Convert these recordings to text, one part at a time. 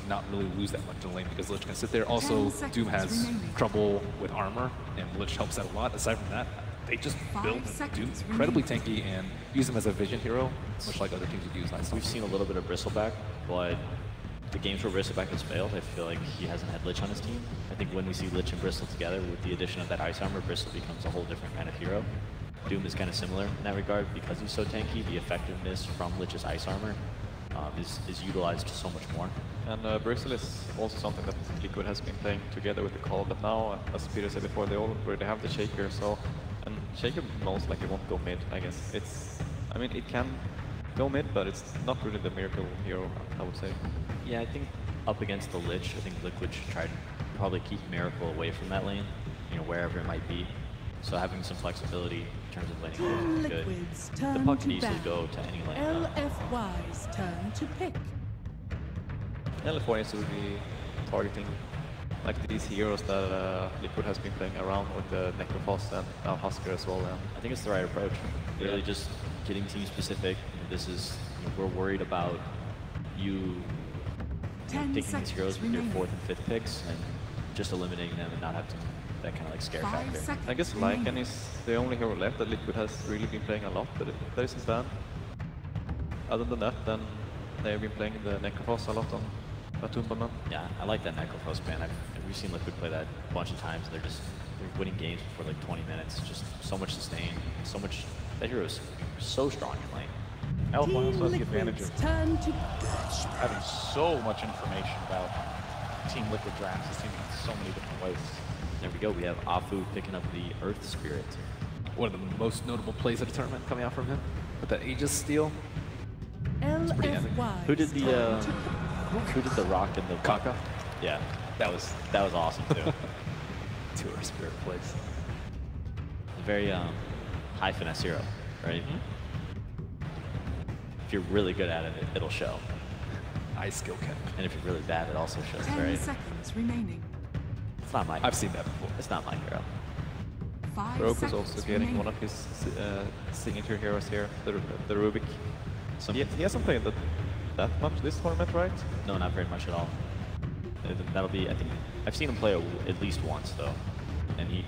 not really lose that much in the lane because Lich can sit there. Also, Doom has trouble with armor, and Lich helps out a lot. Aside from that, they just build Doom incredibly tanky and use him as a vision hero, much like other teams would use last time. We've seen a little bit of Bristleback, but the games where Bristleback has failed, I feel like he hasn't had Lich on his team. I think when we see Lich and Bristle together, with the addition of that ice armor, Bristle becomes a whole different kind of hero. Doom is kind of similar in that regard because he's so tanky. The effectiveness from Lich's ice armor is utilized so much more. And Bristle is also something that Liquid has been playing together with the Call, but now, as Peter said before, they already have the Shaker, so... And Shaker most likely won't go mid, I guess. I mean, it can go mid, but it's not really the miracle hero, I would say. Yeah, I think up against the Lich, I think Liquid should try to probably keep Miracle away from that lane, you know, wherever it might be. So having some flexibility in terms of laning is good. The puck can easily go to any lane. LFY's turn to pick. LFY will be targeting like these heroes that Liquid has been playing around with the Necrophos and now Husker as well. And I think it's the right approach. Really just getting team specific. This is, we're worried about you taking these heroes with your 4th and 5th picks and just eliminating them and not having that kind of like scare factor. I guess Lycan is the only hero left that Liquid has really been playing a lot, but that isn't bad. Other than that, then they've been playing the Necrophos a lot on Batumbaman. Yeah, I like that Necrophos ban. We've seen Liquid play that a bunch of times. They're winning games before like 20 minutes. Just so much sustain, so much. That hero is so strong in lane. LFY also has the advantage of having so much information about Team Liquid drafts. It's seen in so many different ways. There we go. We have Afu picking up the Earth Spirit. One of the most notable plays of the tournament coming out from him with that Aegis steal. LFY. Who did the rock and the Kaka? Yeah, that was awesome too. 2 Earth Spirit plays. Very high finesse hero, right? If you're really good at it, it'll show. High skill cap. And if you're really bad, it also shows, 10 right? seconds remaining. It's not my. I've seen that before. It's not my hero. 5 Rogue is seconds also getting remaining. one of his signature heroes here, the Rubik. He hasn't played that much this tournament, right? No, not very much at all. That'll be. I think I've seen him play at least once though, and he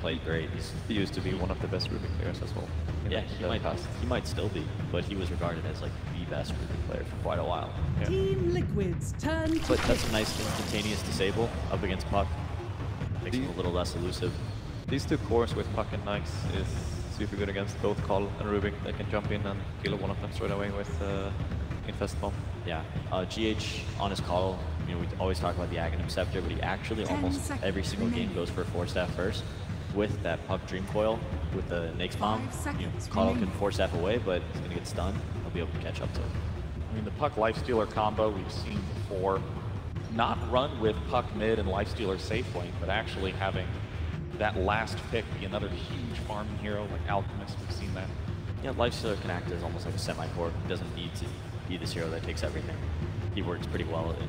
played great. He used to be one of the best Rubik players as well. Yeah, he might still be, but he was regarded as like the best Rubik player for quite a while. Yeah. Team Liquid's turn to But pick. that's a nice instantaneous disable up against Puck. Makes him a little less elusive. These two cores with Puck and Nikes is super good against both Call and Rubik. They can jump in and kill one of them straight away with Infest Bomb. Yeah, GH on his call, you know, we always talk about the Aghanim Scepter, but he actually 10 almost every single game remaining. goes for a 4-staff first. With that Puck Dream Coil, with the Nake's Bomb, 5 you know, seconds Call can remaining. 4-staff away, but he's going to get stunned. He'll be able to catch up to him. I mean, the Puck Lifestealer combo we've seen before, not run with Puck mid and Lifestealer safe lane, but actually having that last pick be another huge farming hero like Alchemist. We've seen that. Yeah, Lifestealer can act as almost like a semi-core. He doesn't need to be this hero that takes everything. He works pretty well in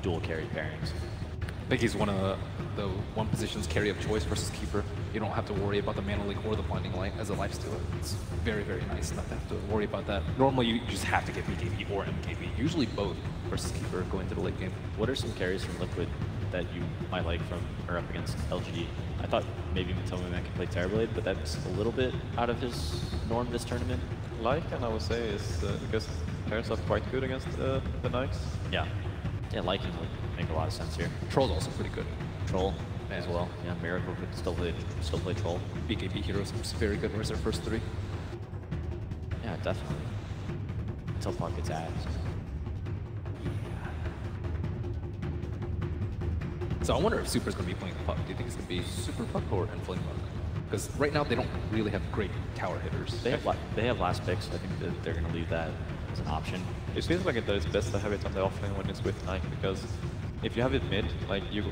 dual carry pairings. I think he's one of the one position's carry of choice versus keeper. You don't have to worry about the mana leak or the blinding light as a lifestealer. It's very, very nice not to have to worry about that. Normally, you just have to get BKB or MKB, usually both versus keeper going to the late game. What are some carries from Liquid that you might like from or up against LGD? I thought maybe Matoma Man could play Terrorblade, but that's a little bit out of his norm this tournament. Lycan, I would say, is because pairs are quite good against the Nikes. Yeah. Yeah, Lycan would make a lot of sense here. Troll's also pretty good. Troll as well. Yeah, Miracle could still play Troll. BKB heroes are very good. Where's their first 3? Yeah, definitely. Until Puck gets ads. So I wonder if Super's going to be playing Puck. Do you think it's going to be Super Puck or Inflame Puck? Because right now they don't really have great tower hitters. They have last picks. I think that they're going to leave that as an option. It feels like it's best to have it on the offlane when it's with Nike, because if you have it mid, like you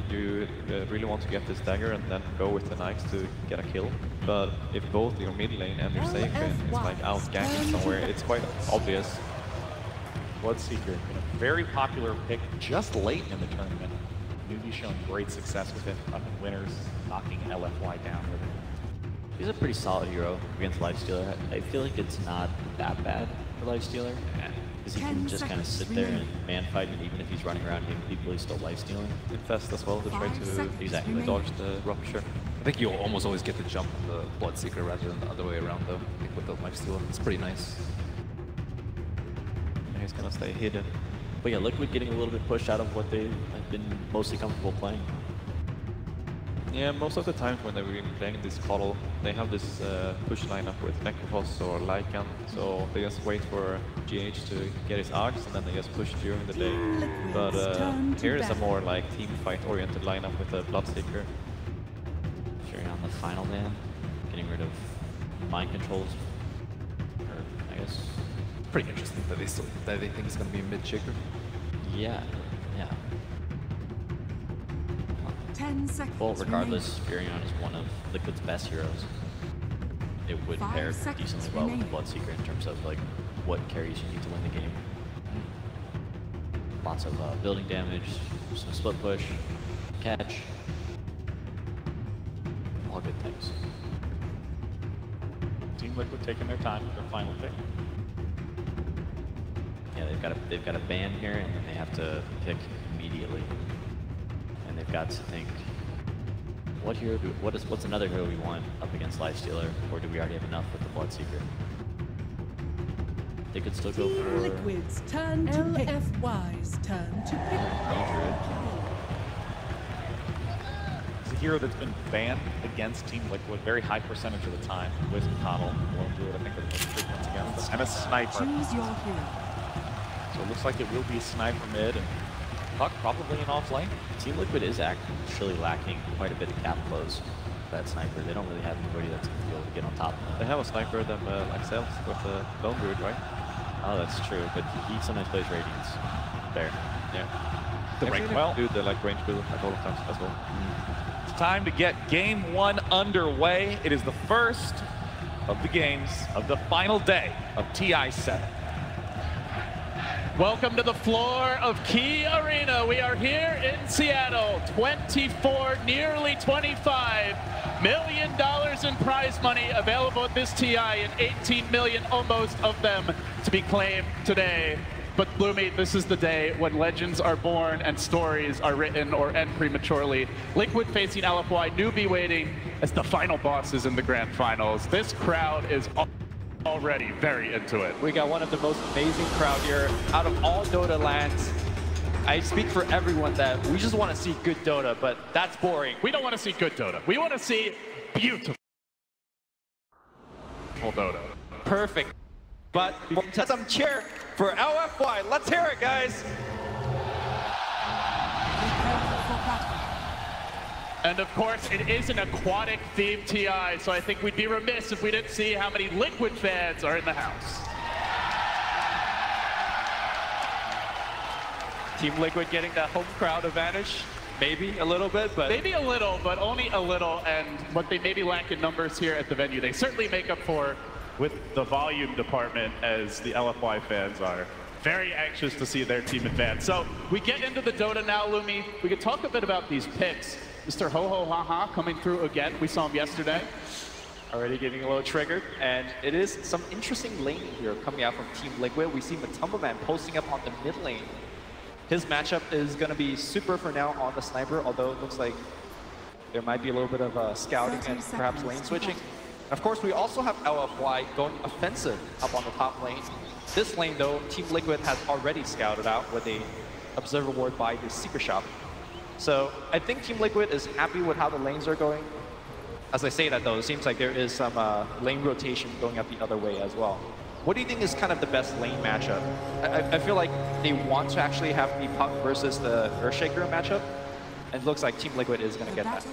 really want to get this dagger and then go with the Nikes to get a kill. But if both your mid lane and your safe lane is like out ganking somewhere, it's quite obvious. Bloodseeker, a very popular pick just late in the tournament. Nuvi's shown great success with it up in winners, knocking LFY down with it. He's a pretty solid hero against Lifestealer. I feel like it's not that bad for Lifestealer. Because he can just kind of sit there and man fight, and even if he's running around hitting people, he's still life stealing. Infest as well to try to Exactly. dodge the rupture. I think you'll almost always get the jump on the Bloodseeker rather than the other way around, though. I think with the lifesteal, it's pretty nice. And he's gonna stay hidden. But yeah, Liquid getting a little bit pushed out of what they have been mostly comfortable playing. Yeah, most of the times when they've been playing this Coddle, they have this push lineup with Necrophos or Lycan, so they just wait for GH to get his arcs and then they just push during the day. But here is a more like team fight oriented lineup with a Bloodseeker. Carrying on the final ban, getting rid of mind controls, or I guess. Pretty interesting that they think it's going to be a mid-shaker. Yeah. 10 seconds. Well, regardless, Furion is one of Liquid's best heroes. It would 5 pair seconds decently well with the remaining. Bloodseeker in terms of like what carries you need to win the game. Lots of building damage, some split push, catch, all good things. Team Liquid taking their time with their final pick. Yeah, they've got a ban here, and then they have to pick immediately. And they've got to think, what's another hero we want up against Lifestealer, or do we already have enough with the Bloodseeker? They could still go for Liquid's turn to pick. LFY's turn to pick. It's a hero that's been banned against Team Liquid very high percentage of the time with Coddle. Lone Druid, I think, are the most frequent together. And a Sniper. Choose your hero. So it looks like it will be a Sniper mid, and Puck probably in off lane. Team Liquid is actually lacking quite a bit of cap close. That Sniper, they don't really have anybody that's going to be able to get on top of them. They have a sniper them like Cells with the Lone Druid, right? Oh, that's true, but he sometimes plays Radiance. There. Yeah. The I've rank seen him well. do the like range build at all of times as well. It's time to get game one underway. It is the first of the games of the final day of TI7. Welcome to the floor of Key Arena. We are here in Seattle. 24, nearly $25 million in prize money available at this TI, and 18 million almost of them to be claimed today. But Bloomy, this is the day when legends are born and stories are written or end prematurely. Liquid facing LFY, newbie waiting as the final bosses in the grand finals. This crowd is already very into it. We got one of the most amazing crowd here out of all Dota lands. I speak for everyone that we just want to see good Dota, but that's boring. We don't want to see good Dota. We want to see beautiful Dota. Perfect. But let's some cheer for LFY. Let's hear it, guys. And of course, it is an aquatic themed TI, so I think we'd be remiss if we didn't see how many Liquid fans are in the house. Team Liquid getting that home crowd advantage. Maybe a little bit, but Maybe a little, but only a little, and what they maybe lack in numbers here at the venue, they certainly make up for with the volume department, as the LFY fans are very anxious to see their team advance. So we get into the Dota now, Lumi. We could talk a bit about these picks. Mr. Ho-Ho-Ha-Ha coming through again. We saw him yesterday. already getting a little triggered. And it is some interesting laning here coming out from Team Liquid. We see Matumba Man posting up on the mid lane. His matchup is going to be super for now on the sniper, although it looks like there might be a little bit of scouting and perhaps lane switching. Of course, we also have LFY going offensive up on the top lane. This lane, though, Team Liquid has already scouted out with a Observer Ward by the Seeker Shop. So I think Team Liquid is happy with how the lanes are going. As I say that, though, it seems like there is some lane rotation going up the other way as well. What do you think is kind of the best lane matchup? I feel like they want to actually have the Puck versus the Earthshaker matchup. And it looks like Team Liquid is going to get that.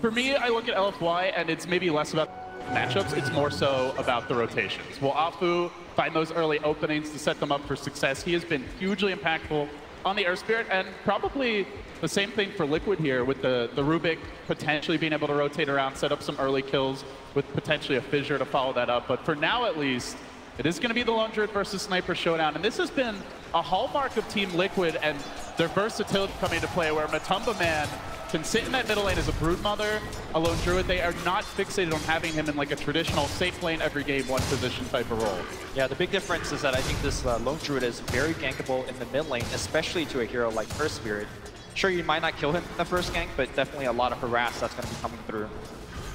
For me, I look at LFY, and it's maybe less about matchups. It's more so about the rotations. Will Afu find those early openings to set them up for success? He has been hugely impactful on the Earth Spirit, and probably the same thing for Liquid here, with the Rubik potentially being able to rotate around, set up some early kills with potentially a Fissure to follow that up. But for now, at least, it is going to be the Lone Druid versus Sniper showdown, and this has been a hallmark of Team Liquid and their versatility coming into play, where Matumba Man can sit in that middle lane as a Brood Mother, a Lone Druid. They are not fixated on having him in like a traditional safe lane every game one position type of role. Yeah, the big difference is that I think this Lone Druid is very gankable in the mid lane, especially to a hero like First Spirit. Sure, you might not kill him in the first gank, but definitely a lot of harass that's going to be coming through.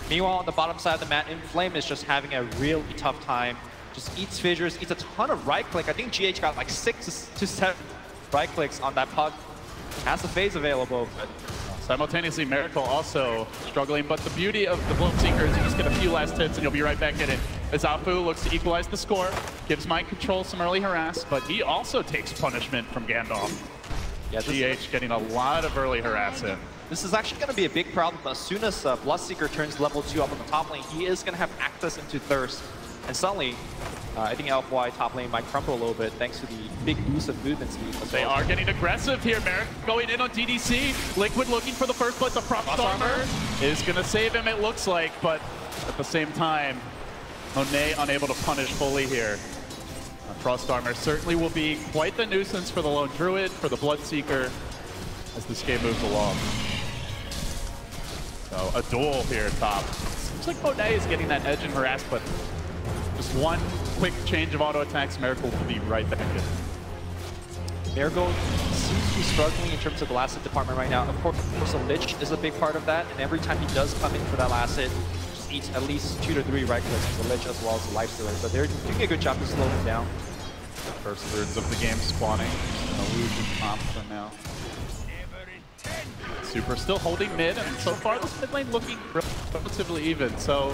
Meanwhile, on the bottom side of the map, Inflame is just having a really tough time. Just eats fissures, eats a ton of right click. I think GH got like 6 to 7 right clicks on that puck. Has the phase available, but simultaneously, Miracle also struggling, but the beauty of the Bloodseeker is you just get a few last hits and you'll be right back in it. Azafu looks to equalize the score, gives Mind Control some early harass, but he also takes punishment from Gandalf. Yeah, GH getting a lot of early harass in. This is actually going to be a big problem. As soon as Bloodseeker turns level 2 up on the top lane, he is going to have access into Thirst. And suddenly, I think LFY top lane might crumble a little bit thanks to the big boost of movement speed. They are getting aggressive here. Merrick going in on DDC. Liquid looking for the first blood. The Frost Armor is going to save him, it looks like. But at the same time, Monet unable to punish fully here. Frost Armor certainly will be quite the nuisance for the Lone Druid, for the Bloodseeker, as this game moves along. So a duel here top. Seems like Monet is getting that edge and harass, but just one quick change of auto attacks, Miracle will be right back in. Miracle seems to be struggling in terms of the last hit department right now. Of course, the Lich is a big part of that, and every time he does come in for that last hit, just eats at least 2 to 3 right clicks from the Lich as well as the Lifestealer. So they're doing a good job to slow him down. First thirds of the game spawning. Illusion comp for now. Super still holding mid, and so far this mid lane looking relatively even. So,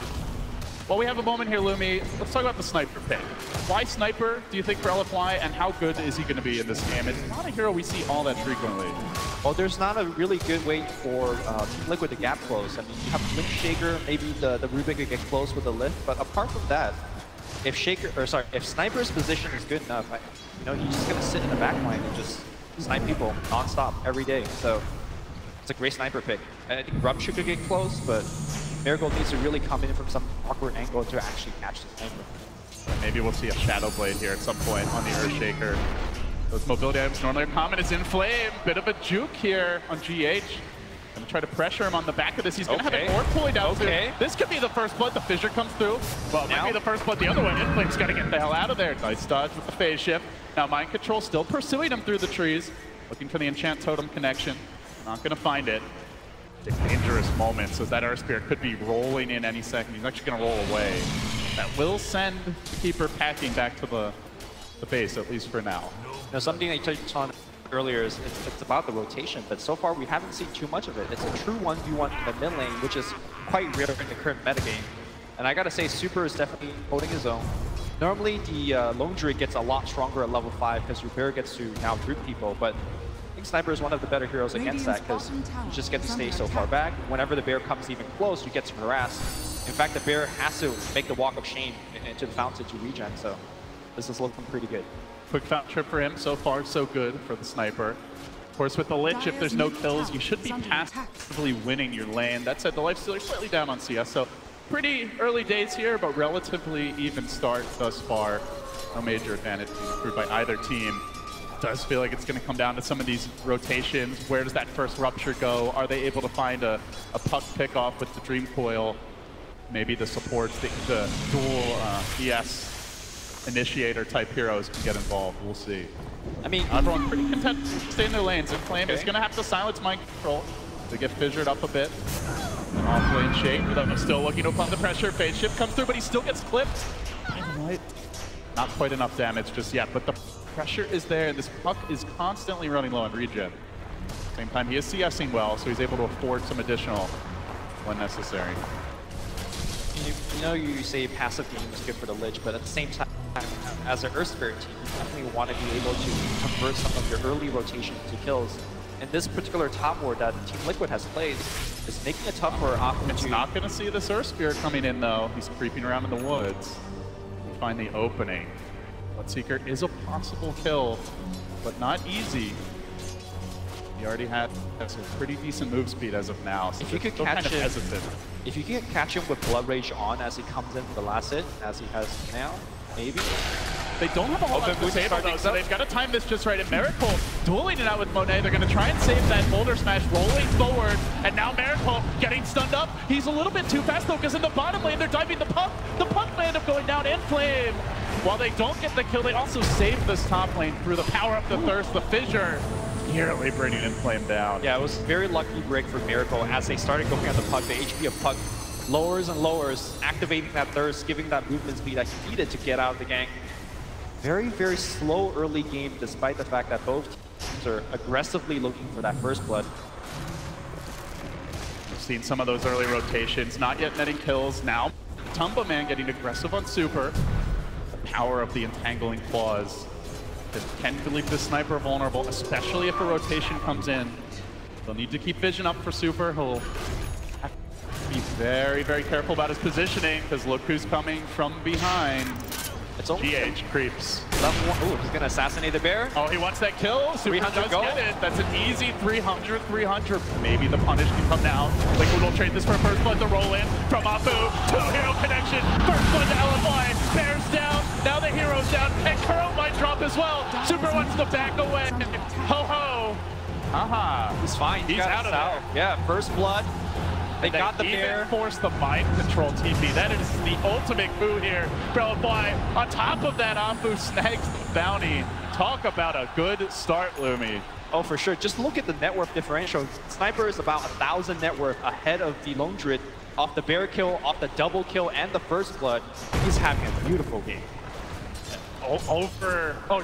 while we have a moment here, Lumi, let's talk about the Sniper pick. Why Sniper, do you think, for LFY, and how good is he going to be in this game? It's not a hero we see all that frequently. Well, there's not a really good way for Team Liquid to gap close. I mean, you have Link Shaker, maybe the Rubik could get close with a lift, but apart from that, if Sniper's position is good enough, he's just going to sit in the back line and just snipe people non-stop every day. So it's a great Sniper pick. And I think Rupture could get close, but Miracle needs to really come in from some awkward angle to actually catch the Sniper. Maybe we'll see a Shadow Blade here at some point on the Earthshaker. Those mobility items normally are common. Is Inflame. Bit of a juke here on GH. Gonna try to pressure him on the back of this. He's gonna have an orb pulling down. Okay. This could be the first blood. The fissure comes through. Well, it might be the first blood the other way. Inflame's gotta get the hell out of there. Nice dodge with the phase shift. Now Mind Control still pursuing him through the trees. Looking for the Enchant Totem connection. Not gonna find it. A dangerous moment, so that Earth Spirit could be rolling in any second. He's actually gonna roll away. That will send the Keeper packing back to the base, at least for now. Now, something I touched on earlier is it's about the rotation, but so far we haven't seen too much of it. It's a true 1v1 in the mid lane, which is quite rare in the current metagame. And I gotta say, Super is definitely holding his own. Normally, the Lone Druid gets a lot stronger at level 5 because Repair gets to now group people, but I think Sniper is one of the better heroes against that because you just get to stay so far back. Whenever the bear comes even close, you get to harass. In fact, the bear has to make the walk of shame into the fountain to regen, so this is looking pretty good. Quick fountain trip for him. So far, so good for the Sniper. Of course, with the Lich, if there's no kills, you should be passively winning your lane. That said, the Lifestealer slightly down on CS, so pretty early days here, but relatively even start thus far. No major advantage being accrued by either team. Does feel like it's going to come down to some of these rotations. Where does that first Rupture go? Are they able to find a puck pick off with the Dream Coil? Maybe the supports, the dual ES initiator type heroes can get involved. We'll see. I mean, everyone's pretty content to stay in their lanes. And Flame is going to have to silence Mind Control to get fissured up a bit. Off lane shake, but I'm still looking to apply the pressure. Phase shift comes through, but he still gets clipped. Not quite enough damage just yet, but the pressure is there, and this puck is constantly running low on regen. Same time, he is CSing well, so he's able to afford some additional when necessary. You know, you say passive game is good for the Lich, but at the same time, as an Earth Spirit team, you definitely want to be able to convert some of your early rotation to kills. And this particular top ward that Team Liquid has played is making it tough for Aqua It's not going to see this Earth Spirit coming in, though. He's creeping around in the woods. We find the opening. Bloodseeker is a possible kill, but not easy. He already has a pretty decent move speed as of now, so if you could catch him, hesitant. If you can catch him with Blood Rage on as he comes in for the last hit, as he has now, maybe. They don't have a whole lot to Boost disable starting though, so up. they've got to time this just right. And Miracle dueling it out with Monet. They're going to try and save that boulder smash, rolling forward. And now Miracle getting stunned up. He's a little bit too fast though, because in the bottom lane, they're diving the puck. The puck may end up going down in flame. While they don't get the kill, they also save this top lane through the power up the thirst, the fissure. Nearly bringing in flame down. Yeah, it was a very lucky break for Miracle as they started going on the puck. The HP of puck lowers and lowers, activating that thirst, giving that movement speed that he needed to get out of the gang. Very, very slow early game, despite the fact that both teams are aggressively looking for that first blood. We've seen some of those early rotations, not yet netting kills. Now, Tumba Man getting aggressive on Super. The power of the entangling claws that can leave the sniper vulnerable, especially if a rotation comes in. They'll need to keep vision up for Super. He'll have to be very, very careful about his positioning, because look who's coming from behind. It's only GH creeps. level 1. Ooh, he's gonna assassinate the bear. Oh, he wants that kill. Super 300 does gold. get it. That's an easy 300. Maybe the punish can come now. Liquid will trade this for first blood to roll in from Apu. Two-hero connection. First blood to LFY. Bear's down. Now the hero's down. And Kuro might drop as well. Super wants to back away. Ho-ho. Haha. He's fine. He's out of there. Yeah, first blood. They got the bear. Even force the mind control TP. That is the ultimate coup here. Bellfly. On top of that, Apu snags the bounty. Talk about a good start, Lumi. Oh, for sure. Just look at the net worth differential. Sniper is about 1,000 net worth ahead of the Lone Druid off the bear kill, off the double kill, and the first blood. He's having a beautiful game.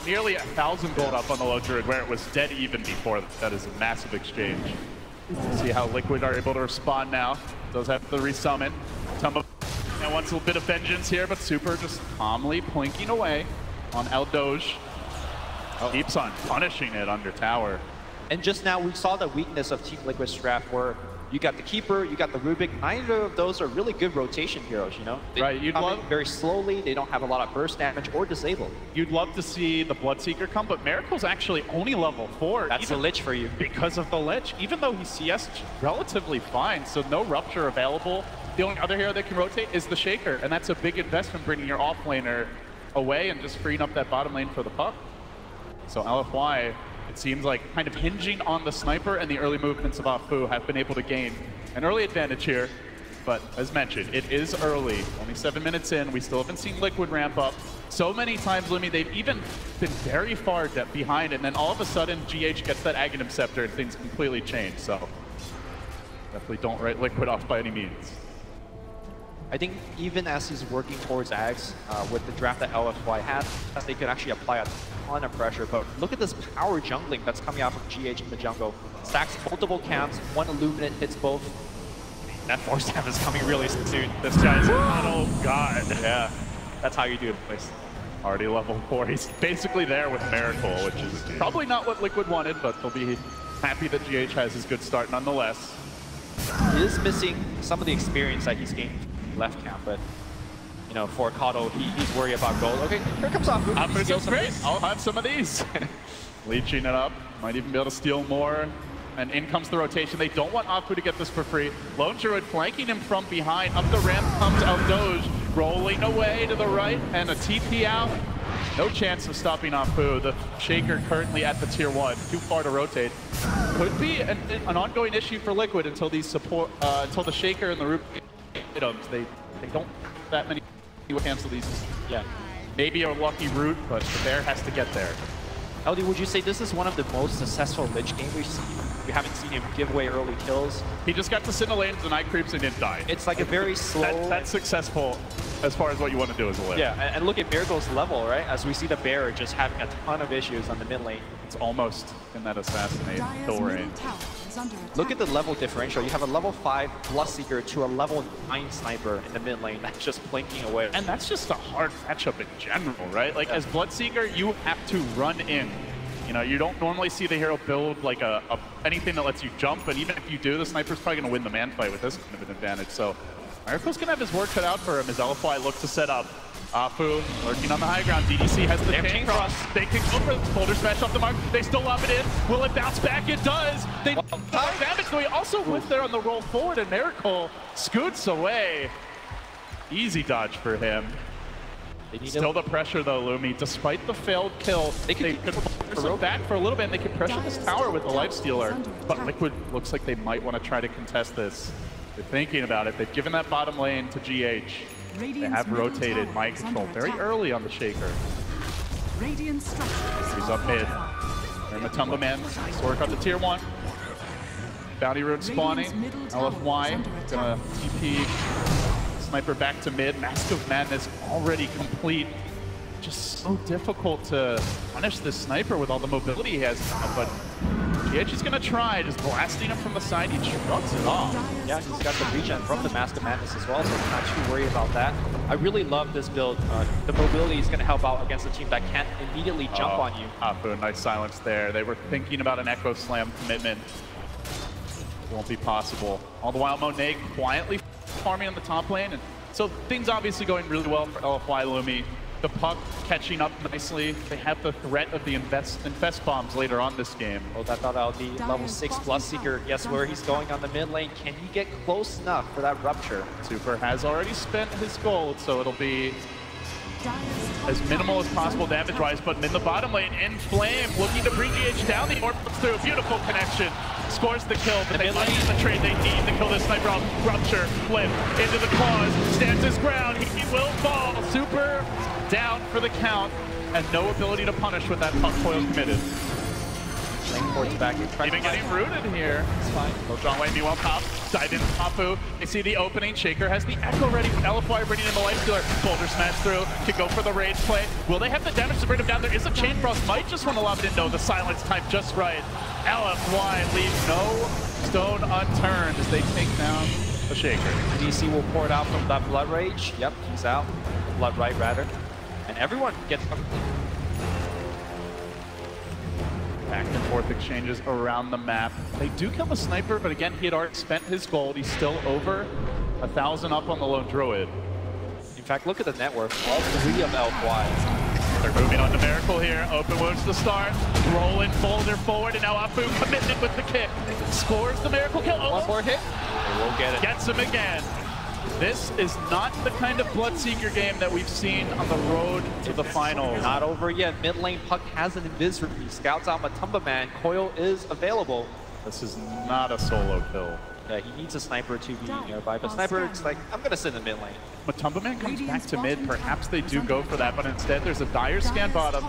Nearly 1,000 gold up on the Lone Druid, where it was dead even before. That is a massive exchange. See how Liquid are able to respond now. Does have to resummon. Tumba now wants a little bit of vengeance here, but Super just calmly plinking away on El Doge. Keeps on punishing it under tower. And just now, we saw the weakness of Team Liquid's draft, where you got the Keeper, you got the Rubik. Neither of those are really good rotation heroes, you know? Right, you'd come in love- very slowly, they don't have a lot of burst damage or disable. You'd love to see the Bloodseeker come, but Miracle's actually only level 4. That's the Lich for you. Because of the Lich, even though he CS relatively fine, so no Rupture available. The only other hero that can rotate is the Shaker, and that's a big investment, bringing your offlaner away and just freeing up that bottom lane for the puck. So LFY, it seems like kind of hinging on the sniper and the early movements of Afu have been able to gain an early advantage here. But as mentioned, it is early. Only 7 minutes in. We still haven't seen Liquid ramp up. So many times, Lumi, they've even been very far behind, and then all of a sudden, GH gets that Aghanim Scepter and things completely change. So definitely don't write Liquid off by any means. I think even as he's working towards Ags, with the draft that LFY had, they could actually apply a ton of pressure. But look at this power jungling that's coming out from GH in the jungle. Stacks multiple camps, one Illuminate hits both. That force damage is coming really soon. This guy's oh god. Yeah, that's how you do it, boys. Already level 4. He's basically there with Miracle, which is probably not what Liquid wanted, but they'll be happy that GH has his good start nonetheless. He is missing some of the experience that he's gained left camp, but you know, for Kato, he's worried about gold. Okay, here comes Apu. Apu goes great. I'll have some of these. Leeching it up. Might even be able to steal more. And in comes the rotation. They don't want Apu to get this for free. Lone Druid flanking him from behind. Up the ramp comes El Doge, rolling away to the right, and a TP out. No chance of stopping Apu. The Shaker currently at the tier 1. Too far to rotate. Could be an ongoing issue for Liquid until these support, until the Shaker and the Rubik items. They don't have that many cancel these. Yeah, maybe a lucky route, but the bear has to get there. LD, would you say this is one of the most successful Lich games we've seen? We haven't seen him give away early kills. He just got to sit in the lane, deny creeps, and didn't die. It's like a very slow... That's successful as far as what you want to do as a Lich. Yeah, and look at Miracle's level, right? As we see the bear just having a ton of issues on the mid lane. It's almost in that assassinate kill range. Look at the level differential. You have a level 5 Bloodseeker to a level 9 sniper in the mid lane that's just blinking away. And that's just a hard matchup in general, right? Like, as Bloodseeker, you have to run in. You know, you don't normally see the hero build like anything that lets you jump, but even if you do, the sniper's probably going to win the man fight with this kind of an advantage. So Miracle's going to have his work cut out for him as LFY look to set up. Apu lurking on the high ground. DDC has the chain cross. They can go for the boulder smash off the mark. They still lob it in. Will it bounce back? It does. They damage. So he also whiffed there on the roll forward, and Miracle scoots away. Easy dodge for him. They need Still the pressure though, Lumi. Despite the failed kill, they could force it back for a little bit and they could pressure this tower with the Lifestealer. But Liquid looks like they might want to try to contest this. They're thinking about it. They've given that bottom lane to GH. They have rotated mind control very early on the Shaker. He's up mid. And Matumba Man, Sword got the tier 1. Bounty Rune spawning. LFY gonna TP Sniper back to mid. Mask of Madness already complete. Just so difficult to punish this Sniper with all the mobility he has now, but GH is gonna try, just blasting him from the side. He shrugs it off. Yeah, he's got the regen from the Mask of Madness as well, so I'm not too worried about that. I really love this build. The mobility is gonna help out against a team that can't immediately jump on you. Apu, nice silence there. They were thinking about an Echo Slam commitment. Won't be possible. All the while, Monet quietly farming on the top lane, and so things obviously going really well for LFY Lumi. The puck catching up nicely. They have the threat of the infest bombs later on this game. Oh, I thought that would be level 6 Bloodseeker. Guess where he's going on the mid lane? Can he get close enough for that rupture? Super has already spent his gold, so it'll be as minimal as possible damage-wise, but in the bottom lane, In Flame looking to bring GH down. The orb puts through, beautiful connection. Scores the kill, but they might use the trade they need to kill this Sniper off. Rupture, flip, into the claws, stands his ground, he will fall. Super down for the count, and no ability to punish with that puck coil committed. Lane ports back. Even getting rooted here. It's fine. John Wayne, meanwhile, top, dive into Apu. They see the opening. Shaker has the Echo ready. LFY bringing in the Lifestealer. Boulder smash through. Can go for the rage play. Will they have the damage to bring him down? There is a Chain Frost. Might just want to lob it in. No, the silence time just right. LFY leaves no stone unturned as they take down the Shaker. DC will pour it out from that Blood Rage. Yep, he's out. Blood Right, rather. And everyone gets... Back and forth exchanges around the map. They do kill the Sniper, but again, he had already spent his gold. He's still over 1,000 up on the Lone Druid. In fact, look at the net worth. All 3 of LFY. They're moving on to Miracle here. Open wounds to start. Rolling Boulder forward, and now Apu committed with the kick. Scores the Miracle kill. Oh, one more hit. They will get it. Gets him again. This is not the kind of Bloodseeker game that we've seen on the road to the finals. Not over yet. Mid lane Puck has an invis review. Scouts out Matumba Man. Coil is available. This is not a solo kill. Yeah, he needs a Sniper to be nearby, but Sniper is like, I'm gonna sit in the mid lane. Matumba Man comes back to mid. Perhaps they do go for that, but instead there's a dire scan bottom.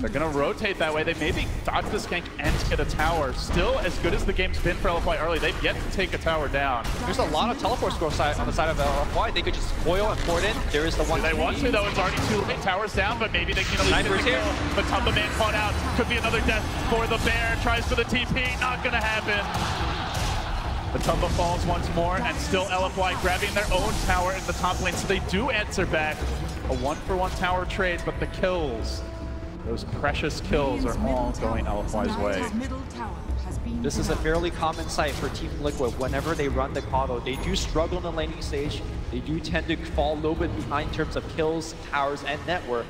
They're gonna rotate that way. They maybe dodge the gank and get a tower. Still, as good as the game's been for LFY early, they've yet to take a tower down. There's a lot of teleport scores on the side of LFY. They could just coil and pour it in. There is the one. Do they want to, though? It's already too late. Tower's down, but maybe they can at least get the kill. Matumba Man caught out. Could be another death for the Bear. Tries for the TP. Not gonna happen. Matumba falls once more, and still LFY grabbing their own tower in the top lane, so they do answer back. A 1-for-1 tower trade, but the kills, those precious kills, are all going LFY's way. This is a fairly common sight for Team Liquid. Whenever they run the Kato, they do struggle in the laning stage. They do tend to fall a little bit behind in terms of kills, towers, and network.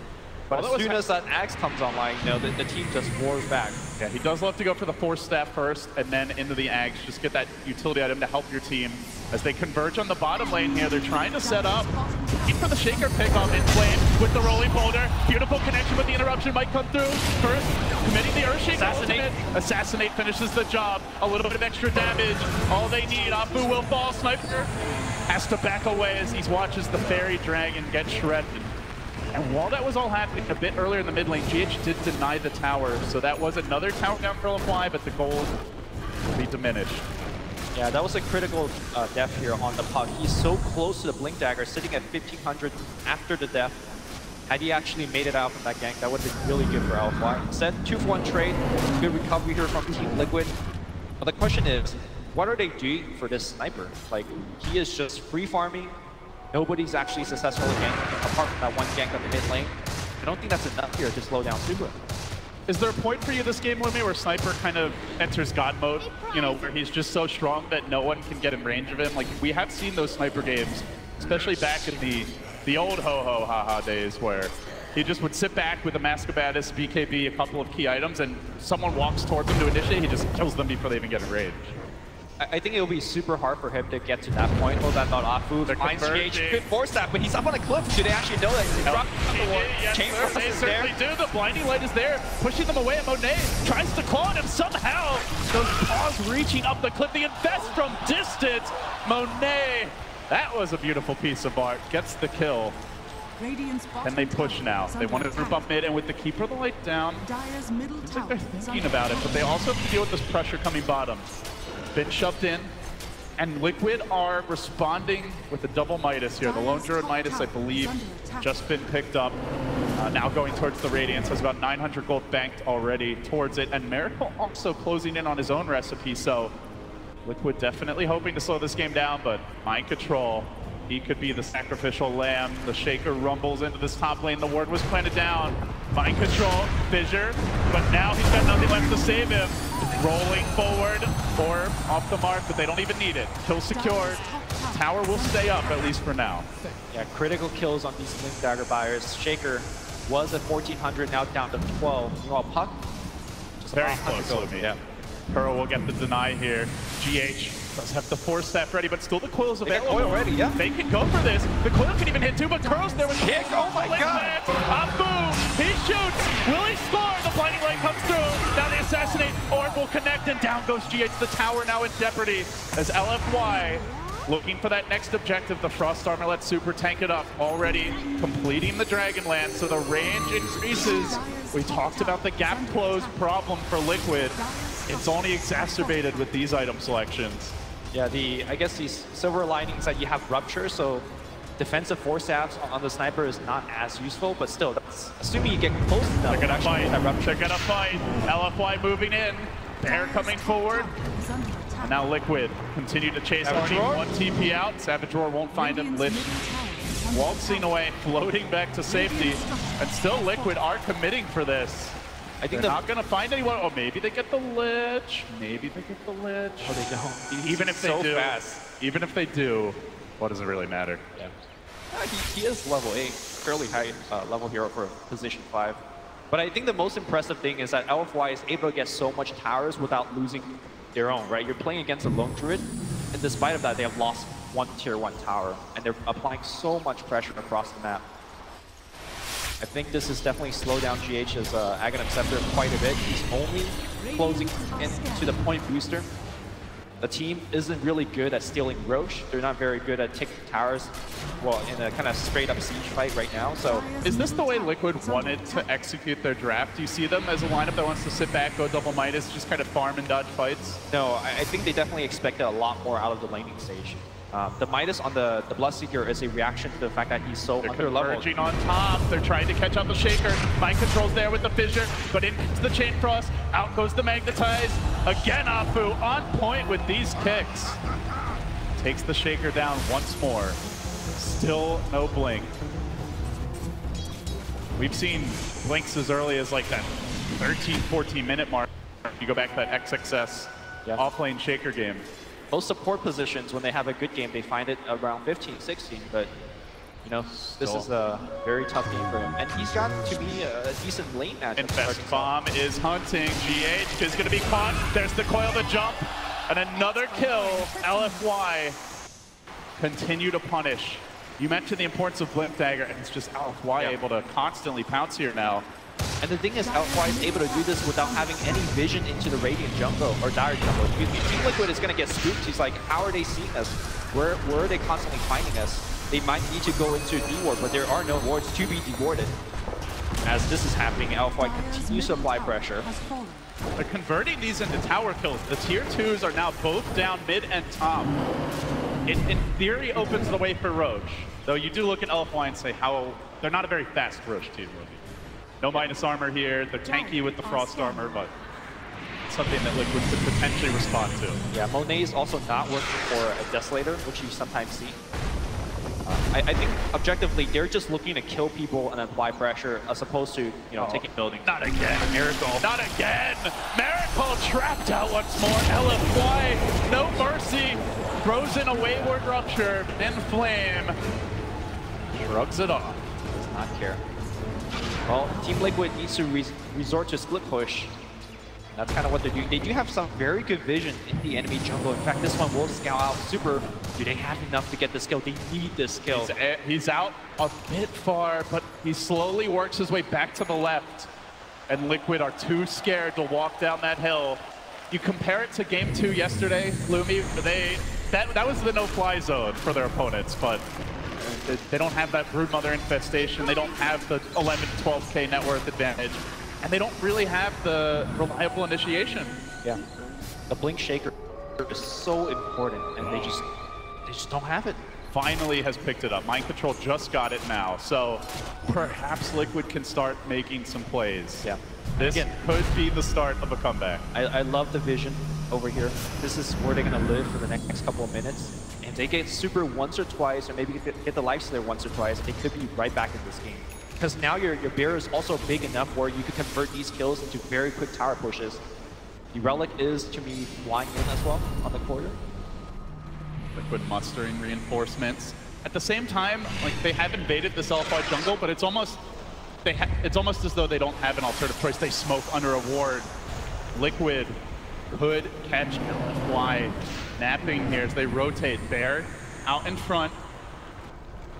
But as soon as that Axe comes online, you know, the team just roars back. Yeah, he does love to go for the Force Staff first, and then into the Axe. Just get that utility item to help your team. As they converge on the bottom lane here, they're trying to set up. Looking for the Shaker pick off In Flame with the rolling boulder. Beautiful connection with the interruption might come through. First, committing the Earthshake ultimate. Assassinate finishes the job. A little bit of extra damage. All they need. Apu will fall. Sniper has to back away as he watches the Fairy Dragon get shredded. And while that was all happening a bit earlier in the mid lane, GH did deny the tower. So that was another tower down for LFY, but the gold will be diminished. Yeah, that was a critical death here on the Puck. He's so close to the Blink Dagger, sitting at 1500 after the death. Had he actually made it out from that gank, that would have been really good for LFY. Instead, 2-for-1 trade, good recovery here from Team Liquid. But the question is, what are they doing for this Sniper? Like, he is just free farming. Nobody's actually successful again, apart from that one gank on the mid lane. I don't think that's enough here to slow down Super. Is there a point for you this game, Lumi, where Sniper kind of enters God mode? You know, where he's just so strong that no one can get in range of him? Like, we have seen those Sniper games, especially back in the old ho-ho ha-ha days, where he just would sit back with a Mask of Madness, BKB, a couple of key items, and someone walks towards him to initiate, he just kills them before they even get in range. I think it will be super hard for him to get to that point. Hold that thought, Afu finds GH, could force that, but he's up on a cliff. Do they actually know that he's dropped the wall? Yes, sir, they certainly do. The blinding light is there, pushing them away. And Monet tries to claw at him somehow. Those paws reaching up the cliff. The invest from distance. Monet, that was a beautiful piece of art. Gets the kill. And they push now. They want to group up mid, and with the keeper of the light down, it's like they're thinking about it, but they also have to deal with this pressure coming bottom. Been shoved in, and Liquid are responding with a double Midas here. The Lone Druid Midas, I believe, just been picked up. Now going towards the Radiance, has about 900 gold banked already towards it, and Miracle also closing in on his own recipe, so Liquid definitely hoping to slow this game down, but Mind Control, he could be the sacrificial lamb. The Shaker rumbles into this top lane. The ward was planted down. Mind Control, Fissure, but now he's got nothing left to save him. Rolling forward, or off the mark, but they don't even need it. Kill secured. Tower will stay up, at least for now. Yeah, critical kills on these Link Dagger buyers. Shaker was at 1,400, now down to 12. Meanwhile, Puck, just Very close to me. Yeah. Pearl will get the deny here. GH does have the Force Staff ready, but still the coil's available. Coil ready, yeah. They can go for this. The coil can even hit too, but Curl's there with kick. Oh my god. Abu, he shoots. Will he score? The blinding light comes through. Now they assassinate. Orb will connect, and down goes GH. The tower now in jeopardy as LFY looking for that next objective. The Frost Armor lets Super tank it up, already completing the Dragonlance, so the range increases. We talked about the gap close problem for Liquid. It's only exacerbated with these item selections. Yeah, I guess these silver linings that you have Rupture, so defensive force stabs on the sniper is not as useful, but still, that's, assuming you get close enough. They're gonna fight. That Rupture. They're gonna fight. LFY moving in. Bear coming forward. And now Liquid continue to chase Arnie. One TP out. Savage Roar won't find him. Lich waltzing away, floating back to safety. And still Liquid are committing for this. I think they're not going to find anyone. Oh, maybe they get the Lich. Maybe they get the Lich. Oh, they don't. Even if they so do, fast. Even if they do, what does it really matter? Yeah. He is level 8, fairly high level hero for position 5. But I think the most impressive thing is that LFY is able to get so much towers without losing their own, right? You're playing against a Lone Druid, and despite of that, they have lost one tier 1 tower, and they're applying so much pressure across the map. I think this has definitely slowed down GH's Aghanim Scepter quite a bit. He's only closing into the point booster. The team isn't really good at stealing Roche. They're not very good at taking towers, well, in a kind of straight up siege fight right now. So, is this the way Liquid wanted to execute their draft? Do you see them as a lineup that wants to sit back, go double Midas, just kind of farm and dodge fights? No, I think they definitely expected a lot more out of the laning stage. The Midas on the Bloodseeker is a reaction to the fact that he's so under-leveled. Converging on top. They're trying to catch out the Shaker. Mind Control's there with the Fissure, but into the Chain Frost. Out goes the Magnetize. Again, Afu on point with these kicks. Takes the Shaker down once more. Still no blink. We've seen blinks as early as like that 13, 14 minute mark. You go back to that XXS off-lane Shaker game. Most support positions, when they have a good game, they find it around 15, 16, but you know, this is a very tough game for him. And he's got to be a decent lane matchup. Infest Bomb is hunting. GH is going to be caught. There's the coil to jump. And another kill. LFY continue to punish. You mentioned the importance of Blimp Dagger, and it's just LFY able to constantly pounce here now. And the thing is, LFY is able to do this without having any vision into the Radiant jungle, or Dire jungle. Team Liquid is going to get spooked. He's like, how are they seeing us? Where are they constantly finding us? They might need to go into D-ward, but there are no wards to be dewarded. As this is happening, LFY continues to apply pressure. They're converting these into tower kills. The tier 2s are now both down mid and top. It, in theory, opens the way for Roche. Though you do look at LFY and say how they're not a very fast Roche team, really. No minus armor here. They're tanky with the Frost Armor, but it's something that Liquid could potentially respond to. Yeah, Monet is also not working for a Desolator, which you sometimes see. I think objectively, they're just looking to kill people and apply pressure as opposed to, you know, taking buildings. Not again, Miracle. Not again. Miracle trapped out once more. LFY, no mercy. Throws in a wayward Rupture in flame. Shrugs it off. Does not care. Well, Team Liquid needs to resort to split push. That's kind of what they're doing. They do have some very good vision in the enemy jungle. In fact, this one will scout out super. Do they have enough to get the skill? They need this skill. He's out a bit far, but he slowly works his way back to the left. And Liquid are too scared to walk down that hill. You compare it to Game 2 yesterday, Lumi, that was the no-fly zone for their opponents, but they don't have that Broodmother infestation. They don't have the 11 to 12K net worth advantage. And they don't really have the reliable initiation. Yeah. The Blink Shaker is so important, and they just don't have it. Finally has picked it up. Mind Control just got it now, so perhaps Liquid can start making some plays. Yeah. This could be the start of a comeback. I love the vision over here. This is where they're going to live for the next couple of minutes. If they get super once or twice, or maybe get the Lifestealer once or twice, they could be right back in this game. Because now your bear is also big enough where you can convert these kills into very quick tower pushes. The Relic is, to me, flying in as well on the corridor. Liquid mustering reinforcements. At the same time, like they have invaded this LFY jungle, but it's almost as though they don't have an alternative choice. They smoke under a ward. Liquid could catch LFY napping here as they rotate. Bear out in front.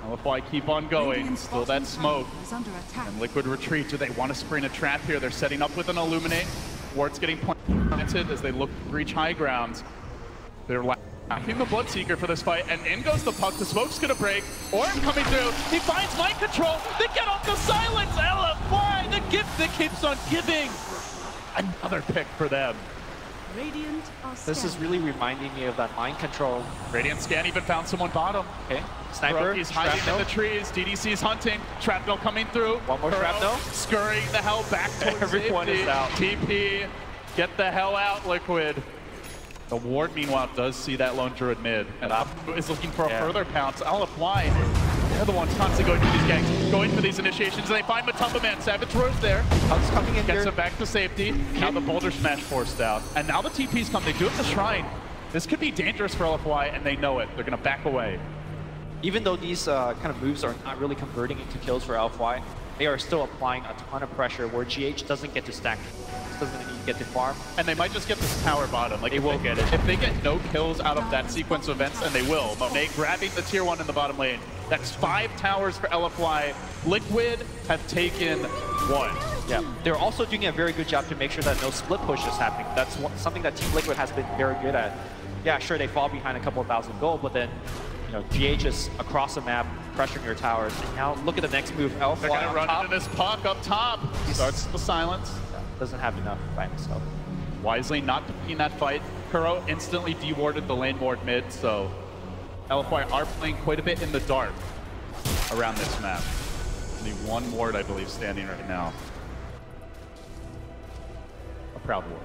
LFY keep on going. Still that smoke. And Liquid retreat. Do they want to spring a trap here? They're setting up with an Illuminate. Ward's getting planted as they look to reach high ground. They're lacking the Bloodseeker for this fight, and in goes the puck. The smoke's gonna break. Orb coming through. He finds Mind Control. They get off the silence. LFY, the gift that keeps on giving. Another pick for them. Radiant are This is really reminding me of that Mind Control. Radiant Scan even found someone bottom. Okay. Sniper. He's hiding in the trees. DDC's hunting. Shrapnel coming through. One more Shrapnel. Scurrying the hell back towards Everyone safety. is out. TP. Get the hell out, Liquid. The ward, meanwhile, does see that lone druid mid, and is looking for a further pounce. LFY, they're the ones constantly going for these ganks, going for these initiations, and they find Matumba Man. Savage Rose there. Hugs coming in Gets here. him back to safety. Now the Boulder Smash forced out. And now the TPs come. They do have the Shrine. This could be dangerous for LFY, and they know it. They're going to back away. Even though these kind of moves are not really converting into kills for LFY, they are still applying a ton of pressure where GH doesn't get to stack. Doesn't even get to farm. And they might just get this tower bottom. Like They will get it. If they get no kills out of that sequence of events, and they will. Monet grabbing the tier 1 in the bottom lane. That's 5 towers for LFY. Liquid have taken 1. Yeah, they're also doing a very good job to make sure that no split push is happening. That's something that Team Liquid has been very good at. Yeah, sure, they fall behind a couple of thousand gold, but then, you know, GH is across the map, pressuring your towers. And now look at the next move. LFY They're going to on run top. into this puck up top. Starts the silence. Doesn't have enough by himself. Wisely not picking that fight. Kuro instantly dewarded the lane ward mid, so LFY are playing quite a bit in the dark around this map. Only one ward, I believe, standing right now. A proud ward.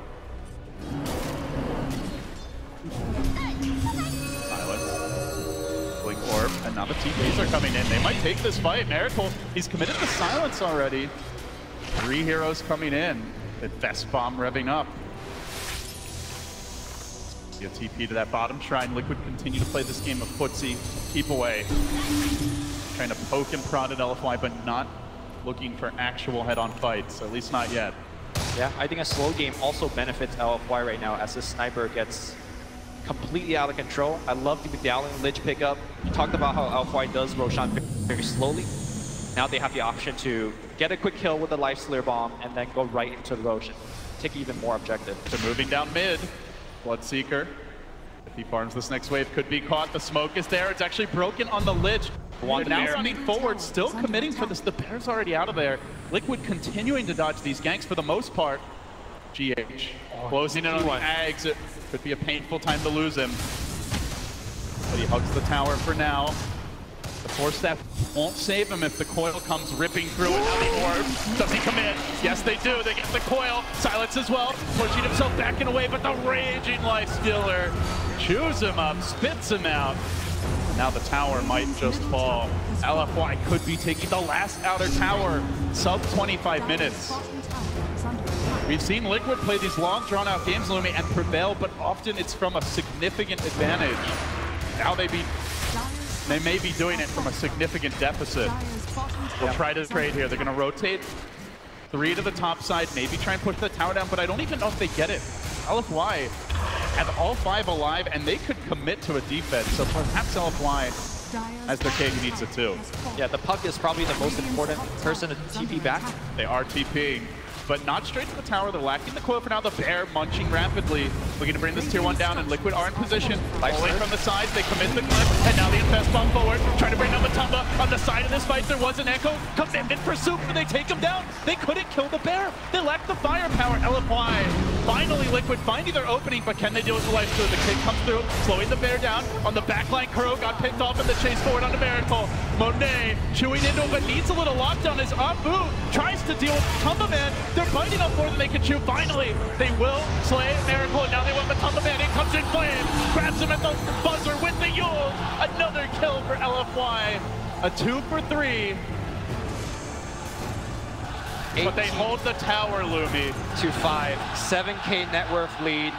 Silence. Blink Orb, and now the TPs are coming in. They might take this fight. Miracle, he's committed to silence already. 3 heroes coming in. The Vest Bomb revving up. See a TP to that bottom shrine. Liquid continue to play this game of footsie. Keep away. Trying to poke and prod at LFY, but not looking for actual head-on fights, at least not yet. Yeah, I think a slow game also benefits LFY right now as this sniper gets completely out of control. I love the Medallion Lich pickup. You talked about how LFY does Roshan very slowly. Now they have the option to get a quick kill with the Lifestealer Bomb and then go right into the Roshan. Take even more objective. So moving down mid, Bloodseeker. If he farms this next wave, could be caught. The smoke is there. It's actually broken on the Lich. And now running forward, still committing for this. The Bear's already out of there. Liquid continuing to dodge these ganks for the most part. GH closing in on the Ags. It could be a painful time to lose him. But he hugs the tower for now. The Force Staff won't save him if the coil comes ripping through it. Now the orb. Does he commit? Yes, they do. They get the coil. Silence as well. Pushing himself back and away, but the raging Lifestealer chews him up, spits him out. Now the tower might just fall. LFY could be taking the last outer tower. Sub 25 minutes. We've seen Liquid play these long, drawn-out games, Lumi, and prevail, but often it's from a significant advantage. Now they may be doing it from a significant deficit. They'll try to trade here. They're going to rotate 3 to the top side, maybe try and push the tower down, but I don't even know if they get it. LFY have all 5 alive, and they could commit to a defense, so perhaps LFY, as their king, needs it too. Yeah, the puck is probably the most important person to TP back. They are TPing, but not straight to the tower. They're lacking the coil for now. The bear munching rapidly. Looking to bring this tier 1 down, and Liquid are in position. Pulling from the sides, they commit the clip, and now the infest bomb forward, trying to bring down Matumba. On the side of this fight, there was an echo. Commitment for Soup, and they take him down. They couldn't kill the bear. They lack the firepower. LFY, finally Liquid finding their opening, but can they deal with the life? The kid comes through, slowing the bear down. On the backline, Kuro got picked off in the chase forward onto Miracle. Monet chewing into him, but needs a little lockdown as Abu tries to deal with Matumba Man. They're biting up more than they can chew. Finally, they will slay Miracle, and now they want Matumba Man. In comes in Flame, grabs him at the buzzer with the Yule. Another kill for LFY. A 2 for 3. But they hold the tower, Lumi. 2-5, 7K net worth lead.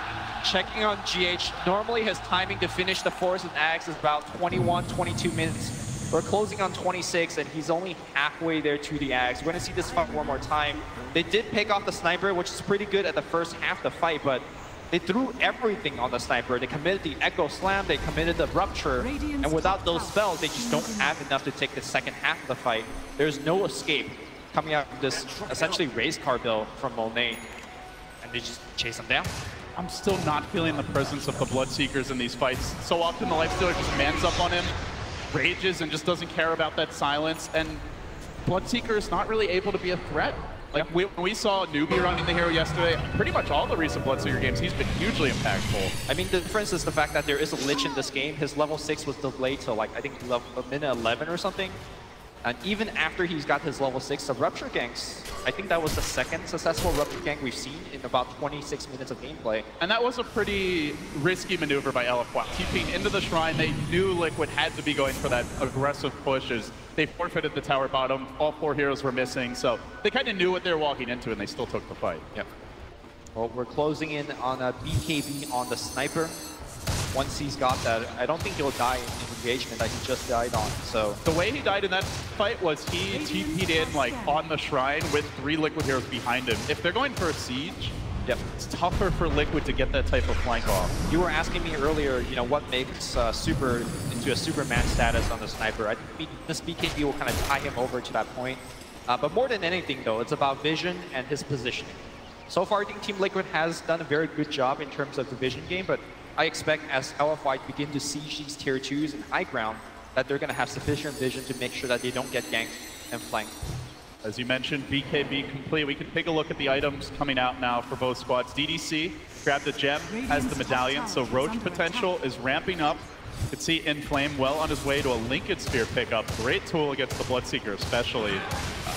Checking on GH. Normally his timing to finish the Forest and Axe is about 21, 22 minutes. We're closing on 26, and he's only halfway there to the Axe. We're going to see this fight one more time. They did pick off the sniper, which is pretty good at the first half of the fight, but they threw everything on the sniper. They committed the Echo Slam, they committed the Rupture, and without those spells, they just don't have enough to take the second half of the fight. There's no escape coming out of this essentially race car build from Monet, and they just chase him down. I'm still not feeling the presence of the Bloodseekers in these fights. So often the Lifestealer just mans up on him, rages, and just doesn't care about that silence, and Bloodseeker is not really able to be a threat. Like, when we saw Newbie running the hero yesterday, pretty much all the recent Bloodseeker games, he's been hugely impactful. I mean, the difference is the fact that there is a Lich in this game. His level 6 was delayed to, like, I think minute 11 or something. And even after he's got his level 6, the Rupture ganks, I think that was the second successful Rupture gank we've seen in about 26 minutes of gameplay. And that was a pretty risky maneuver by LFY. TPing into the Shrine, they knew Liquid had to be going for that aggressive push as they forfeited the tower bottom. All 4 heroes were missing, so they kind of knew what they were walking into, and they still took the fight. Yep. Well, we're closing in on a BKB on the sniper. Once he's got that, I don't think he'll die in engagement that he just died on, so. The way he died in that fight was he TP'd in, like, on the Shrine with 3 Liquid heroes behind him. If they're going for a siege, it's tougher for Liquid to get that type of flank off. You were asking me earlier, you know, what makes Super into a Superman status on the sniper. I think this BKB will kind of tie him over to that point. But more than anything, though, it's about vision and his positioning. So far, I think Team Liquid has done a very good job in terms of the vision game, but I expect as LFY begin to siege these tier 2s and high ground, that they're going to have sufficient vision to make sure that they don't get ganked and flanked. As you mentioned, BKB complete. We can take a look at the items coming out now for both squads. DDC grabbed a gem, has the medallion, so Roach potential is ramping up. You can see Inflame well on his way to a Linked Spear pickup. Great tool against the Bloodseeker especially.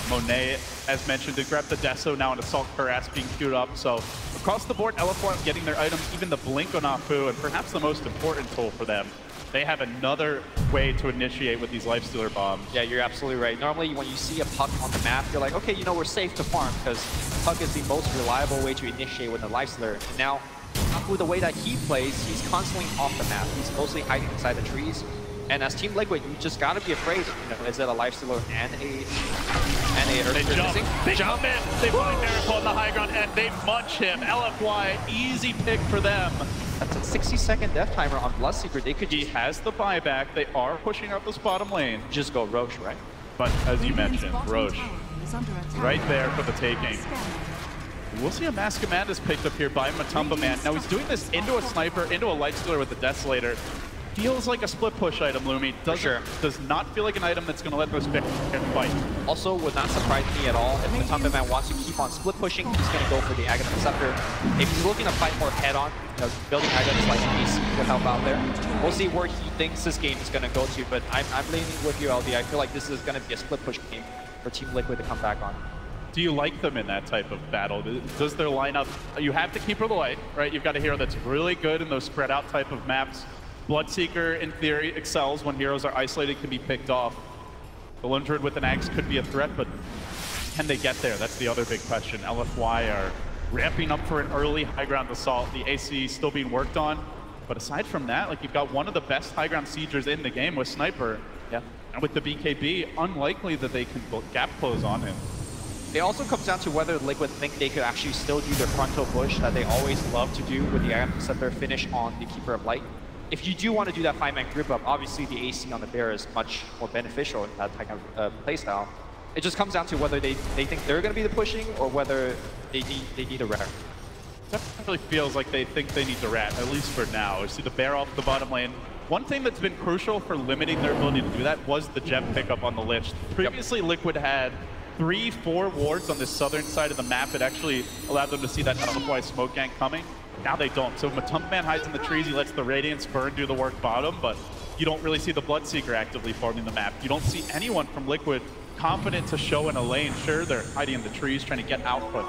Monet, as mentioned, did grab the Deso, now an Assault Cuirass being queued up. So across the board, LFY getting their items, even the Blink on Afu, and perhaps the most important tool for them. They have another way to initiate with these Lifestealer bombs. Yeah, you're absolutely right. Normally, when you see a puck on the map, you're like, okay, you know, we're safe to farm because puck is the most reliable way to initiate with a Lifestealer. And now, with the way that he plays, he's constantly off the map. He's mostly hiding inside the trees. And as Team Liquid, you just gotta be afraid. You know, is it a Lifestealer and a They jump in. They find Miracle on the high ground, and they munch him. LFY, easy pick for them. That's a 60-second death timer on Bloodseeker. They could He has the buyback. They are pushing up this bottom lane. just go Roche, right? But as you mentioned, Roche, right there for the taking. We'll see a Mask of Madness picked up here by Matumba Man. Now he's doing this into a sniper, into a Lifestealer with the Desolator. Feels like a split push item, Lumi. Does not feel like an item that's going to let those pick and fight. Also, would not surprise me at all if Matumba Man wants to keep on split pushing. He's going to go for the Aghanim Scepter. If he's looking to fight more head-on, you know, building items like an AC would help out there. We'll see where he thinks this game is going to go to, but I'm leaning with you, LD. I feel like this is going to be a split push game for Team Liquid to come back on. Do you like them in that type of battle? Does their lineup... You have to keep her the light, right? You've got a hero that's really good in those spread-out type of maps. Bloodseeker, in theory, excels when heroes are isolated, can be picked off. The Lone Druid with an axe could be a threat, but can they get there? That's the other big question. LFY are ramping up for an early high ground assault. The AC still being worked on. But aside from that, like, you've got one of the best high ground siegers in the game with Sniper. Yeah. And with the BKB, unlikely that they can gap close on him. It also comes down to whether Liquid think they could actually still do their frontal push that they always love to do with the Interceptor finish on the Keeper of Light. If you do want to do that 5-man group up, obviously the AC on the Bear is much more beneficial in that type of playstyle. It just comes down to whether they think they're going to be the pushing or whether they need a rat. Definitely feels like they think they need the rat, at least for now. You see the Bear off the bottom lane. One thing that's been crucial for limiting their ability to do that was the gem pickup on the Lich. Previously, Liquid had 3-4 wards on the southern side of the map that actually allowed them to see that LFY smoke gang coming. Now they don't. So Matumba Man hides in the trees, he lets the Radiance Burn do the work bottom, but you don't really see the Bloodseeker actively farming the map. You don't see anyone from Liquid confident to show in a lane. Sure, they're hiding in the trees trying to get out, but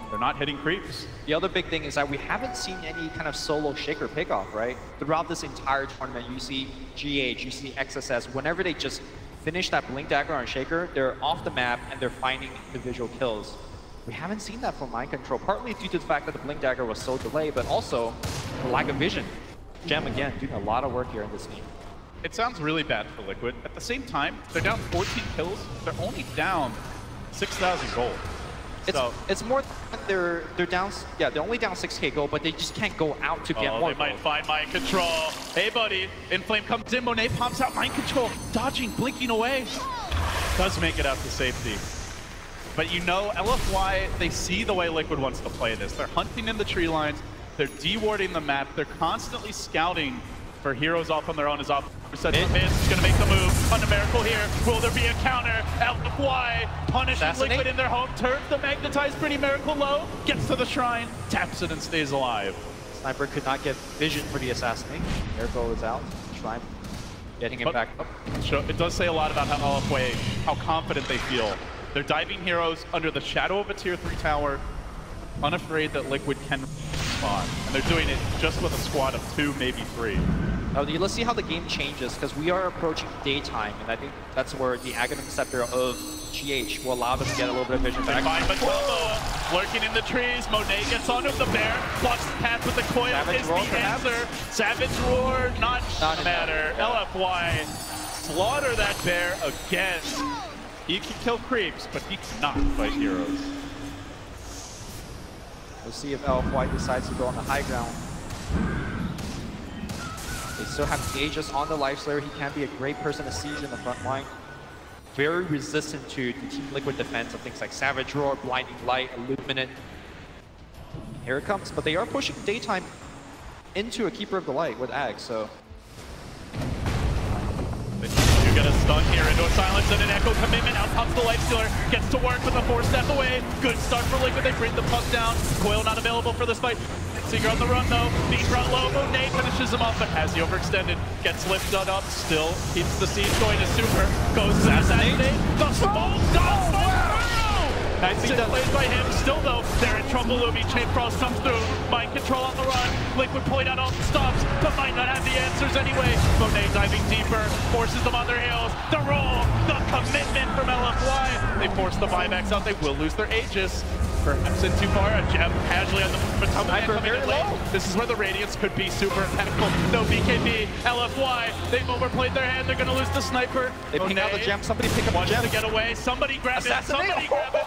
they're not hitting creeps. The other big thing is that we haven't seen any kind of solo Shaker pickoff, right? Throughout this entire tournament, you see GH, you see XSS, whenever they just finish that Blink Dagger on Shaker, they're off the map and they're finding individual kills. We haven't seen that from Mind Control, partly due to the fact that the Blink Dagger was so delayed, but also the lack of vision. Gem, again, doing a lot of work here in this game. It sounds really bad for Liquid. At the same time, they're down 14 kills. They're only down 6,000 gold. It's more they're down, yeah, they're only down 6k gold, but they just can't go out to get more they might find Mind Control. Hey, buddy. Inflame comes in. Monet pops out. Mind Control. Dodging, blinking away. Does make it out to safety. But you know, LFY, they see the way Liquid wants to play this. They're hunting in the tree lines. They're dewarding the map. They're constantly scouting for heroes off on their own. As off said, Miz is going to make the move. On the Miracle here. Will there be a counter? LFY punishes Liquid in their home turf. The Magnetized pretty Miracle low. Gets to the shrine. Taps it and stays alive. Sniper could not get vision for the assassinate. Miracle is out. Shrine getting him back up. It does say a lot about how LFY, how confident they feel. They're diving heroes under the shadow of a tier 3 tower, unafraid that Liquid can spawn. And they're doing it just with a squad of 2, maybe 3. Now, let's see how the game changes, because we are approaching daytime, and I think that's where the Aghanim Scepter of GH will allow them to get a little bit of vision back. Find Matumba lurking in the trees. Monet gets onto the Bear, blocks the path with the coil. Savage is the answer. Savage Roar, not a matter. LFY slaughter that Bear again. He can kill creeps, but he cannot fight heroes. We'll see if LFY decides to go on the high ground. They still have Aegis on the Lifeslayer. He can be a great person to siege in the front line. Very resistant to the Team Liquid defense of things like Savage Roar, Blinding Light, Illuminate. Here it comes, but they are pushing daytime into a Keeper of the Light with Ag, so. You get a stun here into a silence and an echo commitment. Out pops the Lifestealer. Gets to work with a 4-step away. Good start for Liquid. They bring the puck down. Coil not available for this fight. Seeker on the run though. Being brought low. Monet finishes him off, but has he overextended. Gets lifted up. Still keeps the siege going to Super. Goes to assassinate. The smoke does Nicely played by him. Still though, they're in trouble. Luby Chain Frost comes through. Mind Control on the run. Liquid pulling out all the stops, but might not have the answers anyway. Monet diving deeper, forces them on their heels. The roll, the commitment from LFY. They force the buybacks out. They will lose their Aegis. Perhaps in too far. A gem casually on the Matumba coming in late. This is where the Radiance could be super impactful. No BKB. LFY. They've overplayed their hand. They're going to lose the sniper. They ping out the gem. Somebody pick up the gem. Wants to get away. Somebody grab it. Somebody grab it.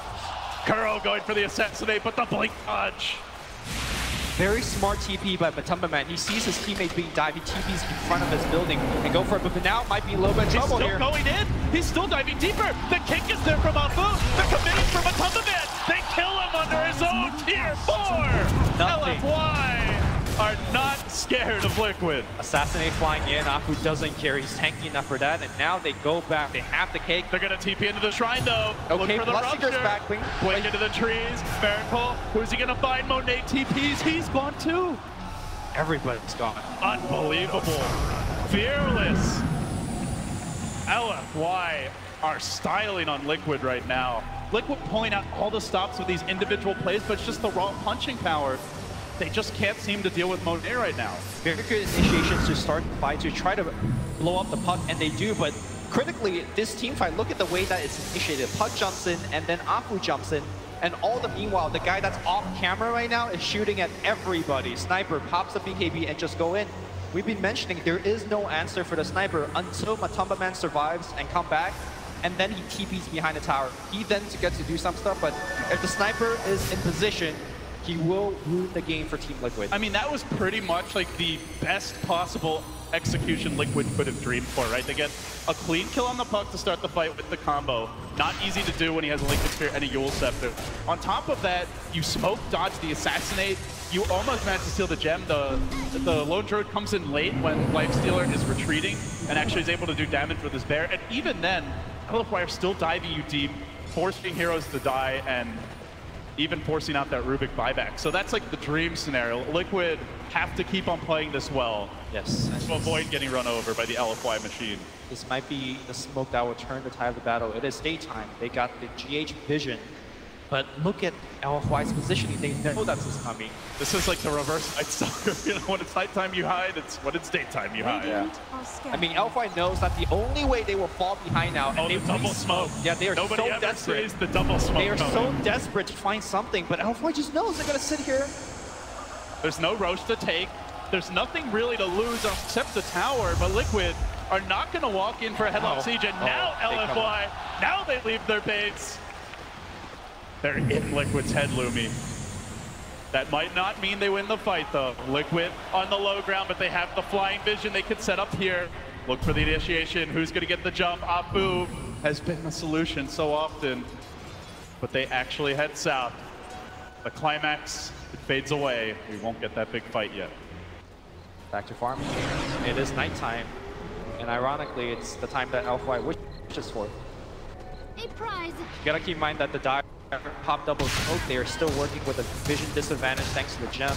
Kuro going for the assassinate, but the blink dodge. Very smart TP by Matumba Man. He sees his teammate being dived. He TPs in front of his building and go for it, but now might be a little bit of trouble here. He's still going in. He's still diving deeper. The kick is there from Afu. The committing from Matumba Man. They kill him under his own tier 4. Nothing. LFY are not scared of Liquid. Assassinate flying in. Afu doesn't care. He's tanky enough for that, and now they go back. They have the cake. They're going to TP into the shrine, though. Okay, look for the rupture. Back. Blink into the trees. Miracle. Who's he going to find? Monet TPs. He's gone, too. Everybody's gone. Unbelievable. Fearless. LFY are styling on Liquid right now. Liquid pulling out all the stops with these individual plays, but it's just the raw punching power. They just can't seem to deal with Monet right now. Very good initiations to start the fight, to try to blow up the puck, and they do, but critically, this team fight, look at the way that it's initiated. Puck jumps in, and then Afu jumps in, and meanwhile, the guy that's off camera right now is shooting at everybody. Sniper pops the BKB and just go in. We've been mentioning there is no answer for the Sniper until Matumba Man survives and come back. and then he TPs behind the tower. He then gets to do some stuff, but if the sniper is in position, he will ruin the game for Team Liquid. I mean, that was pretty much like the best possible execution Liquid could have dreamed for, right? They get a clean kill on the puck to start the fight with the combo. Not easy to do when he has a Liquid Spear and a Yule Scepter. On top of that, you smoke dodge the assassinate. You almost manage to steal the gem. The Lone Druid comes in late when Lifestealer is retreating and actually is able to do damage with his bear. And even then, LFY are still diving you deep, forcing heroes to die, and even forcing out that Rubik buyback. So that's like the dream scenario. Liquid have to keep on playing this well. Yes. To avoid getting run over by the LFY machine. This might be the smoke that will turn the tide of the battle. It is daytime. They got the GH vision. But look at LFY's positioning. They know that's coming. This is like the reverse night stalker. You know, when it's nighttime you hide, it's when it's daytime you hide. Yeah. I mean, LFY knows that the only way they will fall behind now. Oh, and the double smoke. Yeah, they are Nobody so ever desperate. sees the double smoke. They are so coming. desperate to find something, but LFY just knows they're going to sit here. There's no Roche to take. There's nothing really to lose except the tower, but Liquid are not going to walk in for a headlock siege, and now LFY, now they leave their base. They're in Liquid's head, Lumi. That might not mean they win the fight, though. Liquid on the low ground, but they have the flying vision they could set up here. Look for the initiation. Who's going to get the jump? Apu has been the solution so often, but they actually head south. The climax, it fades away. We won't get that big fight yet. Back to farming. It is nighttime, and ironically, it's the time that LFY wishes for. A prize. You gotta keep in mind that the dive pop double smoke, they are still working with a vision disadvantage thanks to the gem.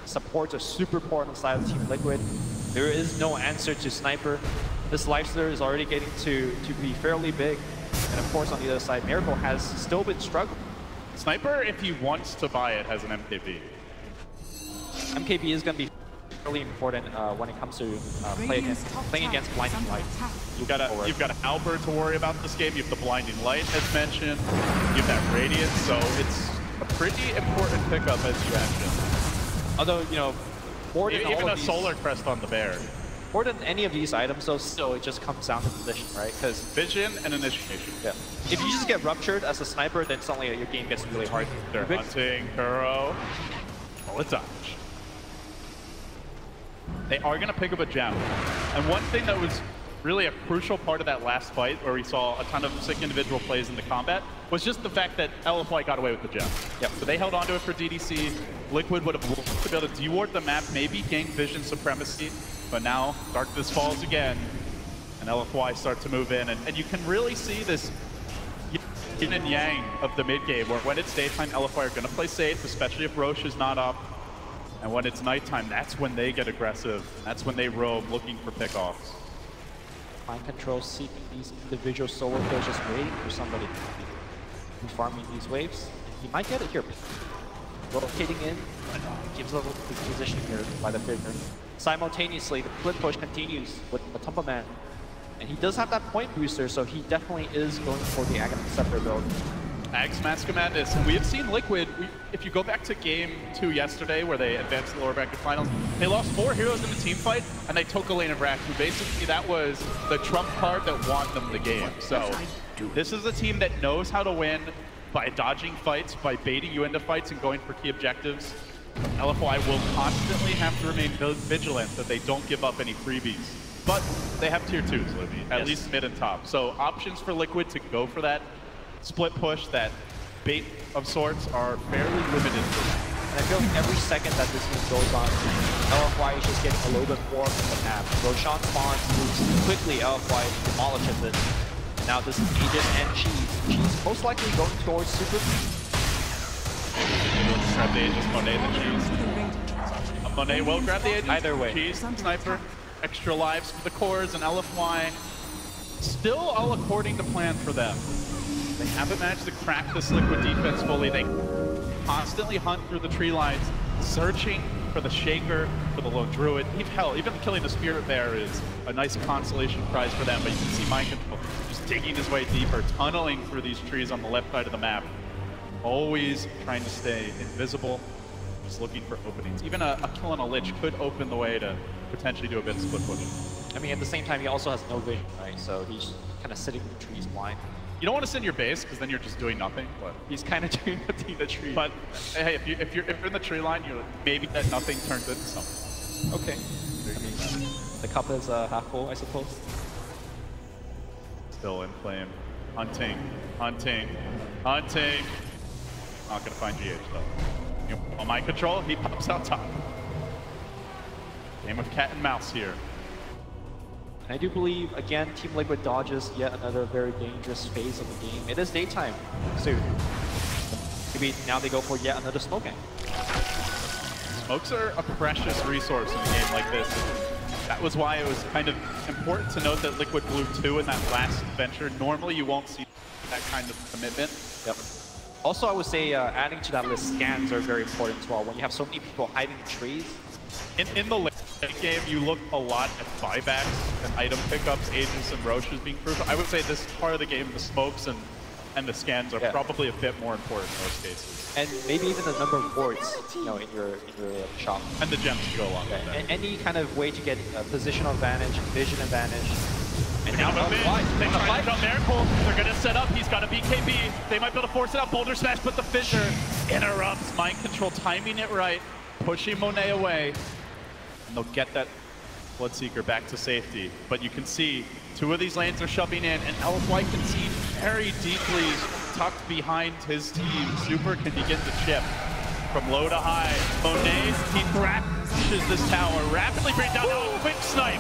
Supports are super poor on the side of Team Liquid. There is no answer to Sniper. This Lifestealer is already getting to be fairly big. And of course, on the other side, Miracle has still been struggling. Sniper, if he wants to buy it, has an MKB. MKB is going to be really important when it comes to playing against Blinding Light. You've got an Albert to worry about this game. You have the Blinding Light, as mentioned. You have that Radiance, so it's a pretty important pickup, as you mentioned. Although, you know, more than even all a of these, Solar Crest on the Bear. more than any of these items, though, still it just comes down to position, right? Because Vision and Initiation. yeah, if you just get ruptured as a sniper, then suddenly your game gets really hard. They're hunting Kuro. Bullet dodge. They are going to pick up a gem. And one thing that was really a crucial part of that last fight, where we saw a ton of sick individual plays in the combat, was just the fact that LFY got away with the gem. Yep. So they held onto it for DDC. Liquid would have loved to be able to deward the map, maybe gain vision supremacy, but now darkness falls again, and LFY start to move in, and you can really see this yin and yang of the mid game, where when it's daytime, LFY are going to play safe, especially if Roche is not up. And when it's nighttime, that's when they get aggressive. That's when they roam, looking for pickoffs. Mind control, seeking these individual solo kills, just waiting for somebody to be farming these waves. And he might get it here. Rotating in, gives a little position here by the figure. Simultaneously, the split push continues with Matumba Man. And he does have that point booster, so he definitely is going for the Aghanim Scepter build. Ags Mask of Madness, and we have seen Liquid, if you go back to Game 2 yesterday, where they advanced to the lower bracket finals, they lost 4 heroes in the team fight, and they took a lane of Rack, who basically that was the trump card that won them the game. So this is a team that knows how to win by dodging fights, by baiting you into fights and going for key objectives. LFY will constantly have to remain vigilant that they don't give up any freebies. But they have tier 2s, Libby, at least mid and top. So options for Liquid to go for that split push, that bait of sorts, are fairly limited for them. And I feel like every second that this game goes on, LFY is just getting a little bit more from the map. Roshan spawns, moves quickly, LFY demolishes it. And now this is Aegis and Cheese. Cheese most likely going towards Super. Grab the Aegis, Monet the Cheese. Monet will grab the Aegis. Either way. Cheese, Sniper, extra lives for the cores, and LFY still all according to plan for them. They haven't managed to crack this Liquid defense fully. They constantly hunt through the tree lines, searching for the Shaker, for the Lone Druid. Hell, even killing the Spirit Bear is a nice consolation prize for them, but you can see Mind Control just digging his way deeper, tunneling through these trees on the left side of the map. Always trying to stay invisible, just looking for openings. Even a kill on a Lich could open the way to potentially do a bit of split pushing. I mean, at the same time, he also has no vision, right? So he's kind of sitting in the trees blind. You don't want to send your base because then you're just doing nothing. But He's kind of doing the tree. But hey, if you're in the tree line, you're maybe that nothing turns into something. Okay. I mean, the cup is half full, I suppose. Still in flame. Hunting, hunting, hunting. Not gonna find GH though. On my control, he pops out top. Game of cat and mouse here. I do believe, again, Team Liquid dodges yet another very dangerous phase of the game. It is daytime soon. Maybe now they go for yet another smoke gang. Smokes are a precious resource in a game like this. That was why it was kind of important to note that Liquid blew 2 in that last venture. Normally you won't see that kind of commitment. Yep. Also, I would say adding to that list, scans are very important as well. When you have so many people hiding in trees. In the late game, you look a lot at buybacks and item pickups, Aegis and Roches being crucial. I would say this part of the game, the smokes and the scans are probably a bit more important in most cases. And maybe even the number of wards, you know, in your shop. And the gems to go along with that. Any kind of way to get a positional advantage, vision advantage. And now they try to jump Miracle. They're going to set up. He's got a BKB. They might be able to force it out. Boulder Smash, but the Fissure interrupts. Mind control, timing it right, pushing Monet away. And they'll get that Bloodseeker back to safety. But you can see 2 of these lanes are shoving in, and LFY can see very deeply tucked behind his team. Super can begin to chip from low to high. Monet, he thrashes this tower, rapidly bring down a quick snipe.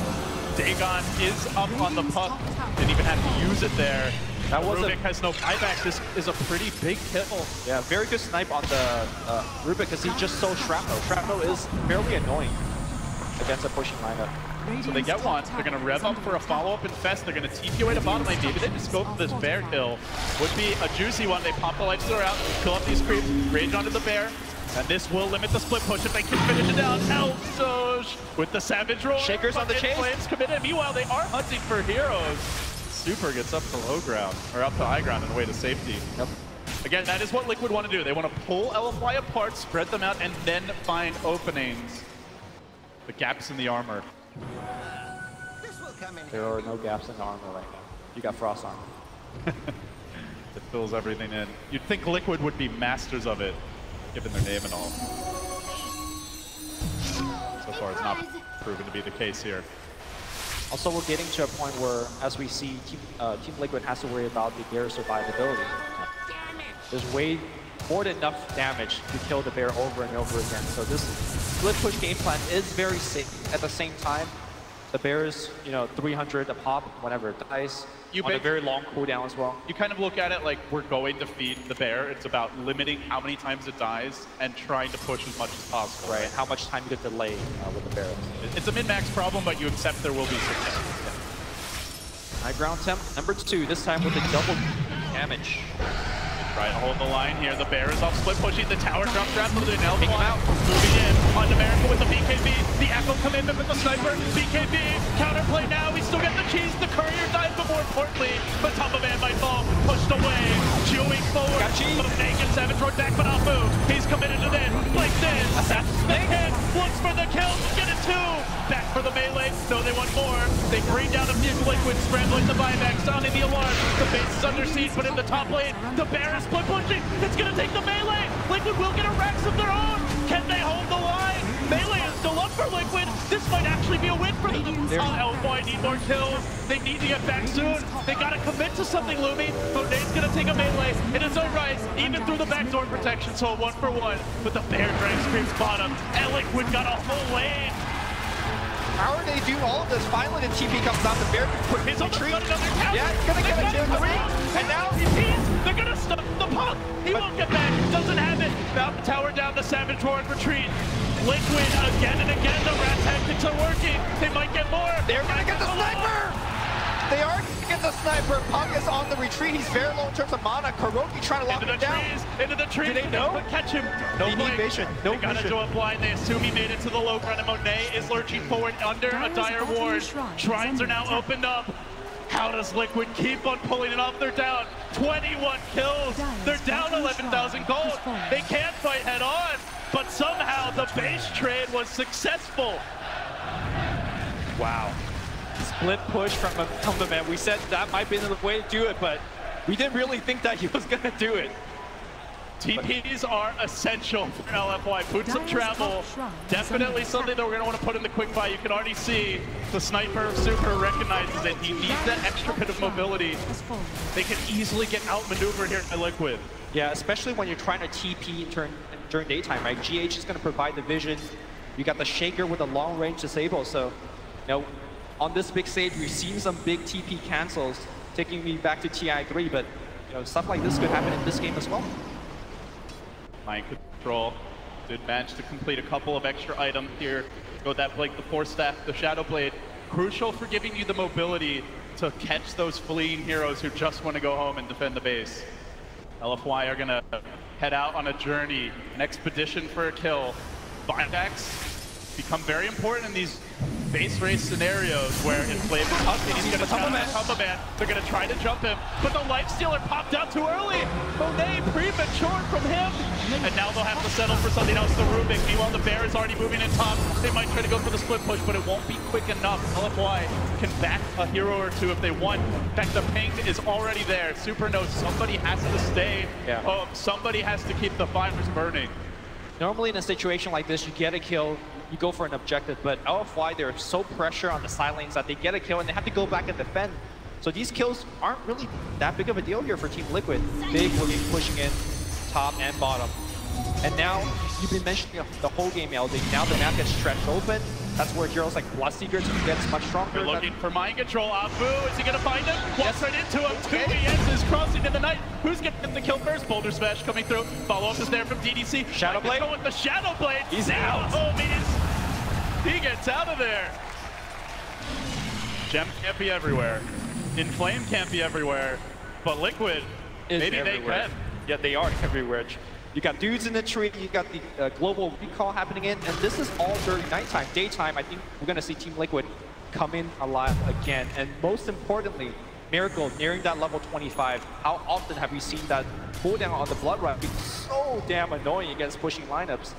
Dagon is up on the puck, didn't even have to use it there. That was Rubik has no buyback. This is a pretty big kill. Yeah, very good snipe on the Rubik because he just stole Shrapnel. Shrapnel is fairly annoying against a pushing lineup. So they get one. They're going to rev up for a follow-up Infest. They're going to TP away to bottom lane. Maybe they just scope for this bear kill. Would be a juicy one. They pop the light stealer out, kill up these creeps, rage onto the bear. And this will limit the split push if they can finish it down. Elsoj with the Savage Roar. Shakers on the chase. Flames committed. Meanwhile, they are hunting for heroes. Super gets up to low ground, or up to high ground and away to safety. Yep. Again, that is what Liquid want to do. They want to pull LFY apart, spread them out, and then find openings. The gaps in the armor. There are no gaps in the armor right now. You got Frost armor. It fills everything in. You'd think Liquid would be masters of it, given their name and all. So far, it's not proven to be the case here. Also, we're getting to a point where, as we see, Team Liquid has to worry about the bear's survivability. There's way more than enough damage to kill the bear over and over again. So this split push game plan is very safe. At the same time, the bear is, 300 a pop whenever it dies. On a very long cooldown as well. You kind of look at it like we're going to feed the bear. It's about limiting how many times it dies and trying to push as much as possible. Right, and how much time you get delay with the bear. It's a min-max problem, but you accept there will be success. High ground temp, number 2, this time with a double damage. Trying to hold the line here. The bear is off split pushing. The tower drop trap moving out. Moving in onto Miracle with the BKB. The Echo commitment with the sniper. BKB. Counterplay now. We still get the cheese. The courier dies, but more importantly, Matumba Man might fall. Pushed away. Chewing forward. Got cheese. Monet gets Savage Road back, but off move. He's committed to this. Blinks in. That's the hit. Looks for the kill. Get it 2. Back for the melee. No, they want more. They bring down a few Liquid, scrambling the buyback, sounding the alarm. The base is under siege, but in the top lane, the bear is split pushing. It's going to take the melee. Liquid will get a Rex of their own. Can they hold the line? Melee is still up for Liquid. This might actually be a win for them. Hellboy need more kills. They need to get back soon. They got to commit to something, Lumi. Monet's going to take a melee in his own right, even through the backdoor protection. So 1-for-1 with the bear drag screams bottom. And Liquid got a whole lane. How are they do all of this? Finally, the TP comes out. The bear quick retreat. Yeah, he's gonna get a 2-3. And now they're gonna stop the puck. He won't get back. Doesn't have it. Mountain tower down. The Savage Roar retreat. Liquid again and again. The rat tactics are working. They might get more. They're gonna get the sniper. They are gonna get the sniper. Puck is on the retreat. He's very low in terms of mana. Kuroki trying to lock him down. Into the trees. Do they know? But catch him. No vision. No they gotta do a blind. They assume he made it to the low ground, and Monet is lurching forward under a dire ward. Shrines are now opened up. How does Liquid keep on pulling it off? They're down 21 kills. They're down 11,000 gold. They can't fight head on, but somehow the base trade was successful. Wow. Split push from Matumba, man. We said that might be the way to do it, but we didn't really think that he was going to do it. TPs are essential for LFY. Boots of travel, definitely something that we're going to want to put in the quick buy. You can already see the sniper of Super recognizes it. He needs that extra bit of mobility. They can easily get outmaneuvered here by Liquid. Yeah, especially when you're trying to TP during daytime, right? GH is going to provide the vision. You got the Shaker with a long-range disable. So, you know, on this big stage, we've seen some big TP cancels, taking me back to TI3, but you know, stuff like this could happen in this game as well. Mind control did manage to complete a couple of extra items here. Go that Blake, the Force Staff, the Shadow Blade. Crucial for giving you the mobility to catch those fleeing heroes who just want to go home and defend the base. LFY are gonna head out on a journey, an expedition for a kill. Buybacks become very important in these base race scenarios where Inflame is up and he's going to Matumba Man. They're going to try to jump him, but the Lifestealer popped out too early. Monet premature from him. And now they'll have to settle for something else, the Rubik. Meanwhile, the Bear is already moving in top. They might try to go for the split push, but it won't be quick enough. LFY can back a hero or two if they want. In fact, the ping is already there. Super knows somebody has to stay. Yeah. Somebody has to keep the fires burning. Normally in a situation like this, you get a kill, you go for an objective, but LFY, they're so pressure on the side lanes that they get a kill and they have to go back and defend. So these kills aren't really that big of a deal here for Team Liquid. Big wave pushing in top and bottom. And now, you've been mentioning the whole game, LD. Now the map gets stretched open. That's where heroes like Bloodseeker gets much stronger. They're looking for mind control. Abu, is he going to find him? Walks right into him. Two ESs crossing in the night. Who's getting the kill first? Boulder Smash coming through. Follow-up is there from DDC. Shadow Blade. With the Shadow Blade. He's out. He gets out of there. Gem can't be everywhere. Inflame can't be everywhere. But Liquid, maybe everywhere. They can. Yeah, they are everywhere. You got dudes in the tree, you got the global recall happening in, and this is all during nighttime. Daytime, I think we're going to see Team Liquid come in alive again. And most importantly, Miracle nearing that level 25. How often have we seen that cooldown on the Blood Run be so damn annoying against pushing lineups?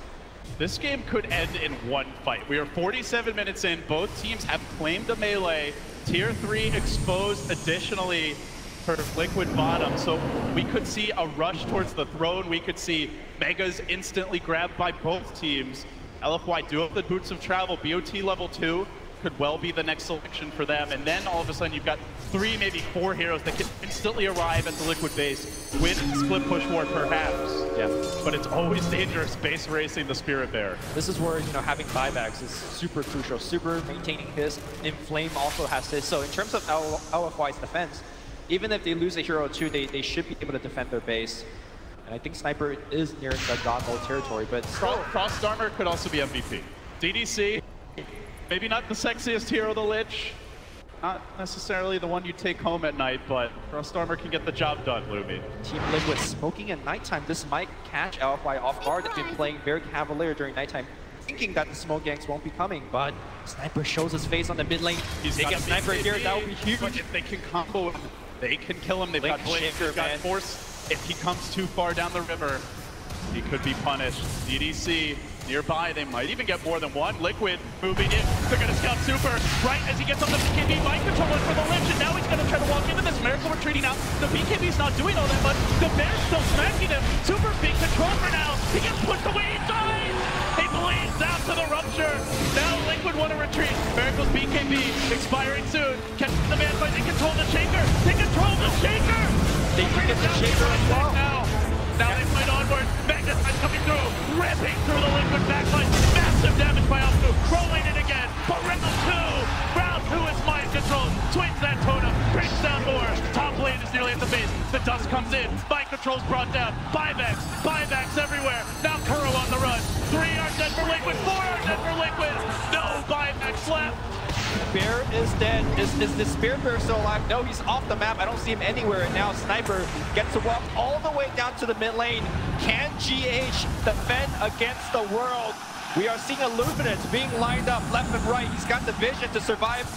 This game could end in one fight. We are 47 minutes in. Both teams have claimed a melee. Tier 3 exposed additionally for Liquid bottom, so we could see a rush towards the throne. We could see Megas instantly grabbed by both teams. LFY do have the boots of travel. BO3 level 2 could well be the next selection for them, and then all of a sudden you've got 3, maybe 4 heroes that can instantly arrive at the Liquid base with split push war perhaps. Yeah, but it's always dangerous base racing the Spirit Bear. This is where, you know, having buybacks is super crucial. Super maintaining his, Inflame also has his. So in terms of LFY's defense, even if they lose a hero or two, they should be able to defend their base. And I think Sniper is nearing the God mode territory, but still. Crossed Armor could also be MVP. DDC, maybe not the sexiest hero, the Lich. Not necessarily the one you take home at night, but Crossed Armor can get the job done, Lumi. Team Liquid smoking at nighttime. This might catch LFY off guard. They've been playing very cavalier during nighttime, thinking that the smoke ganks won't be coming, but Sniper shows his face on the mid lane. They get Sniper here, that would be huge. But if they can combo him, they can kill him. They've got Blink, they've got Force. If he comes too far down the river, he could be punished. DDC nearby, they might even get more than one. Liquid moving in, they're gonna scout Super right as he gets on the BKB mind control one for the Lich, and now he's gonna try to walk into this. Miracle retreating out. The BKB's not doing all that much. The Bear's still smacking him. Super being controlled for now. He gets pushed away, he dies! He bleeds out to the rupture. Now Liquid want to retreat. Miracle's BKB expiring soon. Catch the man fight, they control the Shaker. They control the Shaker! They can get the Shaker as well. Now they fight onward. Magnetite coming through, ripping through the Liquid backline. Massive damage by Alpha. Rolling it again. But round 2. Round 2 is mind control. Swings that totem. Brings down more. Top lane is nearly at the base. The dust comes in. Mind control's brought down. Buybacks everywhere. Now Kuro on the run. 3 are dead for Liquid. 4 are dead for Liquid. No buybacks left. Bear is dead. Is the Spirit Bear still alive? No, he's off the map. I don't see him anywhere. And now Sniper gets to walk all the way down to the mid lane. Can GH defend against the world? We are seeing Illuminates being lined up left and right. He's got the vision to survive.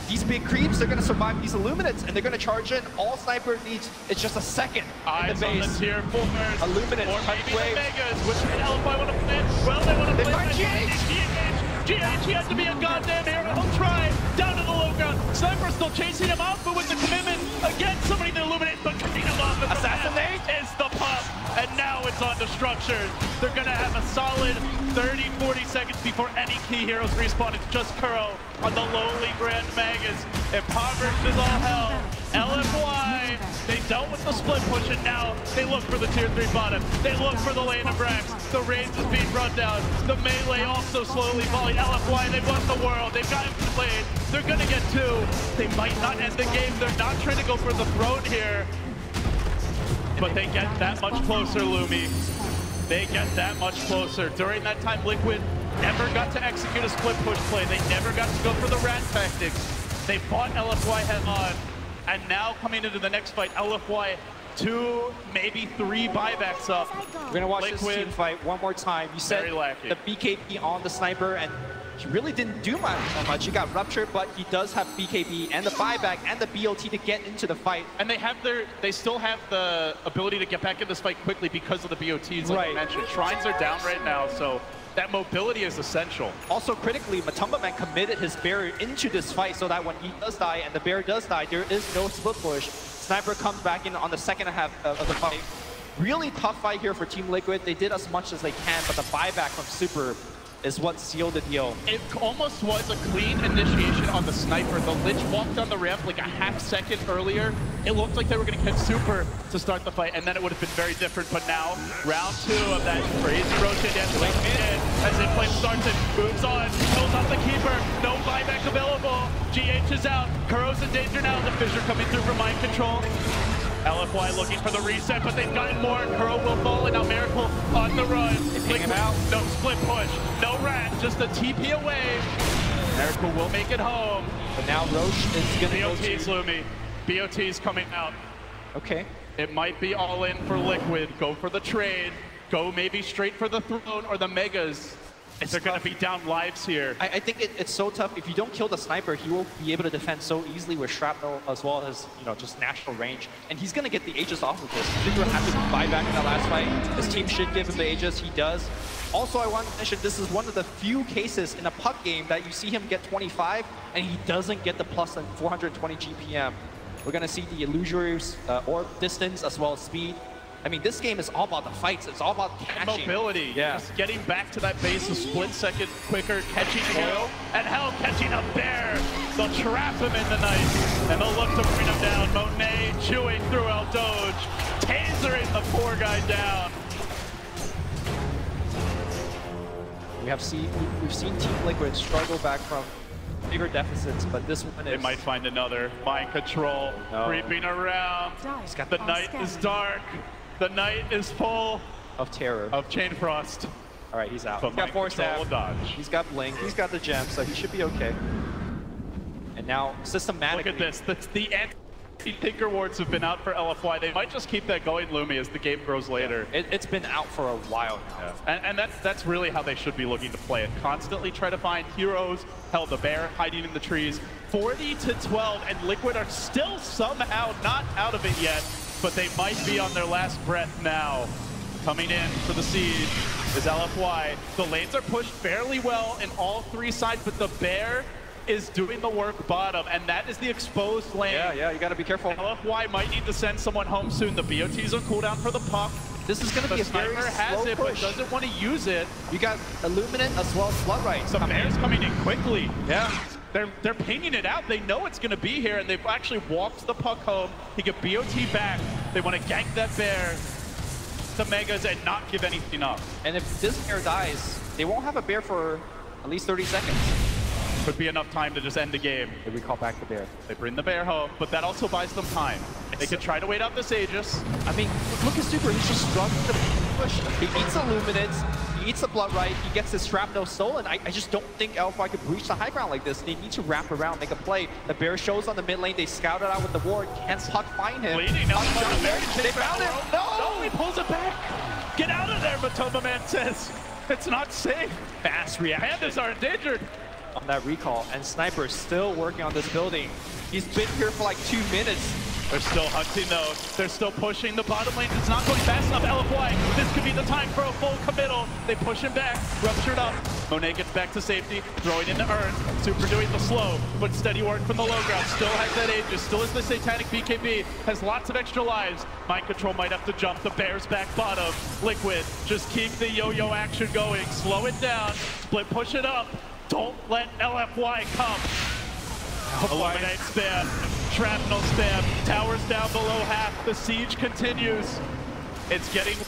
These big creeps, they're going to survive these Illuminates, and they're going to charge in. All Sniper needs is just a second in the base. On the tier 4s. Illuminates, or maybe waves. the Megas. Which LFY want to play? Well, they want to play GH. GH, he has to be a goddamn hero. He'll try. Down to the low ground. Sniper still chasing him off, but with the commitment, again, somebody to illuminate, but cutting him off. Assassinate is the pump. And now it's on to structure. They're going to have a solid 30, 40 seconds before any key heroes respawn. It's just Kuro on the lowly Grand Magus. Impoverished is all hell. LFY, they dealt with the split push, and now they look for the tier 3 bottom. They look for the lane of Brax. The Raze is being run down. The melee also slowly falling. LFY, they've won the world. They've got him played. They're going to get 2. They might not end the game. They're not trying to go for the throne here. But they get that much closer, Lumi. They get that much closer. During that time, Liquid never got to execute a split push play. They never got to go for the rat tactics. They fought LFY head on. And now coming into the next fight, LFY 2, maybe 3 buybacks up. We're gonna watch this team fight one more time. You said the BKB on the sniper, and he really didn't do much. He got ruptured, but he does have BKB and the buyback and the BOT to get into the fight. And they still have the ability to get back in this fight quickly because of the BOTs, like I mentioned. Shrines are down right now, so that mobility is essential. Also critically, Matumba Man committed his barrier into this fight so that when he does die and the bear does die, there is no split push. Sniper comes back in on the second half of the fight. Really tough fight here for Team Liquid. They did as much as they can, but the buyback from Super is what sealed the deal. It almost was a clean initiation on the sniper. The Lich walked on the ramp like a half second earlier. It looked like they were going to catch Super to start the fight, and then it would have been very different. But now, round 2 of that crazy rotate dance in as Inflame starts it, moves on, kills off the Keeper, no buyback available. GH is out, Kuro's in danger now, the Fissure coming through for mind control. LFY looking for the reset, but they've gotten more. Kuro will fall, and now Miracle on the run. They him out. No split push, no rat, just a TP away. Miracle will make it home. But now Roche is going to go BOT's Lumi. BOT's coming out. Okay. It might be all in for Liquid. Go for the trade. Go maybe straight for the throne or the Megas. They're going to be down lives here. I think it's so tough. If you don't kill the sniper, he will be able to defend so easily with shrapnel as well as, you know, just national range. And he's going to get the Aegis off of this. Liquid have to buy back in that last fight. His team should give him the Aegis. He does. Also, I want to mention this is one of the few cases in a puck game that you see him get 25 and he doesn't get the plus 420 GPM. We're going to see the illusory orb distance as well as speed. I mean, this game is all about the fights. It's all about catching. Mobility. Yeah. Just getting back to that base a split second quicker, catching Oil, and hell, catching a bear. They'll trap him in the night, and they'll look to bring him down. Monet chewing through El Doge, tasering the poor guy down. We've seen Team Liquid struggle back from bigger deficits, but this one is... They might find another. Mind control, creeping around. The night is dark. The night is full of terror. Of Chain Frost. All right, he's out. But He's got 4 staff. Dodge. He's got Blink. He's got the gem, so he should be okay. And now, systematically... Look at this. That's the anti-Tinker wards have been out for LFY. They might just keep that going, Lumi, as the game grows later. It's been out for a while now. Yeah. And that's really how they should be looking to play it. Constantly try to find heroes. Hell, the bear hiding in the trees. 40-12, and Liquid are still somehow not out of it yet, but they might be on their last breath now. Coming in for the siege is LFY. The lanes are pushed fairly well in all 3 sides, but the bear is doing the work bottom, and that is the exposed lane. Yeah, you gotta be careful. LFY might need to send someone home soon. The BOTs on cooldown for the puck. This is gonna be a very slow has it, push. but doesn't want to use it. You got Illuminate as well as Bloodright. The bear's coming in quickly. Yeah. They're pinging it out. They know it's going to be here, and they've actually walked the puck home. He get BOT back. They want to gank that bear, the Megas, and not give anything up. And if this bear dies, they won't have a bear for at least 30 seconds. Could be enough time to just end the game. They recall back the bear. They bring the bear home, but that also buys them time. They could try to wait out this Aegis. I mean, look at Super. He's just struggling to push. He eats Illuminates. He eats a Bloodright. He gets his Shrapnel stolen. I just don't think LFY could breach the high ground like this. They need to wrap around, make a play. The bear shows on the mid lane. They scout it out with the ward. Can Puck find him? Bleeding. No, they found him. No, he pulls it back. Get out of there, Matumba Man says. It's not safe. Fast reaction. Pandas are endangered. On that recall, and Sniper is still working on this building. He's been here for like 2 minutes. They're still hunting though. They're still pushing the bottom lane. It's not going fast enough. LFY, this could be the time for a full committal. They push him back, ruptured up. Monet gets back to safety, throwing into Urn. Super doing the slow, but steady work from the low ground. Still has that Aegis, still is the Satanic BKB. Has lots of extra lives. Mind Control might have to jump. The Bears back bottom. Liquid, just keep the yo-yo action going. Slow it down, split push it up. Don't let LFY come. Eliminate spam, shrapnel spam, towers down below half, the siege continues. It's getting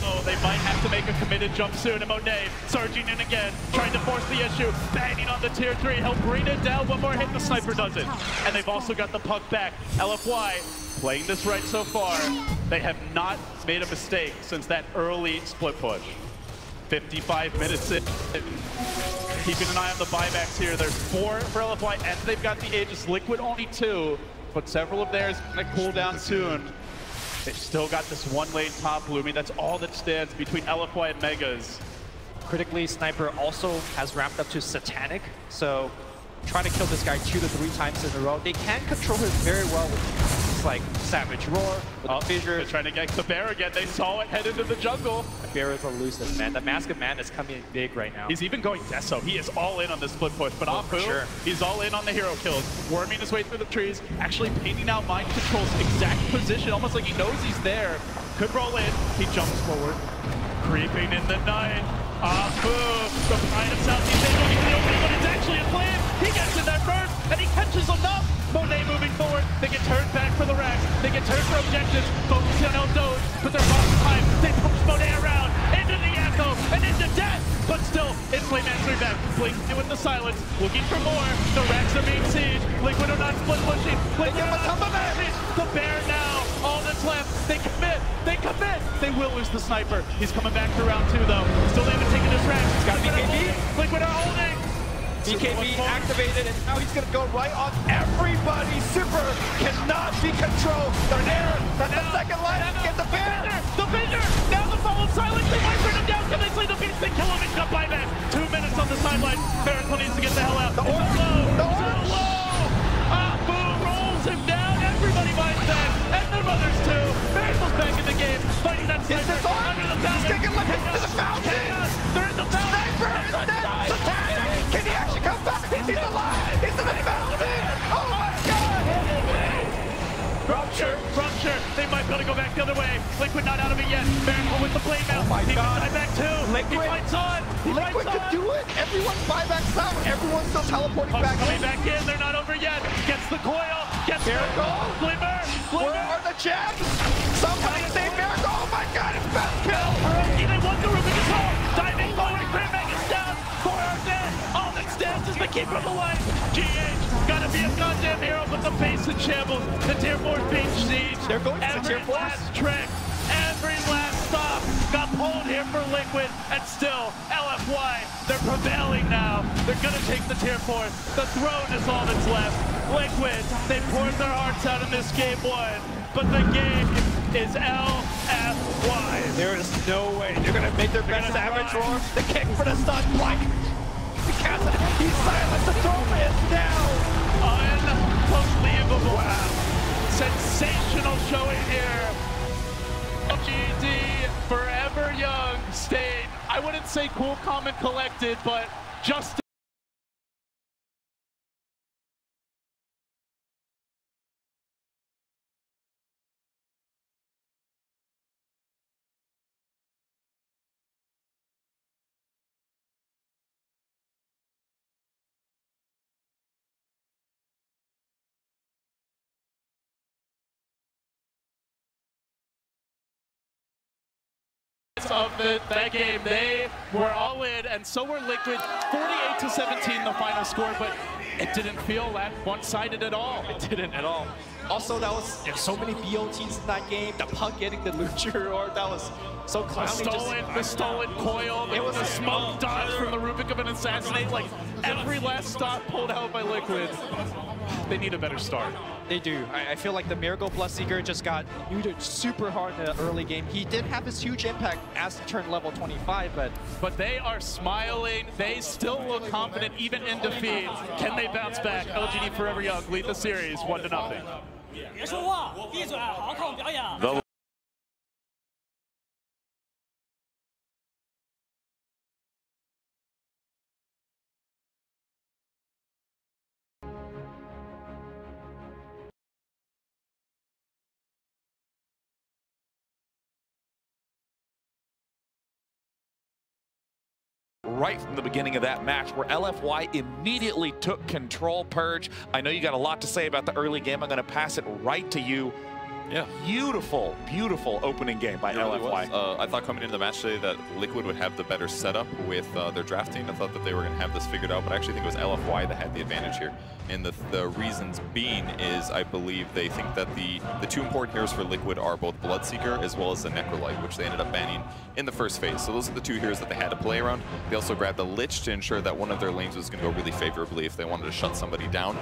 low, they might have to make a committed jump soon, and Monet surging in again, trying to force the issue, banging on the tier 3, he'll bring it down, one more hit, the sniper does it. And they've also got the puck back. LFY playing this right so far. They have not made a mistake since that early split push. 55 minutes in. Keeping an eye on the buybacks here. There's 4 for LFY, and they've got the Aegis. Liquid only 2, but several of theirs gonna cool down soon. They've still got this one lane top looming. That's all that stands between LFY and Megas. Critically, Sniper also has ramped up to Satanic, so trying to kill this guy 2 to 3 times in a row. They can control him very well with things like Savage Roar, with the fissure. They're trying to get the bear again. They saw it head into the jungle. The bear is elusive, man. The Mask of Man is coming in big right now. He's even going Deso. He is all in on this split push, but Apu, sure. He's all in on the hero kills, worming his way through the trees, actually painting out Mind Control's exact position, almost like he knows he's there. Could roll in. He jumps forward, creeping in the night. Apu, the pride of Southeast Asia, he's the opening, but it's actually a plan. He gets in there first, and he catches enough. Monet moving forward. They get turned back for the racks. They get turned for objectives. Focusing on Eldo's, but they're lost time. They push Monet around into the echo and into death. But still, it's Flame answering back. Blink with the silence, looking for more. The racks are being sieged. Liquid are not split pushing. Liquid are not split pushing. The bear now. All that's left. They commit. They commit. They will lose the sniper. He's coming back for round 2 though. Still they haven't taken his rack. He's got BKB. Liquid are holding. BKB activated, and now he's gonna go right on everybody. Super cannot be controlled. They're there. That's the second line. Get the bear. The Vision. Now the fall of silence. They might bring him down. Can they slay the beast? They kill him. He's got buyback. 2 minutes on the sideline. Miracle needs to get the hell out. The orb. The orb. Apu rolls him down. Everybody buys back. And their mothers too. Miracle's back in the game. Fighting that sniper. Is this on? Under the He's fountain. taking Liquid to the fountain. They're in the fountain. Sniper is dead. Satanic. Can he actually come back? He's alive. He's in the fountain. Oh my God. Rupture. They might be able to go back the other way. Liquid not out of it yet. Miracle with the blade now. Oh my he God. can back too. Liquid. He fights on. Liquid could do it. Everyone's buyback's out. Everyone's still teleporting Puck's back coming in. back in. They're not over yet. Gets the coil. Gets Miracle. Glimmer. Where are the gems? Somebody save Miracle. Oh my God, it's best kill. They won the Rubik Assault. Diving forward. Grand Magus down. 4 are dead. All that stands is the keeper of the light. GH. Gotta be a goddamn hero, but the base in shambles. The tier 4 being sieged. They're going to the tier 4. Every last trick. Every last stop got pulled here for Liquid, and still LFY, they're prevailing now. They're gonna take the tier 4. The throne is all that's left. Liquid, they poured their hearts out in this game 1, but the game is LFY. There is no way they're gonna make their best Savage Roar. The kick for the stun, like the cast. He's silent. The throne is down. Unbelievable! Wow. Sensational showing here. GD, forever young, stayed, I wouldn't say cool, calm, and collected, but just of that game. They were all in, and so were Liquid. 48-17 the final score, but it didn't feel that one-sided at all. It didn't at all. Also, there's so many BOTs in that game. The puck getting the Lucha Roar, that was so clowny. The stolen coil, it was a smoke dodge from the Rubik of an Assassinate. Like, every last stop pulled out by Liquid. They need a better start. They do. I feel like the Miracle Bloodseeker just got muted super hard in the early game. He did have his huge impact as he turned level 25, but they are smiling. They still look confident even in defeat. Can they bounce back? LGD Forever Young lead the series 1-0. 别说话，闭嘴，好好看我表演。 The right from the beginning of that match where LFY immediately took control. Purge, I know you got a lot to say about the early game. I'm going to pass it right to you. Yeah. Beautiful, beautiful opening game by Really LFY. I thought coming into the match today that Liquid would have the better setup with their drafting. I thought that they were going to have this figured out, but I actually think it was LFY that had the advantage here. And the reasons being is I believe they think that the two important heroes for Liquid are both Bloodseeker as well as the Necrolite, which they ended up banning in the first phase. So those are the two heroes that they had to play around. They also grabbed the Lich to ensure that one of their lanes was going to go really favorably if they wanted to shut somebody down.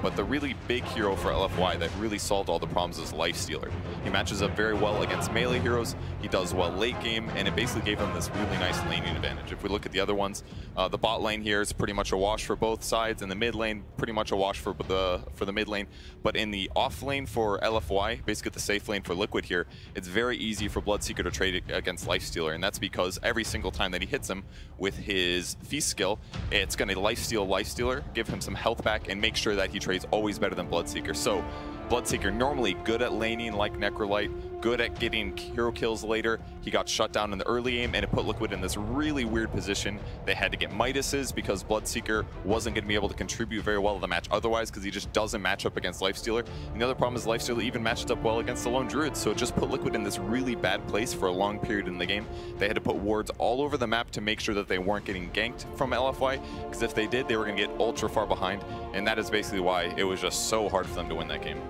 But the really big hero for LFY that really solved all the problems is Lifestealer. He matches up very well against melee heroes. He does well late game, and it basically gave him this really nice laning advantage. If we look at the other ones, the bot lane here is pretty much a wash for both sides, and the mid lane pretty much a wash for the mid lane. But in the off lane for LFY, basically the safe lane for Liquid here, it's very easy for Bloodseeker to trade against Lifestealer, and that's because every single time that he hits him with his Feast skill, it's going to lifesteal Lifestealer, give him some health back, and make sure that he trades always better than Bloodseeker. So Bloodseeker normally good at laning like Necrolite, good at getting hero kills later. He got shut down in the early game, and it put Liquid in this really weird position. They had to get Midases because Bloodseeker wasn't going to be able to contribute very well to the match otherwise because he just doesn't match up against Lifestealer. And the other problem is Lifestealer even matched up well against the Lone Druid, so it just put Liquid in this really bad place for a long period in the game. They had to put wards all over the map to make sure that they weren't getting ganked from LFY, because if they did, they were going to get ultra far behind, and that is basically why it was just so hard for them to win that game.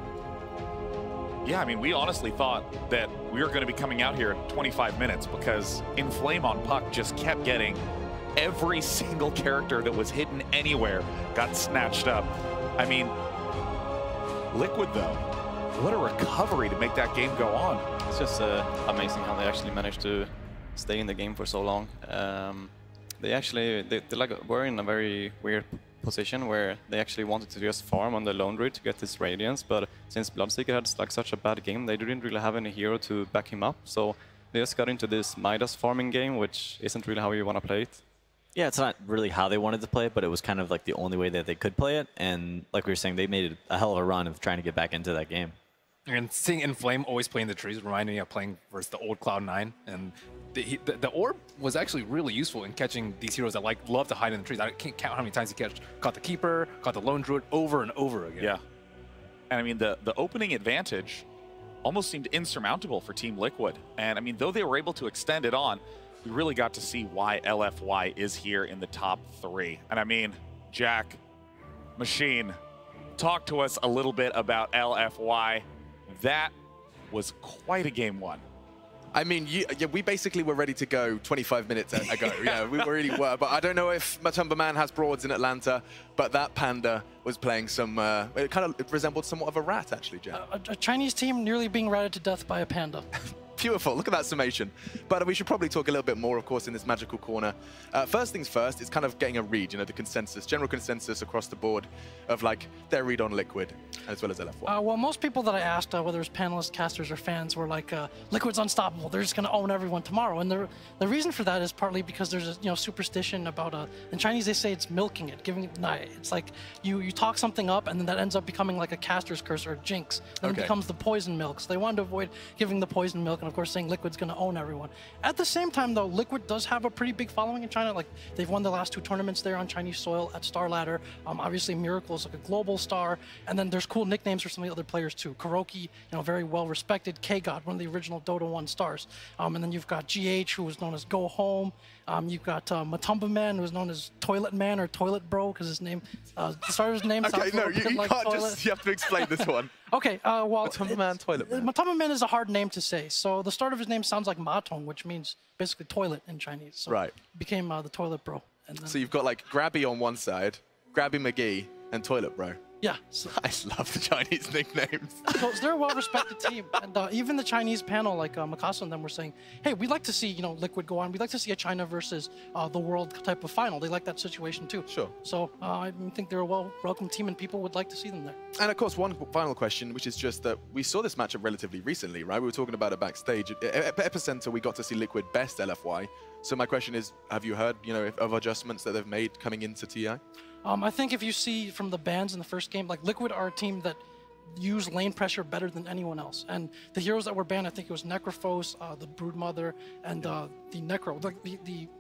Yeah, I mean, we honestly thought that we were going to be coming out here in 25 minutes because Inflame on Puck just kept getting every single character that was hidden anywhere got snatched up. I mean, Liquid, though, what a recovery to make that game go on. It's just amazing how they actually managed to stay in the game for so long. They were in a very weird position where they actually wanted to just farm on the Lone Druid to get this Radiance, but since Bloodseeker had like such a bad game, they didn't really have any hero to back him up, so they just got into this Midas farming game, which isn't really how you want to play it. Yeah, it's not really how they wanted to play it, but it was kind of like the only way that they could play it, and like we were saying, they made a hell of a run of trying to get back into that game. And seeing Inflame always playing the trees reminded me of playing versus the old Cloud9, and the orb was actually really useful in catching these heroes that love to hide in the trees. I can't count how many times he caught the Keeper, caught the Lone Druid over and over again. Yeah. And I mean, the opening advantage almost seemed insurmountable for Team Liquid. And I mean, though they were able to extend it on, we really got to see why LFY is here in the top 3. And I mean, Jack, Machine, talk to us a little bit about LFY. That was quite a game one. I mean, we basically were ready to go 25 minutes ago. Yeah, we really were. But I don't know if Matumba Man has broads in Atlanta, but that panda was playing some, it kind of resembled somewhat of a rat, actually, Jack. A Chinese team nearly being ratted to death by a panda. Beautiful, look at that summation. But we should probably talk a little bit more, of course, in this magical corner. First things first, it's kind of getting a read, the consensus, general consensus across the board of like their read on Liquid as well as LFY. Well, most people that I asked, whether it was panelists, casters, or fans, were like, Liquid's unstoppable. They're just going to own everyone tomorrow. And the reason for that is partly because there's a superstition about, in Chinese they say it's milking it, giving it nai. It's like you talk something up and then that ends up becoming like a caster's curse or a jinx. Then it becomes the poison milk. So they wanted to avoid giving the poison milk and of course saying Liquid's going to own everyone. At the same time though, Liquid does have a pretty big following in China. Like they've won the last 2 tournaments there on Chinese soil at Star Ladder. Obviously Miracle is like a global star. And then there's cool nicknames for some of the other players too. Kuroki, very well respected. K-God, one of the original Dota 1 stars. And then you've got GH, who was known as Go Home. You've got Matumba Man, who's known as Toilet Man or Toilet Bro, because his name, the starter's name sounds okay, no, you like can't toilet. just, you have to explain this one. Okay, well, Matumba Man, Toilet Man. Matumba Man is a hard name to say. So the start of his name sounds like Matong, which means basically toilet in Chinese. So right. Became the Toilet Bro. And then, so you've got like Grabby on one side, Grabby McGee, and Toilet Bro. Yeah. So, I love the Chinese nicknames. so they're a well-respected team, and even the Chinese panel, like Mikasa and them, were saying, "Hey, we'd like to see Liquid go on. We'd like to see a China versus the world type of final. They like that situation too." Sure. So I think they're a well-welcome team, and people would like to see them there. And of course, one final question, which is just that we saw this matchup relatively recently, right? We were talking about it backstage. At Epicenter, we got to see Liquid best LFY. So my question is, have you heard, of adjustments that they've made coming into TI? I think if you see from the bans in the first game, like Liquid are a team that use lane pressure better than anyone else. And the heroes that were banned, I think it was Necrophos, the Broodmother, and the Necro. Like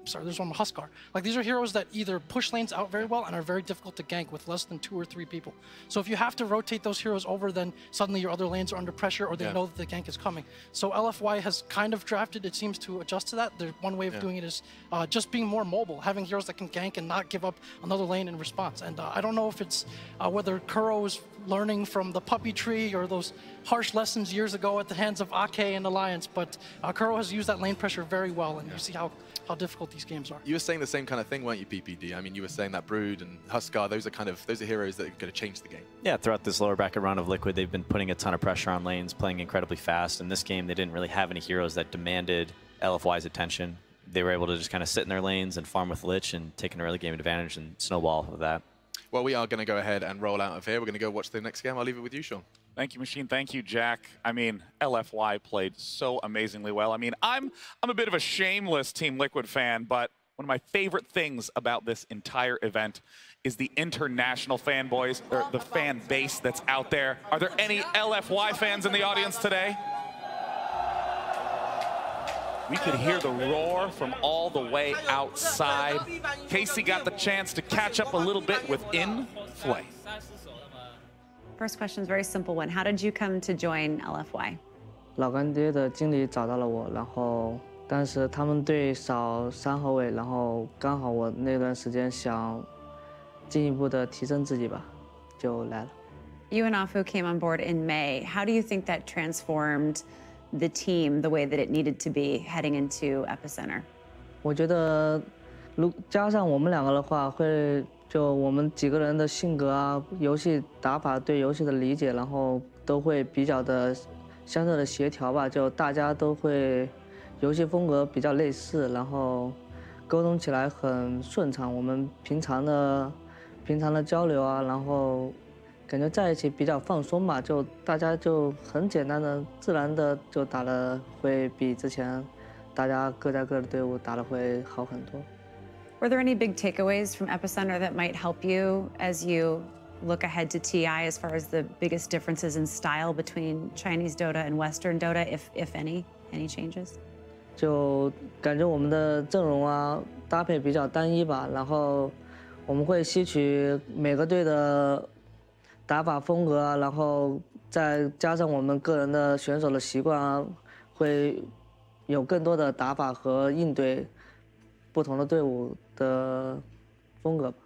sorry, there's one Huskar. Like these are heroes that either push lanes out very well and are very difficult to gank with less than 2 or 3 people. So if you have to rotate those heroes over, then suddenly your other lanes are under pressure, or they know that the gank is coming. So LFY has kind of drafted, it seems, to adjust to that. There's one way of doing it is just being more mobile, having heroes that can gank and not give up another lane in response. And I don't know if it's whether Kuro's learning from the puppy tree or those harsh lessons years ago at the hands of Ake and Alliance, but Kuro has used that lane pressure very well, and you see how difficult these games are. You were saying the same kind of thing, weren't you, PPD? I mean, you were saying that Brood and Huskar, those are heroes that are going to change the game. Yeah, throughout this lower bracket run of Liquid, they've been putting a ton of pressure on lanes, playing incredibly fast. In this game, they didn't really have any heroes that demanded LFY's attention. They were able to just kind of sit in their lanes and farm with Lich and take an early game advantage and snowball off of that. Well, we are going to go ahead and roll out of here. We're going to go watch the next game. I'll leave it with you, Sean. Thank you, Machine. Thank you, Jack. I mean, LFY played so amazingly well. I mean, I'm a bit of a shameless Team Liquid fan, but one of my favorite things about this entire event is the international fanboys, or the fan base that's out there. Are there any LFY fans in the audience today? We could hear the roar from all the way outside. Casey got the chance to catch up a little bit with In Flame. First question is a very simple one. How did you come to join LFY? 老干爹的经理找到了我，然后当时他们队少3号位，然后刚好我那段时间想进一步的提升自己吧，就来了。You and Afu came on board in May. How do you think that transformed the team the way that it needed to be heading into Epicenter? 我觉得，加上我们2个的话，就我们几个人的性格啊、游戏打法、对游戏的理解，然后都会比较的相对的协调吧。就大家都会游戏风格比较类似，然后沟通起来很顺畅。我们平常的交流啊，然后感觉在一起比较放松吧，就大家就很简单的、自然的就打得会比之前大家各在各的队伍打得会好很多。Were there any big takeaways from Epicenter that might help you as you look ahead to TI as far as the biggest differences in style between Chinese Dota and Western Dota, if any changes? 就感觉我们的阵容啊搭配比较单一吧，然后我们会吸取每个队的打法风格啊，然后再加上我们个人的选手的习惯啊，会有更多的打法和应对不同的队伍的风格吧。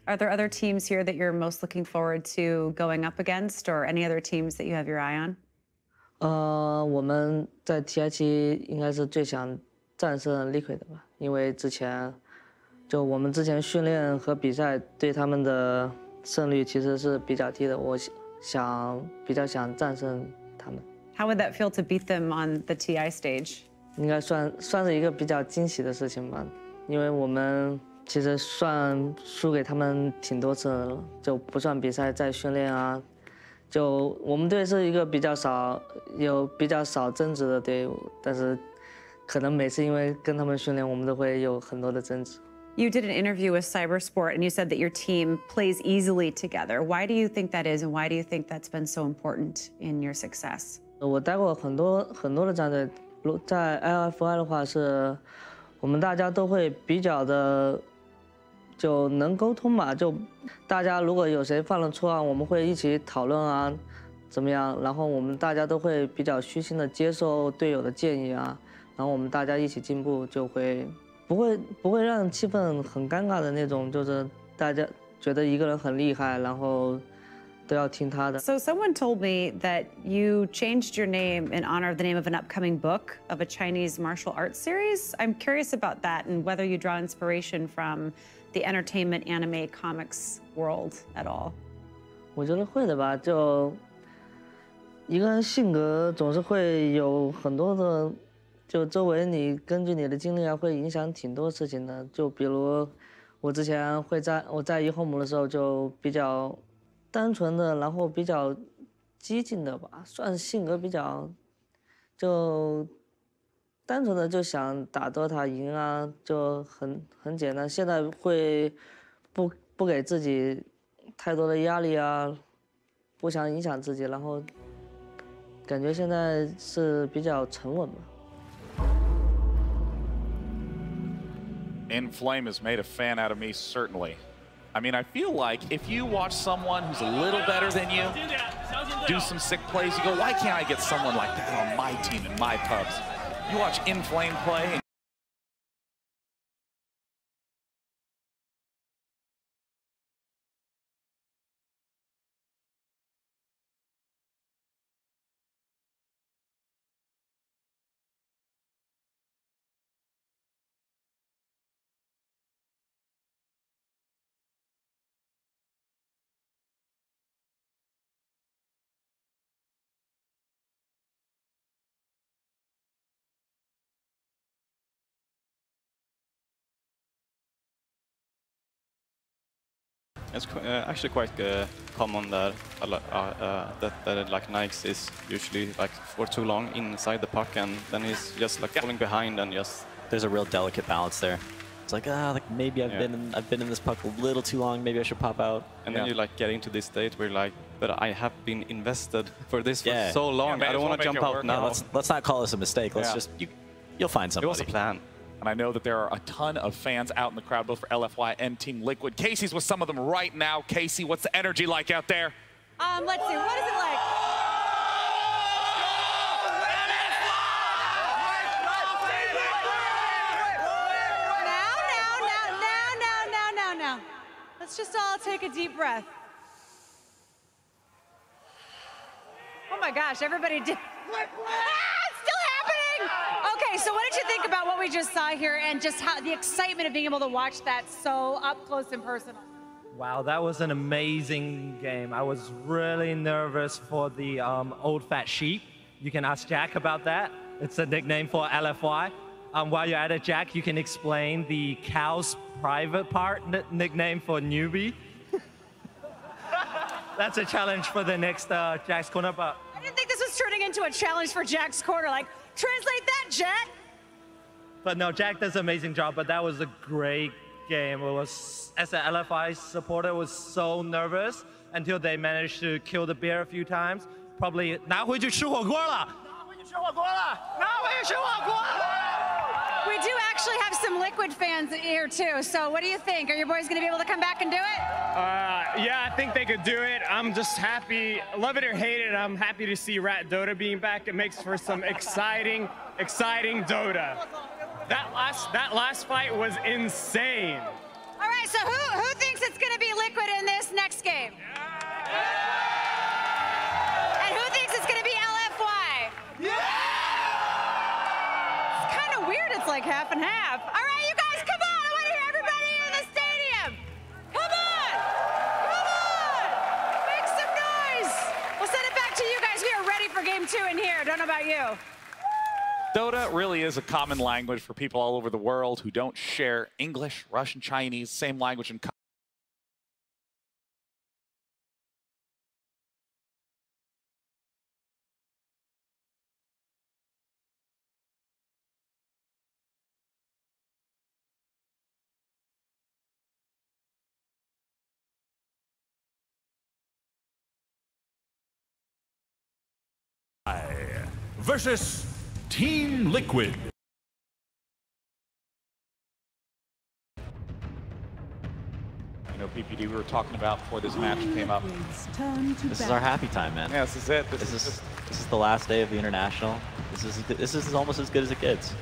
Are there other teams here that you're most looking forward to going up against, or any other teams that you have your eye on? 我们在 TI 期应该是最想战胜 Liquid 的吧，因为我们之前训练和比赛对他们的胜率其实是比较低的，我比较想战胜他们。How would that feel to beat them on the TI stage? 应该算是一个比较惊喜的事情吧，因为我们其实算输给他们挺多次了，就不算比赛在训练啊。就我们队是一个比较少争执的队伍，但是可能每次因为跟他们训练，我们都会有很多的争执。You did an interview with Cybersport and you said that your team plays easily together. Why do you think that is, and why do you think that's been so important in your success? 我待过很多的战队，在 LFY 的话是，我们大家都会比较的就能沟通吧，就大家如果有谁犯了错啊，我们会一起讨论啊，怎么样？然后我们大家都会比较虚心的接受队友的建议啊，然后我们大家一起进步，就会不会让气氛很尴尬的那种，就是大家觉得一个人很厉害，然后都要听他的。So someone told me that you changed your name in honor of the name of an upcoming book of a Chinese martial arts series. I'm curious about that and whether you draw inspiration from the entertainment, anime, comics world at all. 我觉得会的吧，就一个人性格总是会有很多的，就周围你根据你的经历啊，会影响挺多事情的。就比如我之前我在eHome的时候就比较单纯的，然后比较激进的吧，算是性格比较就单纯的就想打DOTA赢啊，就很简单。现在会不给自己太多的压力啊，不想影响自己，然后感觉现在是比较沉稳吧。Inflame has made a fan out of me, certainly. I mean, I feel like if you watch someone who's a little better than you do some sick plays, you go, why can't I get someone like that on my team in my pubs? You watch Inflame play. It's actually quite common that like Nikes is usually like for too long inside the puck, and then he's just like falling behind and just. There's a real delicate balance there. It's like like maybe I've been in this puck a little too long. Maybe I should pop out. And then you like get into this state where you're like, but I have been invested for this for so long. I don't want to jump out now. Let's not call this a mistake. Let's just you'll find somebody. It was a plan. And I know that there are a ton of fans out in the crowd, both for LFY and Team Liquid. Casey's with some of them right now. Casey, what's the energy like out there? Let's see, what is it like? Now. Let's just all take a deep breath. Oh my gosh, everybody did. Okay, so what did you think about what we just saw here and just how the excitement of being able to watch that so up close and personal? Wow, that was an amazing game. I was really nervous for the old fat sheep. You can ask Jack about that. It's a nickname for LFY. While you're at it, Jack, you can explain the cow's private part nickname for newbie. That's a challenge for the next Jack's Corner, but I didn't think this was turning into a challenge for Jack's Corner. Like, translate that, Jack. But no, Jack does an amazing job, but that was a great game. It was, as an LFI supporter, was so nervous until they managed to kill the bear a few times. Probably, 拿回去吃火锅了！拿回去吃火锅了！拿回去吃火锅了！ We do actually have some Liquid fans here too. So what do you think? Are your boys going to be able to come back and do it? Yeah, I think they could do it. I'm just happy, love it or hate it, I'm happy to see Rat Dota being back. It makes for some exciting Dota. That last fight was insane. All right, so who thinks it's going to be Liquid in this next game? And who thinks it's going to be LFY? It's kind of weird. It's like half and half. All right, you guys, come on. I want to hear everybody in the stadium. Come on. Come on. Make some noise. We'll send it back to you guys. We are ready for game 2 in here. Don't know about you. Dota really is a common language for people all over the world who don't share English, Russian, Chinese, same language in versus Team Liquid. You know, PPD we were talking about before this match came up. This is our happy time, man. Yeah, this is it. This is the last day of the international. This is almost as good as it gets.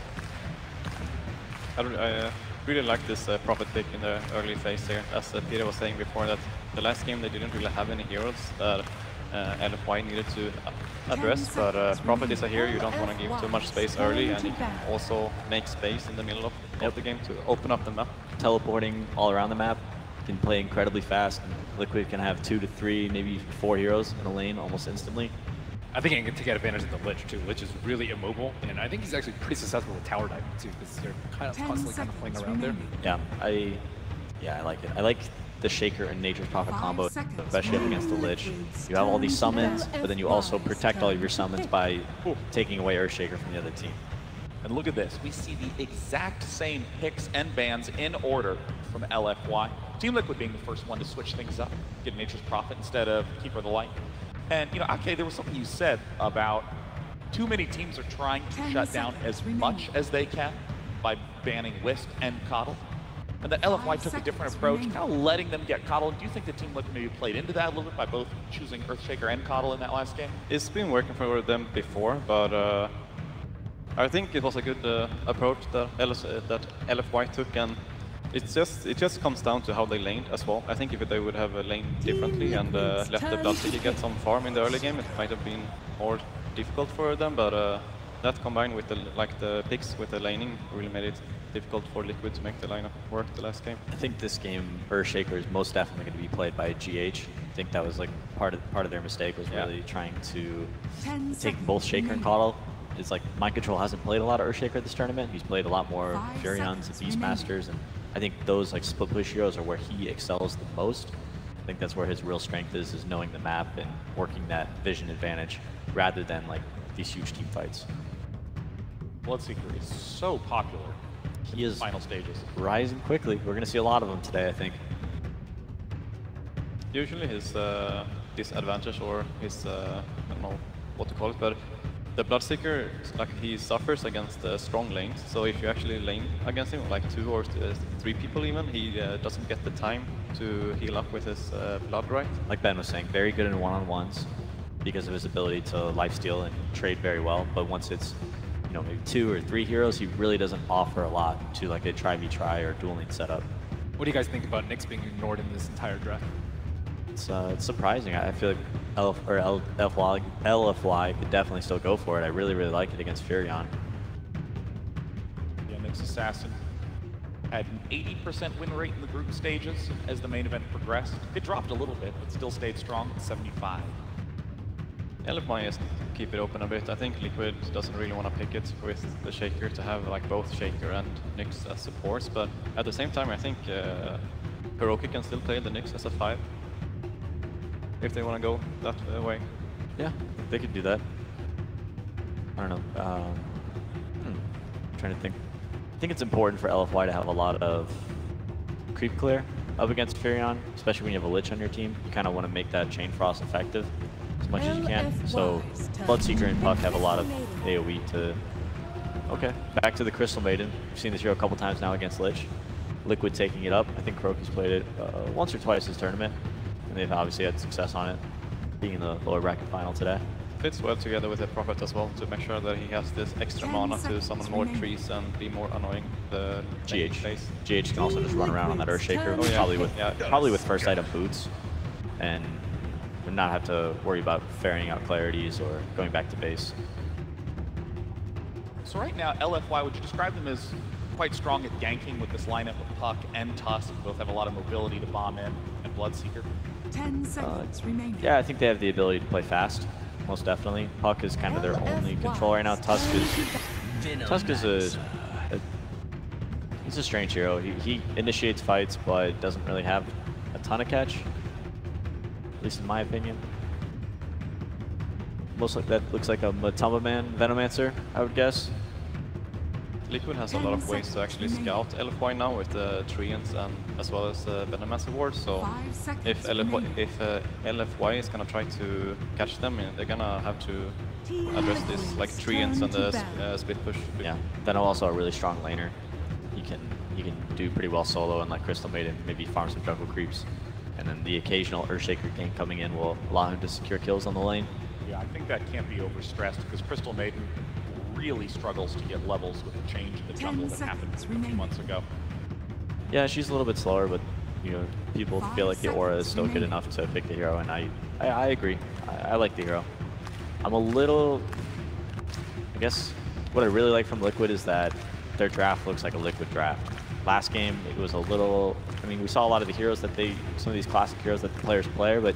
I really like this Prophet pick in the early phase here. As Peter was saying before, that the last game they didn't really have any heroes that LFY needed to address, but Prophet is a hero you don't want to give too much space early, and you can also make space in the middle of the game to open up the map. Teleporting all around the map. can play incredibly fast. And Liquid can have 2 to 3, maybe 4 heroes in a lane almost instantly. I think he can take advantage of the Lich too. Lich is really immobile, and I think he's actually pretty successful with tower diving too, because they're constantly playing around there. Yeah, I like it. I like the Shaker and Nature's Prophet combo, especially up against the Lich. You have all these summons, but then you also protect all of your summons by taking away Earthshaker from the other team. And look at this. We see the exact same picks and bans in order from LFY. Team Liquid being the first one to switch things up, get Nature's Prophet instead of Keeper of the Light. And, you know, okay, there was something you said about too many teams are trying to shut down as much as they can by banning Wisp and Coddle. And that LFY took a different approach, kind of letting them get Coddle. Do you think the Team Liquid maybe played into that a little bit by both choosing Earthshaker and Coddle in that last game? It's been working for them before, but I think it was a good approach that LFY took, and it just comes down to how they laned as well. I think if they would have laned differently and let the Bloodseeker get some farm in the early game, it might have been more difficult for them, but that combined with the picks with the laning really made it difficult for Liquid to make the lineup work the last game. I think this game, Earthshaker is most definitely going to be played by GH. I think that was like part of their mistake was really trying to take both Shaker and Coddle. It's like Mind Control hasn't played a lot of Earthshaker this tournament. He's played a lot more Furions and Beastmasters, and I think those like split push heroes are where he excels the most. I think that's where his real strength is knowing the map and working that vision advantage rather than like these huge team fights. Bloodseeker is so popular. He is final stages. Rising quickly. We're going to see a lot of them today, I think. Usually his disadvantage or his, I don't know what to call it, but the Bloodseeker, like he suffers against strong lanes. So if you actually lane against him, like 2 or 3 people even, he doesn't get the time to heal up with his blood right. Like Ben was saying, very good in one-on-ones because of his ability to lifesteal and trade very well. But once it's maybe 2 or 3 heroes, he really doesn't offer a lot to like a try-v-try or dual lane setup. What do you guys think about Nyx being ignored in this entire draft? It's surprising. I feel like LFY could definitely still go for it. I really like it against Furion. Yeah, Nyx Assassin had an 80% win rate in the group stages as the main event progressed. It dropped a little bit, but still stayed strong at 75. LFY just keep it open a bit. I think Liquid doesn't really want to pick it with the Shaker to have like both Shaker and Nyx as supports, but at the same time I think Hiroki can still play the Nyx as a 5 if they want to go that way. Yeah, they could do that. I don't know. Trying to think. I think it's important for LFY to have a lot of creep clear up against Furion, especially when you have a Lich on your team. You kind of want to make that Chain Frost effective as much as you can. So Bloodseeker and Puck have a lot of AoE to... Okay, back to the Crystal Maiden. We've seen this hero a couple times now against Lich. Liquid taking it up. I think Kuroky's played it once or twice this tournament, and they've obviously had success on it, being in the lower bracket final today. Fits well together with the Prophet as well to make sure that he has this extra mana to summon more trees and be more annoying the GH can also just run around on that Earthshaker, probably with first item boots, and not have to worry about ferrying out clarities or going back to base. So right now, LFY, would you describe them as quite strong at ganking with this lineup of Puck and Tusk? Both have a lot of mobility to bomb in, and Bloodseeker. 10 seconds remaining. Yeah, I think they have the ability to play fast, most definitely. Puck is kind of their only control right now. Tusk is he's a strange hero. He initiates fights, but doesn't really have a ton of catch, at least in my opinion. Most like that looks like a Matumba Man Venomancer, I would guess. Liquid has a lot of ways to actually scout LFY now with the Treants and as well as Venomancer Ward. So if LFY is gonna try to catch them, they're gonna have to address this like Treants and the split push. Yeah, then also a really strong laner. He can do pretty well solo, and like Crystal Maiden maybe farm some jungle creeps, and then the occasional Earthshaker gank coming in will allow him to secure kills on the lane. Yeah, I think that can't be overstressed because Crystal Maiden really struggles to get levels with the change in the jungle that happened a few months ago. Yeah, she's a little bit slower, but people feel like the aura is still good enough to pick the hero, and I agree. I like the hero. I'm a little... I guess what I really like from Liquid is that their draft looks like a Liquid draft. Last game, it was a little, I mean, we saw a lot of the heroes that some of these classic heroes that the players play, but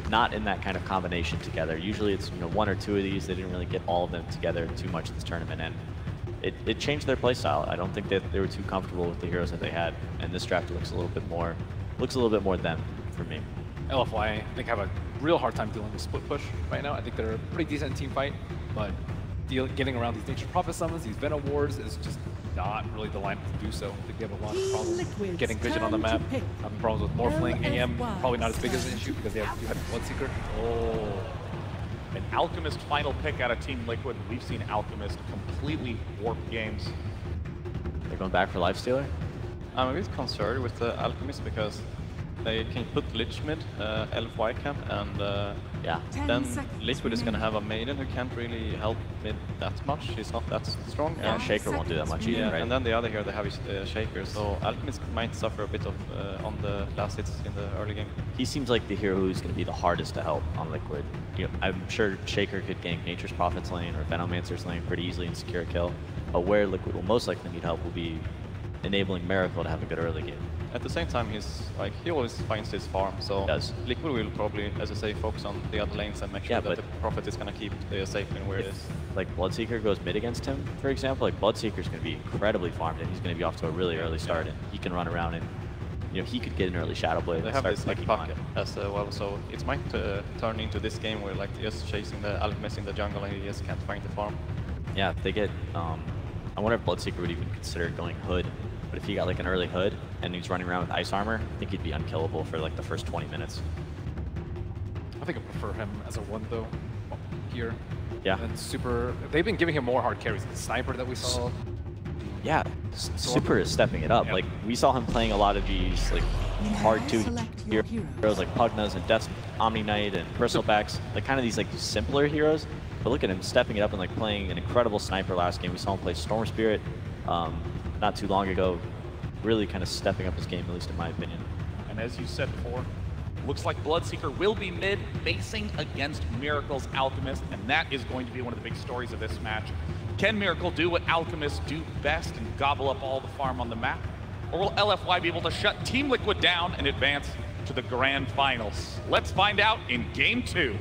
not in that kind of combination together. Usually it's, you know, one or two of these. They didn't really get all of them together too much this tournament, and it changed their playstyle. I don't think that they were too comfortable with the heroes that they had, and this draft looks a little bit more them for me. LFY, I think, have a real hard time dealing with split push right now. I think they're a pretty decent team fight, but getting around these Nature's Prophet summons, these Venom Wards, is just not really the lineup to do so. I think they have a lot of problems getting vision on the map, having problems with Morphling. AM, probably not as big as an issue because you had Bloodseeker. Oh. An Alchemist final pick out of Team Liquid. We've seen Alchemist completely warp games. They're going back for Lifestealer? I'm a bit concerned with the Alchemist because they can put Lich mid, LFY can, and then Liquid is going to have a Maiden who can't really help mid that much. She's not that strong. Yeah, Shaker won't do that much either, right? And then the other hero they have is Shaker, so Alchemist might suffer a bit of on the last hits in the early game. He seems like the hero who's going to be the hardest to help on Liquid. You know, I'm sure Shaker could gank Nature's Prophet's lane or Venomancer's lane pretty easily and secure a kill. But where Liquid will most likely need help will be enabling Miracle to have a good early game. At the same time, he always finds his farm, so Liquid will probably, as I say, focus on the other lanes and make sure that the Prophet is going to keep the safe lane where it is. Like Bloodseeker goes mid against him, for example, like Bloodseeker's going to be incredibly farmed and he's going to be off to a really early start, and he can run around and, you know, he could get an early Shadow Blade. They have this like pocket as well, so it might turn into this game where like just chasing the Alchemist in the jungle and he just can't find the farm. Yeah, if they get, I wonder if Bloodseeker would even consider going Hood. But if he got like an early Hood and he's running around with Ice Armor, I think he'd be unkillable for like the first 20 minutes. I think I prefer him as a 1 though, here. Yeah. And Super, they've been giving him more hard carries. The Sniper that we saw. Yeah, Super is stepping it up. Yeah. Like, we saw him playing a lot of these like hard 2 heroes like Pugnas and Death Omni Knight and Bristlebacks, like kind of these like simpler heroes. But look at him stepping it up and like playing an incredible Sniper last game. We saw him play Storm Spirit not too long ago, really kind of stepping up his game, at least in my opinion. And as you said before, looks like Bloodseeker will be mid, facing against Miracle's Alchemist, and that is going to be one of the big stories of this match. Can Miracle do what Alchemists do best and gobble up all the farm on the map? Or will LFY be able to shut Team Liquid down and advance to the grand finals? Let's find out in Game 2.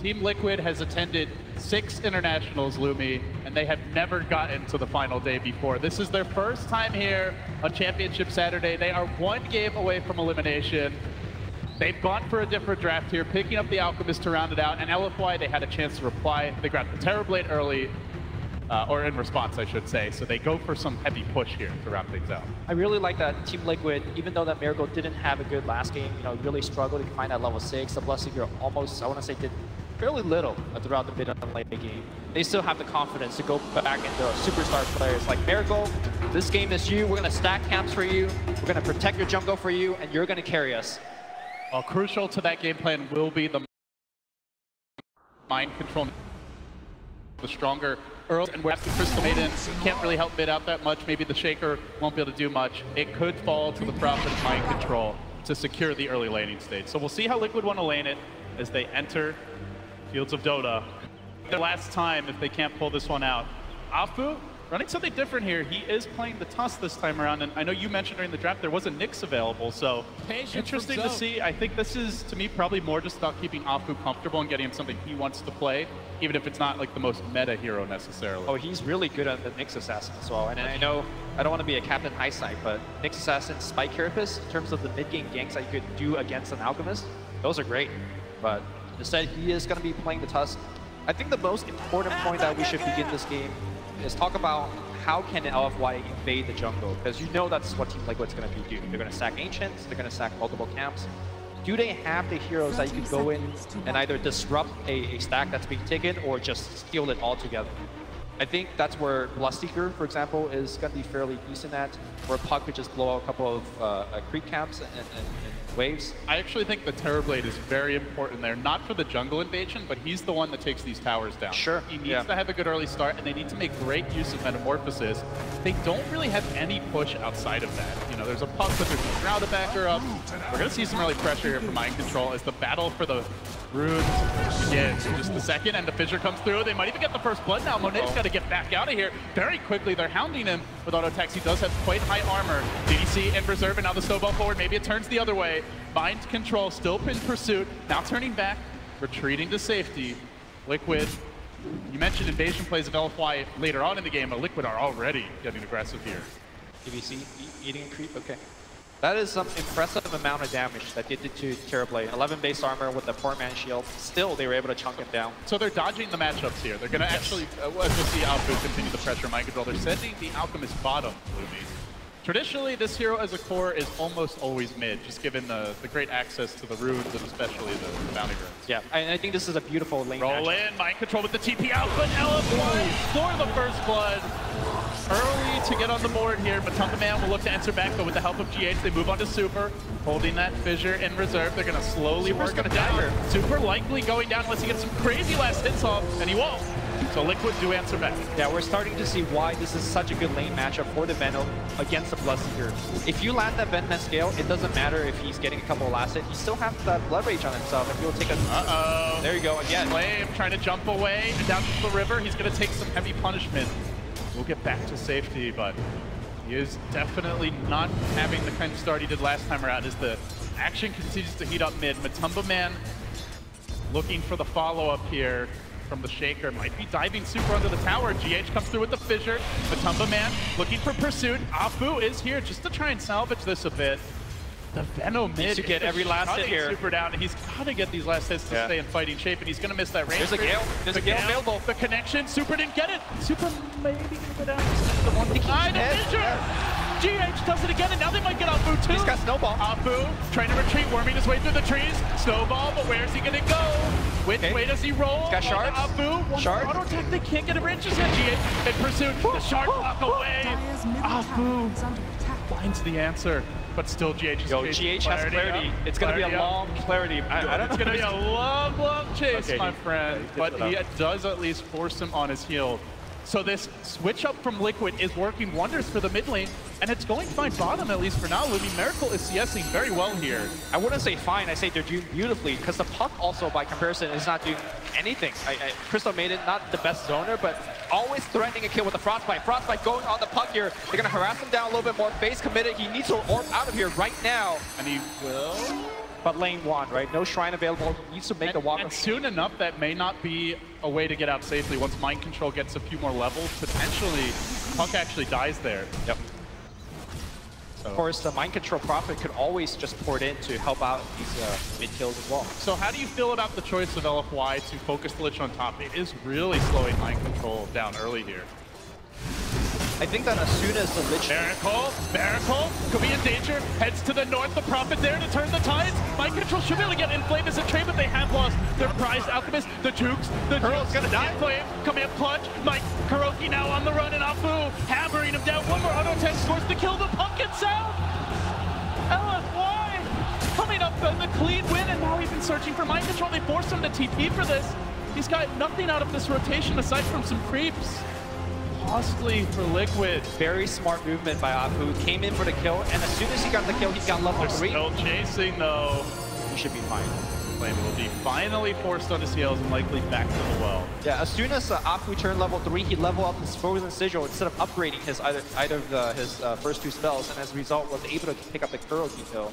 Team Liquid has attended 6 internationals, Lumi, and they have never gotten to the final day before. This is their first time here on Championship Saturday. They are 1 game away from elimination. They've gone for a different draft here, picking up the Alchemist to round it out, and LFY, they had a chance to reply. They grabbed the Terrorblade early, or in response, I should say. So they go for some heavy push here to round things out. I really like that Team Liquid, even though that Miracle didn't have a good last game, you know, really struggled to find that level 6. The Bloodseeker almost, I want to say, did fairly little throughout the mid and late game. They still have the confidence to go back into superstar players like Miracle. This game is you. We're going to stack camps for you. We're going to protect your jungle for you, and you're going to carry us. Well, crucial to that game plan will be the mind control. The stronger Earl and West Crystal Maiden can't really help mid out that much. Maybe the Shaker won't be able to do much. It could fall to the Prophet's mind control to secure the early laning stage. So we'll see how Liquid want to lane it as they enter Fields of Dota. The last time if they can't pull this one out. Afu running something different here. He is playing the Tusk this time around, and I know you mentioned during the draft there was a Nyx available, so interesting to see. I think this is, to me, probably more just about keeping Afu comfortable and getting him something he wants to play, even if it's not like the most meta hero necessarily. Oh, he's really good at the Nyx Assassin as well, and I know I don't want to be a Captain Eyesight, but Nyx Assassin, Spike Carapace, in terms of the mid-game ganks that you could do against an Alchemist, those are great, but instead he is going to be playing the Tusk. I think the most important point that we should begin this game is talk about how can LFY invade the jungle, because you know that's what Team Liquid's going to be doing. They're going to sack Ancients, they're going to sack multiple camps. Do they have the heroes that you could go in and either disrupt a stack that's being taken or just steal it altogether? I think that's where Bloodseeker, for example, is going to be fairly decent at, where Puck could just blow out a couple of creep camps and waves. I actually think the Terrorblade is very important there, not for the jungle invasion, but he's the one that takes these towers down. Sure. He needs to have a good early start, and they need to make great use of Metamorphosis. They don't really have any push outside of that. You know, there's a puck, but there's a Drow to back her up. We're going to see some early pressure here from Mind Control as the battle for the runes begins. Just the second, and the Fissure comes through. They might even get the first blood now. Monet's got to get back out of here very quickly. They're hounding him with auto attacks. He does have quite high armor. DDC in reserve, and now the snowball forward. Maybe it turns the other way. Mind Control still in pursuit. Now turning back, retreating to safety. Liquid. You mentioned invasion plays of LFY later on in the game, but Liquid are already getting aggressive here. DBC eating a creep, okay. That is some impressive amount of damage that they did to Terrorblade. 11 base armor with the 4-man shield. Still, they were able to chunk him down. So they're dodging the matchups here. They're going to actually, as we'll see Alpha continue the pressure Mind Control. They're sending the Alchemist bottom, Lumi. Traditionally, this hero as a core is almost always mid, just given the great access to the runes and especially the bounty runes. Yeah, and I think this is a beautiful lane Roll matchup. in, Mind Control with the TP out, but LFY for the first blood. Early to get on the board here. Matumba Man will look to answer back, but with the help of GH, they move on to Super, holding that Fissure in reserve. They're going to slowly work him down. Super likely going down unless he gets some crazy last hits off, and he won't. So Liquid do answer back. Yeah, we're starting to see why this is such a good lane matchup for the Venom against the Bloodseeker. If you land that Venom scale, it doesn't matter if he's getting a couple of last hits. He still has that Blood Rage on himself, and he'll take a... Uh-oh. There you go, again. Flame trying to jump away and down to the river. He's going to take some heavy punishment. We'll get back to safety, but he is definitely not having the kind of start he did last time around as the action continues to heat up mid. Matumba Man looking for the follow-up here from the Shaker. Might be diving super under the tower. GH comes through with the Fissure. Matumba Man looking for pursuit. Afu is here just to try and salvage this a bit. The Venom mid to get every last hit here. Super down, and he's got to get these last hits to stay in fighting shape, and he's going to miss that range. There's a Gale. There's a Gale available. The connection. Super didn't get it. Super maybe going to go down. The one behind the Fissure. GH does it again, and now they might get Afu too. He's got Snowball. Afu trying to retreat, worming his way through the trees. Snowball, but where's he going to go? Which way does he roll? He's got Shards. Afu, Shards. Auto attack, they can't get a range. Yet GH in pursuit. The Shard block away. Afu finds the answer. But still, GH is Yo, GH has clarity. It's going to be a long clarity. I don't know. It's going to be a long, long chase, Okay, my friend. But he does at least force him on his heel. So this switch up from Liquid is working wonders for the mid lane, and it's going fine bottom, at least for now. Lumi Miracle is CSing very well here. I wouldn't say fine, I say they're doing beautifully, because the puck also, by comparison, is not doing anything. Crystal Maiden, not the best zoner, but always threatening a kill with the Frostbite. Frostbite going on the puck here. They're going to harass him down a little bit more. Face committed. He needs to orb out of here right now. And he will. But lane one, right? No shrine available. He needs to make the walk. And soon enough, that may not be a way to get out safely. Once Mind Control gets a few more levels, potentially, puck actually dies there. Yep. So. Of course, the Mind Control Prophet could always just pour it in to help out these mid kills as well. So how do you feel about the choice of LFY to focus the Lich on top? It is really slowing Mind Control down early here. I think that as soon as the Lich... Miracle could be in danger. Heads to the north. The Prophet there to turn the tides. Mind Control should be able to get Inflame as a trade, but they have lost their prized Alchemist. The Jukes. The Kurl's gonna die. Inflame coming up clutch. Mike Kuroki now on the run, and Afu hammering him down. One more auto attack scores to kill the pumpkin sound. LFY coming up the clean win, and now even searching for Mind Control. They forced him to TP for this. He's got nothing out of this rotation aside from some creeps. Costly for Liquid. Very smart movement by Afu. Came in for the kill, and as soon as he got the kill, he got level 3. Still chasing though. He should be fine. Flame will be finally forced on his heels and likely back to the well. Yeah, as soon as Afu turned level 3, he leveled up his Frozen Sigil instead of upgrading his either of his first 2 spells, and as a result was able to pick up the Kuroki kill.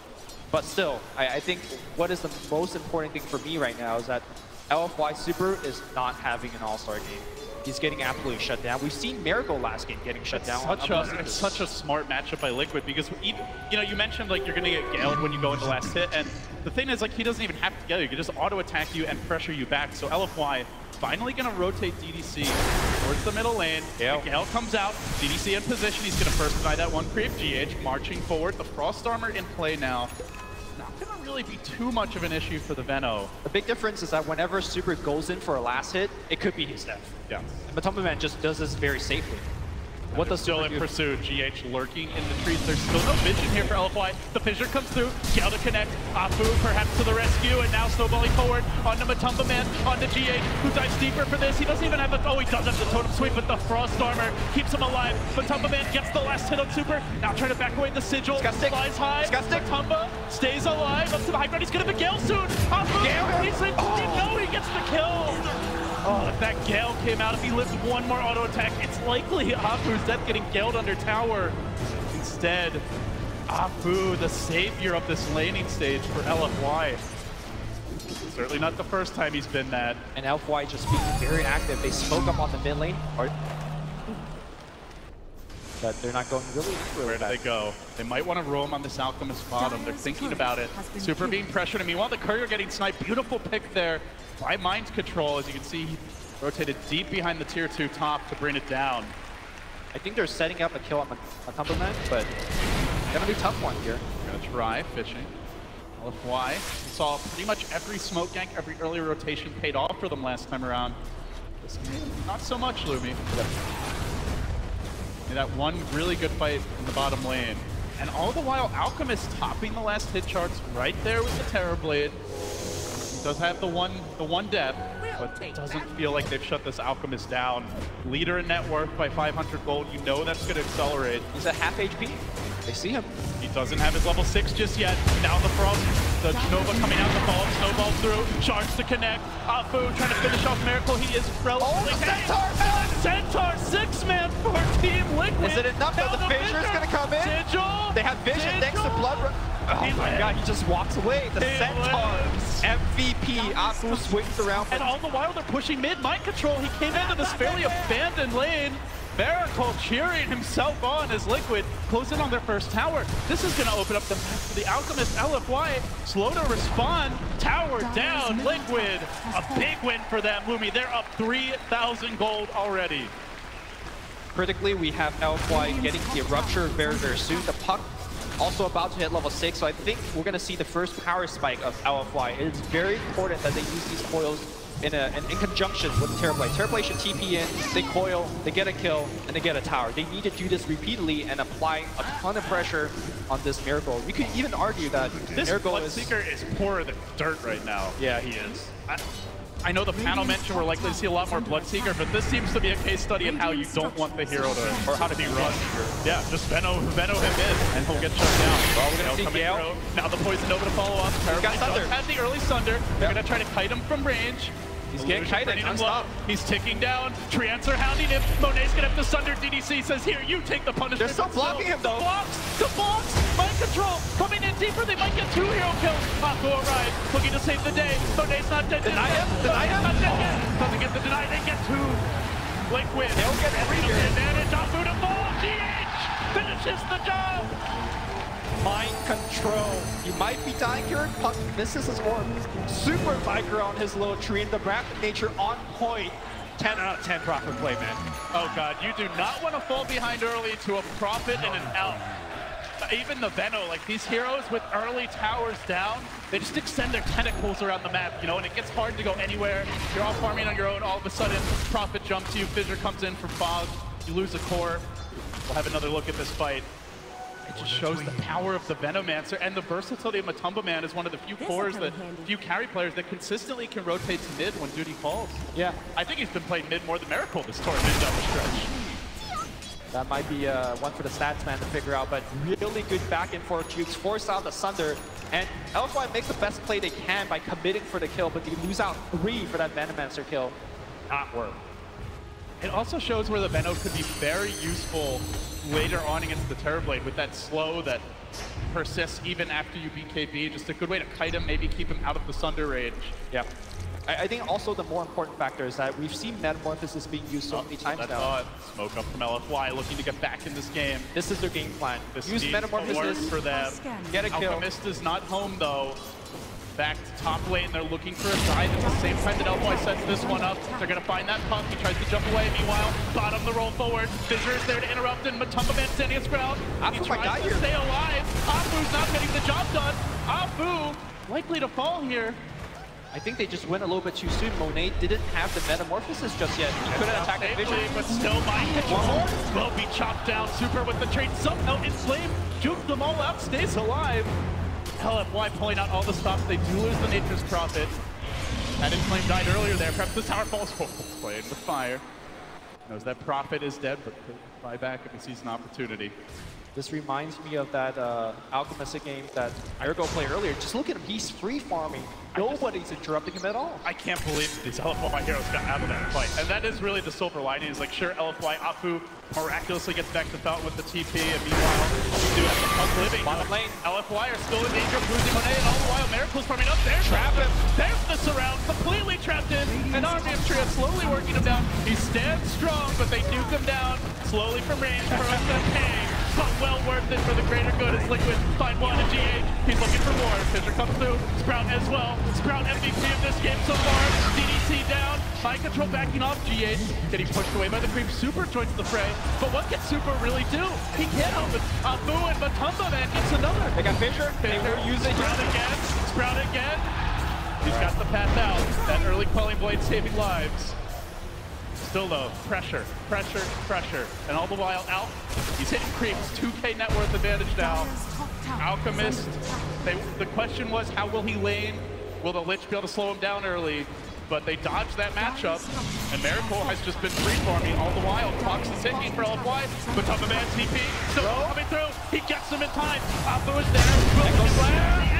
But still, I think what is the most important thing for me right now is that LFY Super is not having an all-star game. He's getting absolutely shut down. We've seen Miracle last game getting shut down. It's such a smart matchup by Liquid because even, you mentioned like you're gonna get Galed when you go into last hit, and the thing is like he doesn't even have to get you. He can just auto attack you and pressure you back. So LFY finally gonna rotate DDC towards the middle lane. Gale comes out, DDC in position. He's gonna first deny that one creep. GH marching forward. The Frost Armor in play now. Not gonna really be too much of an issue for the Veno. The big difference is that whenever Super goes in for a last hit, it could be his death. Yeah. And Matumba Man just does this very safely. What does still in pursuit? GH lurking in the trees. There's still no vision here for LFY. The fissure comes through. Gale to connect. Afu perhaps to the rescue, and now snowballing forward onto Matumba Man, onto GH, who dives deeper for this. He doesn't even have a. Oh, he does have the totem sweep, but the frost armor keeps him alive. Matumba Man gets the last hit on Super. Now trying to back away the sigil. Flies high. Matumba stays alive. Up to the high ground. He's gonna be Gale soon. Afu. He's in. No, he gets the kill. Oh, if that Gale came out, if he lived one more auto attack, it's likely Afu's death getting Galed under tower. Instead, Afu, the savior of this laning stage for LFY. Certainly not the first time he's been that. And LFY just being very active. They smoke up on the mid lane. But they're not going really Where do they go? They might want to roam on this Alchemist bottom. They're thinking about it. Super being pressured. And meanwhile, the Courier getting sniped. Beautiful pick there by Mind Control. As you can see, he rotated deep behind the tier 2 top to bring it down. I think they're setting up a kill on Matumba Man, but gonna be a tough one here. Gonna try fishing. LFY saw pretty much every smoke gank, every early rotation paid off for them last time around. This game, not so much, Lumi. That one really good fight in the bottom lane. And all the while, Alchemist topping the last hit charts right there with the Terrorblade. He does have the one death, but it doesn't feel like they've shut this Alchemist down. Leader in net worth by 500 gold. You know that's going to accelerate. He's at half HP. They see him. He doesn't have his level 6 just yet. Now the Frost, the Nova coming out the fall, snowball through, Sharks to connect. Afu trying to finish off Miracle. He is relatively Centaur 6-man for Team Liquid. Is it enough though? The Fissure's gonna come in. They have vision thanks to Blood. Oh my god, he just walks away. The Centaur MVP. Afu swings around. And all the while they're pushing mid. Mind Control, he came into this fairly abandoned lane. Miracle cheering himself on as Liquid close in on their first tower. This is going to open up the map for the Alchemist. LFY slow to respond. Tower down. Liquid, a big win for them. Lumi, they're up 3,000 gold already. Critically, we have LFY getting the Rupture very, very soon. The Puck also about to hit level 6, so I think we're going to see the first power spike of LFY. It is very important that they use these coils in conjunction with Terrorblade. Terrorblade should TP in, they coil, they get a kill, and they get a tower. They need to do this repeatedly and apply a ton of pressure on this Miracle. You could even argue that this Miracle Bloodseeker is poorer than dirt right now. Yeah, he is. I know the panel mentioned we're likely to see a lot more Bloodseeker, but this seems to be a case study in how you don't want the hero to, or how to be run. Yeah, just Veno him in, and he'll get shut down. Well, we're gonna see Gale. Now the Poison Nova to follow up. Terrorblade does have the early Sunder. They're gonna try to kite him from range. He's getting kited non-stop. He's ticking down. Treants are hounding him. Monet's gonna have to Sunder. DDC says, here, you take the punishment. They're still blocking him though. The blocks! Mind Control coming in deeper. They might get 2 hero kills. Afu arrives, looking to save the day. Monet's not dead. Deny him. Not dead yet. Doesn't get the deny. They get 2. Liquid. They'll get 3 here. Advantage. Afu to fall. GH finishes the job. Mind Control. He might be dying here. Puck misses his orb. Super Viker on his little tree, and the rapid nature on point. 10 out of 10 Prophet play, man. Oh god, you do not want to fall behind early to a Prophet and an Elf. Even the Veno, like these heroes with early towers down, they just extend their tentacles around the map, you know, and it gets hard to go anywhere. You're all farming on your own, all of a sudden, Prophet jumps you, Fissure comes in from Fog, you lose a core. We'll have another look at this fight. It just shows the power of the Venomancer and the versatility of Matumba Man is one of the few cores that, few carry players that consistently can rotate to mid when duty calls. Yeah. I think he's been playing mid more than Miracle this tournament down the stretch. That might be one for the stats man to figure out, but really good back and forth jukes, force out the Sunder, and LFY makes the best play they can by committing for the kill, but they lose out 3 for that Venomancer kill. Not work. It also shows where the Veno could be very useful later on against the Terrorblade with that slow that persists even after you BKB. Just a good way to kite him, maybe keep him out of the Sunder range. Yeah. I think also the more important factor is that we've seen Metamorphosis being used so many times now. Smoke up from LFY, looking to get back in this game. This is their game plan. This use Metamorphosis for them. Get a kill. Alchemist is not home though. Back to top lane, they're looking for a side at the same time that LFY sets this one up. They're gonna find that pump, he tries to jump away. Meanwhile, bottom the roll forward. Fissure is there to interrupt, and Matumba Man standing his ground. He tries to stay alive. Afu's not getting the job done. Afu likely to fall here. I think they just went a little bit too soon. Monet didn't have the Metamorphosis just yet. He couldn't attack the vision. But still, mind control will be chopped down. Super with the trade. Somehow enslaved. Juke them all out. Stays alive. LFY pulling out all the stops. They do lose the Nature's Prophet. That Inflame died earlier there. Perhaps this tower falls. Oh, playing with fire. Knows that Prophet is dead, but could fly back if he sees an opportunity. This reminds me of that Alchemistic game that Ergo played earlier. Just look at him, he's free farming. Nobody's interrupting him at all. I can't believe these LFY heroes got out of that fight. And that is really the silver lining, is like, sure, LFY, Afu miraculously gets back to Fountain with the TP, and meanwhile, do have the Punk living. Bottom lane. LFY are still in danger of losing Monet, and all the while, Miracle's farming up there. Trap him. There's the surround, completely trapped in. An army of Tria slowly working him down. He stands strong, but they nuke him down. Slowly from range, for us to pay. But well worth it for the greater good as Liquid find one in GH. He's looking for more. Fissure comes through. Sprout as well. Sprout MVP of this game so far. DDC down. High control backing off GH. Getting pushed away by the creep. Super joins the fray. But what can Super really do? He can't help it. Afu and Matumba, man, gets another. They got Fissure. They will use it. Sprout again. Sprout again. He's got the path out. That early Quelling Blade saving lives. Still though, pressure, pressure, pressure. And all the while, he's hitting creeps. 2K net worth advantage now. Alchemist, the question was, how will he lane? Will the Lich be able to slow him down early? But they dodged that matchup, and Miracle has just been free farming all the while. Clocks is ticking for LFY, but Top of Man TP still coming through. He gets them in time. Afu is there.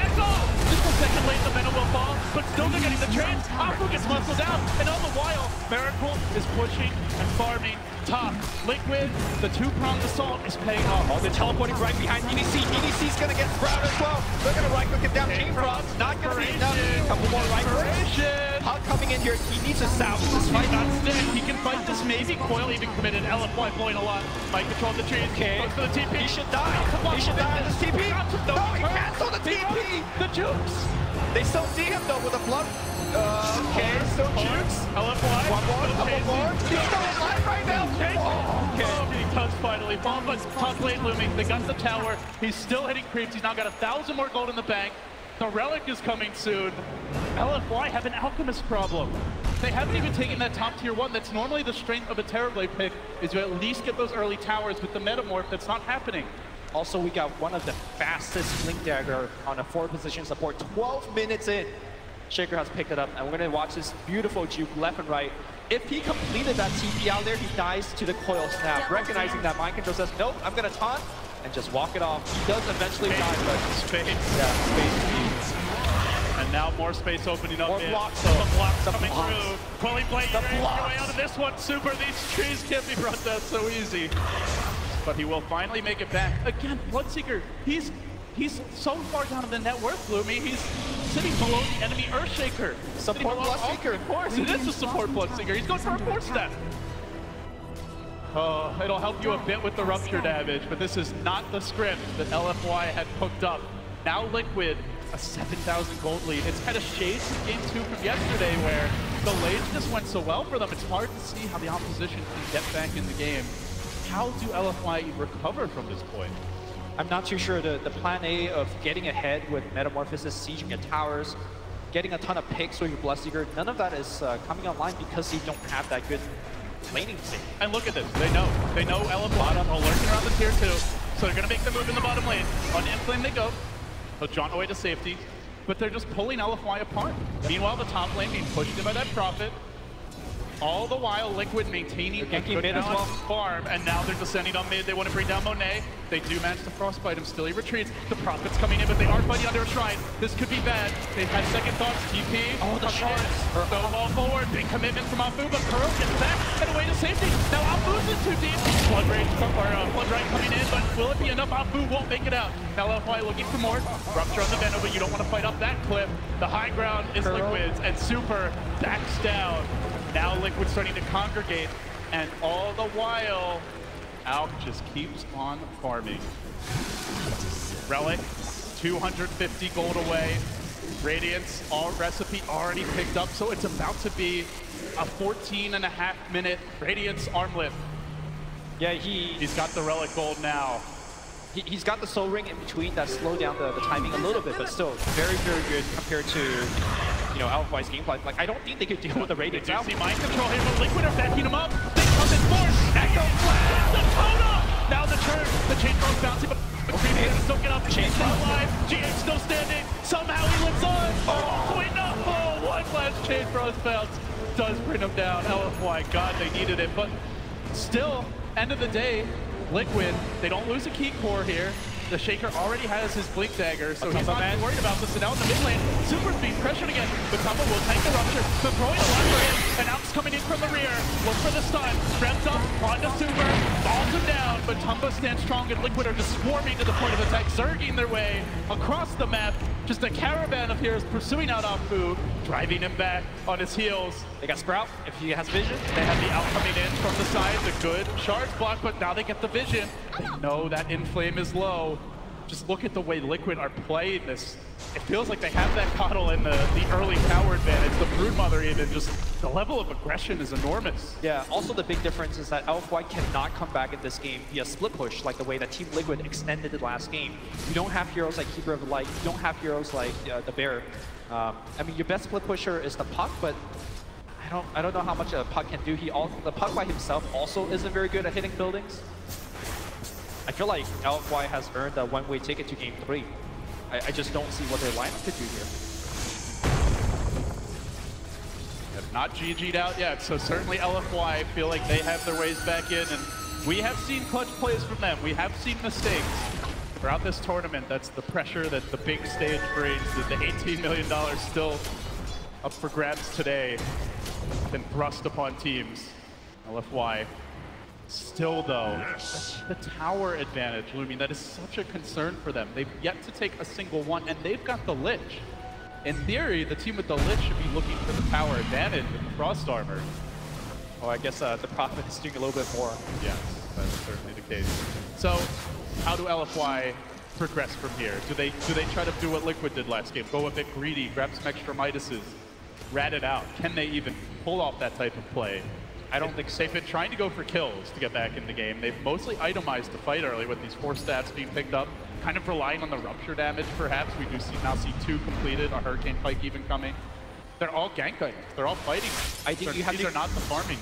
Echo! Just a second late, the Venom will fall, but still they're getting the trades. Afu gets muscled out, and all the while, Miracle is pushing and farming top. Liquid, the two-pronged assault is paying off. Oh, they're teleporting right behind DDC. DDC's gonna get Sprout as well. They're gonna right-click it down. Team Frost not gonna be enough. Couple more right-clicks. Puck coming in here. He needs to salvage this fight. Not dead. He can fight this maybe. Coil even committed. LFY blowing a lot. Might control the trees. Okay. Goes for the TP. He should die. He should die in this TP. No, he canceled the TP. The jukes. They still see him though with a blood. Okay, still jukes. LFY. One more, couple more. He's still alive right now. Okay. He does finally fall, but top lane looming. They got the tower. He's still hitting creeps. He's now got 1,000 more gold in the bank. The Relic is coming soon. LFY have an Alchemist problem. They haven't even taken that top tier 1. That's normally the strength of a Terrorblade pick, is to at least get those early towers with the Metamorph. That's not happening. Also, we got one of the fastest Blink Dagger on a 4-position support. 12 minutes in. Shaker has picked it up, and we're going to watch this beautiful juke left and right. If he completed that TP out there, he dies to the coil snap. Recognizing that Mind Control says, nope, I'm going to taunt and just walk it off. He does eventually die, but space. Yeah, space. And now more space opening up. More blocks, some blocks coming through. Quelling Blade, you're your way out of this one. Super, these trees can't be brought down so easy. But he will finally make it back. Again, Bloodseeker, he's so far down in the net worth, Bloomy. He's sitting below the enemy Earthshaker. Support Bloodseeker. Of course, it is a support Bloodseeker. He's going for a 4-step. Oh, it'll help you a bit with the rupture damage, but this is not the script that LFY had cooked up. Now Liquid, a 7,000 gold lead. It's kind of shades of game 2 from yesterday where the lanes just went so well for them. It's hard to see how the opposition can get back in the game. How do LFY recover from this point? I'm not too sure. The plan A of getting ahead with Metamorphosis, sieging at towers, getting a ton of picks with your Bloodseeker, none of that is coming online because they don't have that good laning state. And look at this. They know LFY are lurking around the tier 2, so they're going to make the move in the bottom lane. On Inflame they go. They'll jaunt away to safety, but they're just pulling LFY apart. Meanwhile, the top lane being pushed in by that Prophet. All the while, Liquid maintaining a good balance farm, and now they're descending on mid. They want to bring down Monet. They do manage to frostbite him. Still, he retreats. The Prophet's coming in, but they are fighting under a shrine. This could be bad. They've had second thoughts. TP. Oh, the shards. Throw the ball forward. Big commitment from Afu, but Kuro gets back and away to safety. Now Afu's in too deep. Blood Rage coming in, but will it be enough? Afu won't make it out. Now LFY looking for more. Rupture on the Venom, but you don't want to fight up that cliff. The high ground is Liquid's, and Super backs down. Now Liquid starting to congregate, and all the while, Alk just keeps on farming. Relic, 250 gold away. Radiance, all recipe already picked up, so it's about to be a 14.5-minute Radiance armlet. Yeah, he's got the Relic gold now. He's got the Soul Ring in between that slowed down the timing a little bit, but still very, very good compared to LFY's gameplay. Like, I don't think they could deal with the radiant. They do see mind control here, but Liquid are backing him up. They come in force. Echo flash, the totem. Now the turn. The chain throw's bouncing, but okay. Still get up. Chain throw alive. GH still standing. Somehow he lives on. Oh, wait, no. Oh, one last chain throw's bounce. Does bring him down. LFY, God, they needed it. But still, end of the day, Liquid, they don't lose a key core here. The Shaker already has his Blink Dagger, so he's not too worried about this. And now in the mid lane, Super being pressured again. But Tumble will tank the Rupture. The throwing a lot for him. And Alp's coming in from the rear. Look for the stun. Reps up, onto Super. Falls him down, but Tumba stands strong and Liquid are just swarming to the point of attack, zerging their way across the map. Just a caravan of heroes pursuing out Apu, driving him back on his heels. They got Sprout, if he has vision. They have the Alp coming in from the side, the good shards block, but now they get the vision. They know that Inflame is low. Just look at the way Liquid are playing this. It feels like they have that Coddle in the early tower advantage, the Broodmother even, just the level of aggression is enormous. Yeah, also the big difference is that LFY cannot come back in this game via split push like the way that Team Liquid extended the last game. You don't have heroes like Keeper of the Light, you don't have heroes like the Bear. I mean, your best split pusher is the Puck, but I don't know how much a Puck can do. The Puck by himself also isn't very good at hitting buildings. I feel like LFY has earned a one-way ticket to Game 3. I just don't see what their lineup could do here. Have not GG'd out yet, so certainly LFY feel like they have their ways back in, and we have seen clutch plays from them. We have seen mistakes throughout this tournament. That's the pressure that the big stage brings, that the $18 million still up for grabs today, been thrust upon teams. LFY still, though, the tower advantage, Lumi, that is such a concern for them. They've yet to take a single one, and they've got the Lich. In theory, the team with the Lich should be looking for the tower advantage with the Frost Armor. Oh, I guess the Prophet is doing a little bit more. Yes, that is certainly the case. So, how do LFY progress from here? Do they try to do what Liquid did last game? Go a bit greedy, grab some extra Midases, rat it out? Can they even pull off that type of play? I don't think they've been trying to go for kills to get back in the game. They've mostly itemized the fight early with these 4 stats being picked up, kind of relying on the Rupture damage perhaps. We do now see 2 completed, a Hurricane Pike even coming. They're all ganking, they're all fighting. I think these are not the farming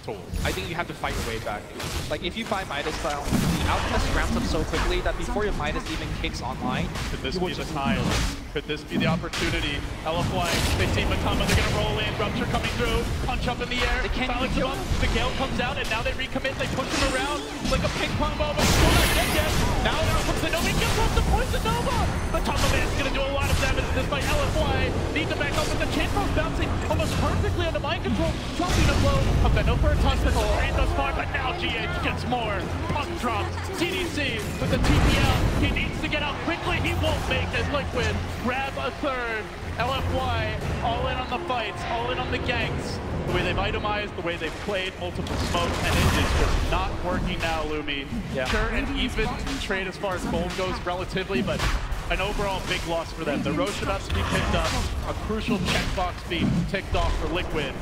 tools. I think you have to fight your way back. Like, if you buy Midas style, the Alchemist ramps up so quickly that before your Midas even kicks online, could this be the time? Could this be the opportunity? LFY, they see Matama, they're gonna roll in, Rupture coming through, punch up in the air, balance him up, the Gale comes out, and now they recommit, they push him around like a ping pong ball, but still not dead yet. Now comes the Nova, he gives off the Poison Nova! Matama Man's gonna do a lot of damage despite LFY, needs to back up with the chain throw bouncing almost perfectly under mind control, dropping the blow, a Venom for a touch, that's great thus far, but now GH gets more. Pump drops, TDC with the TPL, he needs to get out quickly, he won't make it. Liquid grab a third. LFY all in on the fights, all in on the ganks. The way they've itemized, the way they've played, multiple smokes, and it is just not working now, Lumi. Yeah. Sure, an even trade as far as gold goes relatively, but an overall big loss for them. The Roche about to be picked up, a crucial checkbox being ticked off for Liquid.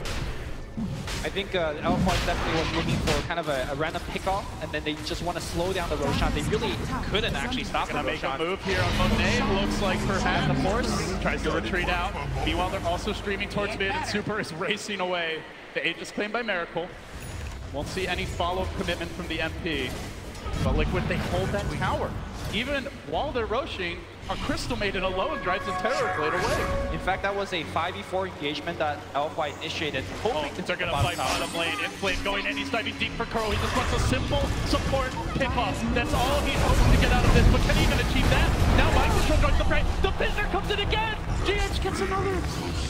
I think LFY definitely was looking for kind of a random pickoff, and then they just want to slow down the Roshan. They really couldn't actually stop the Roshan. Gonna make a move here on Monet. Looks like perhaps, of course, tries to retreat out. Meanwhile, they're also streaming towards mid, and Super is racing away. The Aegis claimed by Miracle. Won't see any follow-up commitment from the MP. But Liquid, they hold that tower. Even while they're rushing, a Crystal Maiden alone drives the Terror Blade away. In fact, that was a 5v4 engagement that LFY initiated, hoping to they're going to fight bottom lane. Inflame going in, he's diving deep for Kuro. He just wants a simple support pick-off. That's all he's hoping to get out of this, but can he even achieve that? Now Mind Control joins the fray. The Visitor comes in again! GH gets another!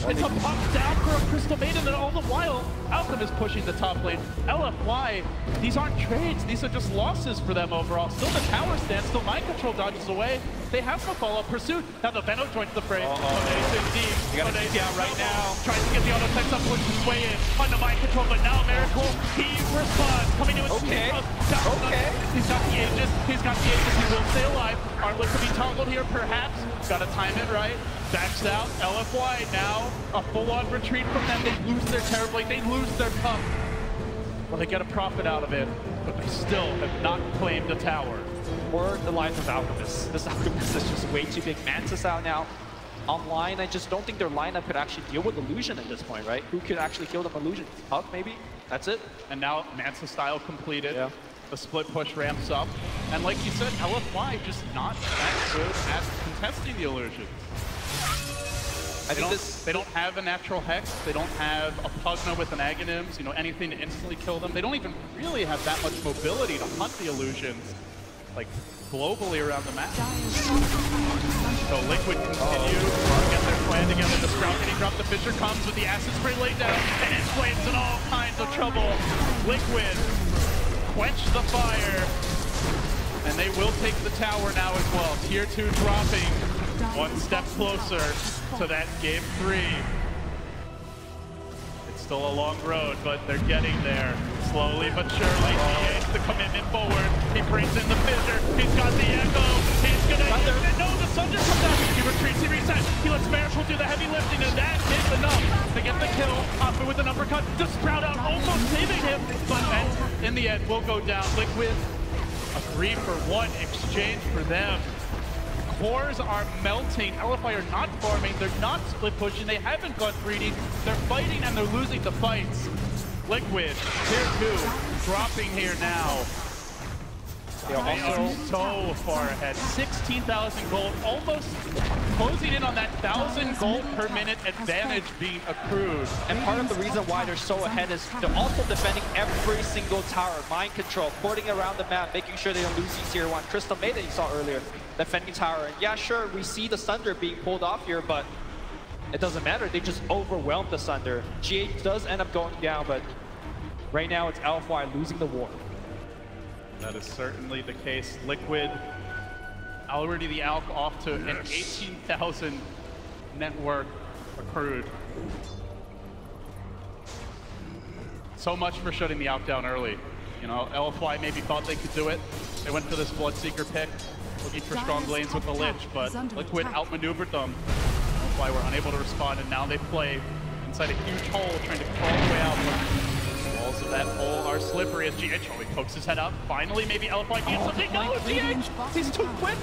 It's a pop down for a Crystal Maiden, and all the while, Alchemist pushing the top lane. LFY, these aren't trades, these are just losses for them overall. Still the tower stands, still Mind Control dodges away. They have no follow-up pursuit. Now the Venom joins the fray. Monet's in deep. Monet's down right now. Tries to get the auto text up, pushes his way in. Under Mind Control, but now Miracle, he responds. Coming in with okay. He's got the Aegis. He's got the Aegis. He will stay alive. Armlet could be toggled here, perhaps. Got to time it right. Backs out. LFY now a full-on retreat from them. They lose their Terror Blade. They lose their Pup. Well, they get a profit out of it, but they still have not claimed the tower. Or the life of Alchemist. This Alchemist is just way too big. Mantis out now. online. I just don't think their lineup could actually deal with Illusion at this point, right? Who could actually kill them Illusion? Puck, maybe? That's it. And now Mansa style completed. Yeah. The split push ramps up. And like you said, LFY just not that good at contesting the Illusions. They don't have a natural Hex. They don't have a Pugna with an Aghanims, you know, anything to instantly kill them. They don't even really have that much mobility to hunt the Illusions, like, globally around the map. So Liquid continue to get their plan together. The Sprout getting dropped. The Fissure comes with the Acid Spray laid down, and it Flames in all kinds of trouble. Liquid quench the fire, and they will take the tower now as well. Tier 2 dropping one step closer to that game 3. It's still a long road, but they're getting there slowly but surely. The commitment forward. He brings in the Fissure. He's got the Echo. He's gonna use it. No, the Sunder comes out. He retreats. He resets. He lets Miracle do the heavy lifting, and that is enough to get the kill. Oppa with an uppercut to Sprout out, almost saving him, but in the end will go down. Liquid a 3-for-1 exchange for them. Cores are melting. LFI are not farming. They're not split pushing. They haven't gone 3D. They're fighting and they're losing the fights. Liquid, tier 2, dropping here now. They are so far ahead. 16,000 gold, almost closing in on that 1,000 gold per minute advantage being accrued. And part of the reason why they're so ahead is they're also defending every single tower. Mind control, porting around the map, making sure they don't lose these tier 1. Crystal Maiden you saw earlier, defending tower. And yeah, sure, we see the Sunder being pulled off here, but it doesn't matter. They just overwhelmed the Sunder. GH does end up going down, but right now it's LFY losing the war. That is certainly the case. Liquid, already the Alp off to an 18,000 network accrued. So much for shutting the Alp down early. You know, LFY maybe thought they could do it. They went for this Bloodseeker pick, looking for strong lanes with the Lich, but Liquid outmaneuvered them. LFY were unable to respond, and now they play inside a huge hole, trying to crawl their way out. Walls of that hole are slippery as GH always pokes his head up. Finally, maybe LFY needs something. No, GH! He's too quick!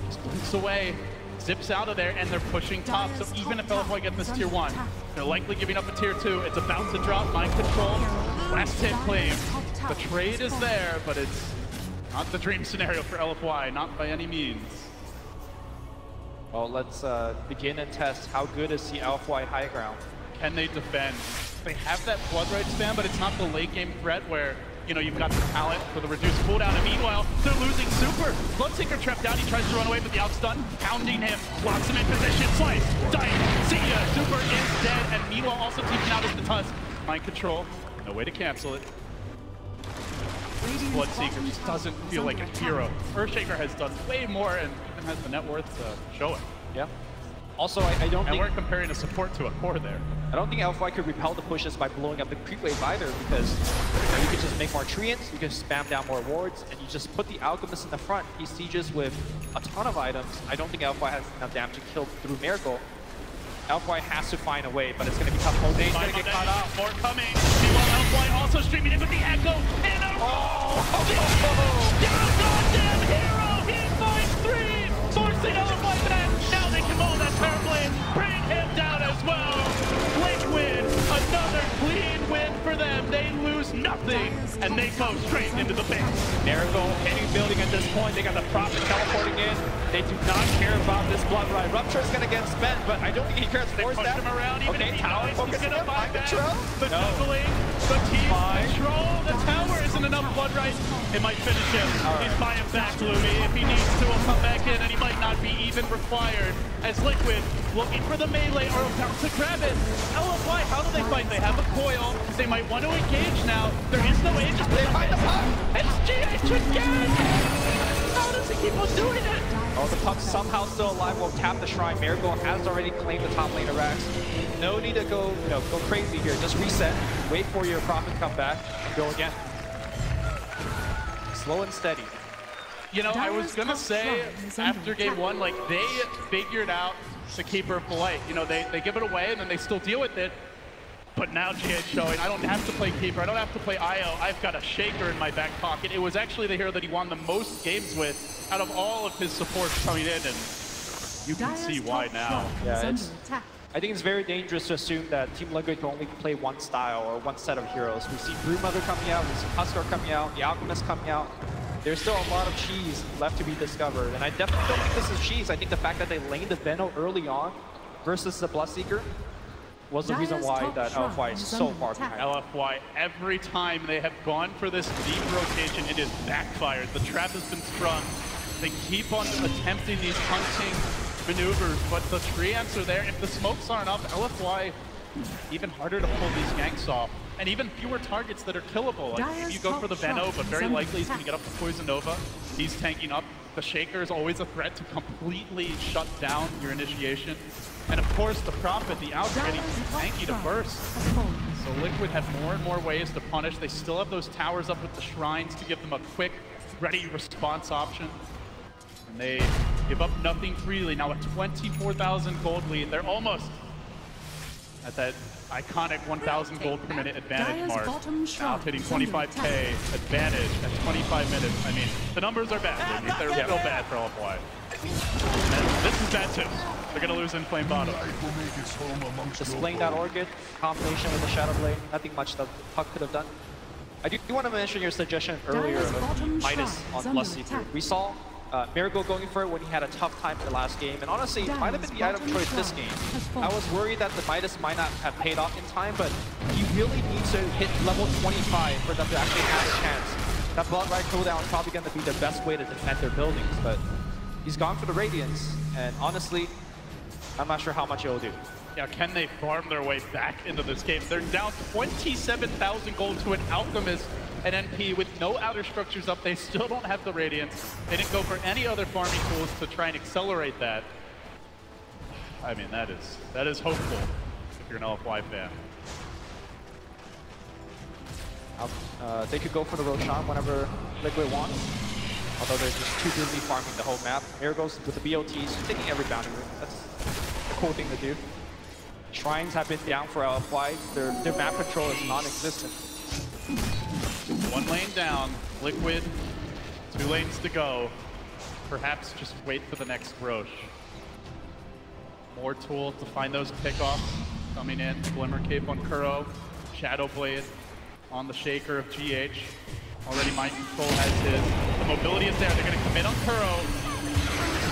Just blinks away, zips out of there, and they're pushing top. So even if LFY get this tier 1, they're likely giving up a tier 2. It's about to drop. Mind control. Last hit claim. The trade is there, but it's not the dream scenario for LFY, not by any means. Well, let's begin and test how good is the LFY high ground. Can they defend? They have that Blood Rage spam, but it's not the late game threat where, you know, you've got the talent for the reduced cooldown, and meanwhile, they're losing Super. Bloodseeker trapped down, he tries to run away, but the Alp's done, pounding him, locks him in position, slice, dice, see ya, Super is dead, and meanwhile also teaming out as the Tusk. Mind control, no way to cancel it. Bloodseeker just doesn't feel like a hero. Earthshaker has done way more and even has the net worth to show it. Yeah. Also, I don't think... we're comparing a support to a core there. I don't think LFY could repel the pushes by blowing up the creep wave either, because you could just make more treants, you can spam down more wards, and you just put the Alchemist in the front. He sieges with a ton of items. I don't think LFY has enough damage to kill through Miracle. LFY has to find a way, but it's going to be tough. Jose's going to get caught out. More coming. Meanwhile, LFY also streaming in with the Echo. And a goddamn hero! He finds 3! Forcing LFY back. Now they can roll that Terrorblade. Bring him down as well. Liquid, another clean win for them. They lose nothing, and they go straight into the base. Miracle hitting building at this point. They got the Prophet teleporting in. They do not care about this Blood Ride. Rupture is going to get spent, but I don't think he cares. They push him around. Even if he dies, he's going to buy back. The doubling, the team control. The tower isn't enough Blood Ride. It might finish him. He's buying back, Lumi. If he needs to, he'll come back in, and he might not be even required. As Liquid looking for the melee or about to grab it. LFY, how do they fight? They have a coil. They might want to engage now. There is no agent. They find the puck. It's GH again. How does he keep on doing it? Oh, the puck's somehow still alive. Will tap the Shrine. Miracle has already claimed the top lane of Rax. No need to go crazy here. Just reset. Wait for your Prophet to come back. And go again. Slow and steady. You know, I was gonna say after game 1, like they figured out to keep her polite. You know, they give it away and then they still deal with it. But now GH showing, I don't have to play Keeper, I don't have to play IO, I've got a Shaker in my back pocket. It was actually the hero that he won the most games with out of all of his supports coming in, and You can see why now. Yeah, I think it's very dangerous to assume that Team Liquid can only play one style or one set of heroes. We see Broodmother coming out, we see Huskar coming out, the Alchemist coming out. There's still a lot of cheese left to be discovered, and I definitely don't think this is cheese. I think the fact that they laned the Benno early on versus the Bloodseeker was the reason why that LFY is so far behind. LFY, every time they have gone for this deep rotation, it has backfired. The trap has been sprung. They keep on attempting these hunting maneuvers, but the preempts are there. If the smokes aren't up, LFY, even harder to pull these ganks off. And even fewer targets that are killable. Like if you go for the Benno, but very likely he's going to get up to Poison Nova. He's tanking up. The Shaker is always a threat to completely shut down your initiation. And of course, the Prophet, the Out, getting too tanky to burst. So Liquid have more and more ways to punish. They still have those towers up with the shrines to give them a quick, ready response option. And they give up nothing freely. Now a 24,000 gold lead. They're almost at that iconic 1,000 gold per minute advantage mark. Now hitting 25k advantage at 25 minutes. I mean, the numbers are bad. They're real bad for LFY. And this is bad too. They're going to lose in Flame Bottom. Displaying that Orchid, combination with the Shadow Blade, nothing much that Puck could have done. I do want to mention your suggestion earlier of Midas on Bloodseeker. We saw Miracle going for it when he had a tough time in the last game, and honestly, it might have been the item choice this game. I was worried that the Midas might not have paid off in time, but you really need to hit level 25 for them to actually have a chance. That Blood Ride cooldown is probably going to be the best way to defend their buildings, but he's gone for the Radiance, and honestly, I'm not sure how much it'll do. Yeah, can they farm their way back into this game? They're down 27,000 gold to an Alchemist at NP with no outer structures up. They still don't have the Radiance. They didn't go for any other farming tools to try and accelerate that. I mean, that is hopeful if you're an LFY fan. They could go for the Roshan whenever Liquid wants, although they're just too busy farming the whole map. Here goes with the BOTs, taking every bounty room. That's a cool thing to do. Shrines have been down for LFY. Their map control is non-existent. One lane down, Liquid, 2 lanes to go. Perhaps just wait for the next Roche. More tools to find those pickoffs coming in. Glimmer Cape on Kuro, Shadow Blade on the Shaker of GH. Already Mind Control has his. The mobility is there. They're going to commit on Kuro.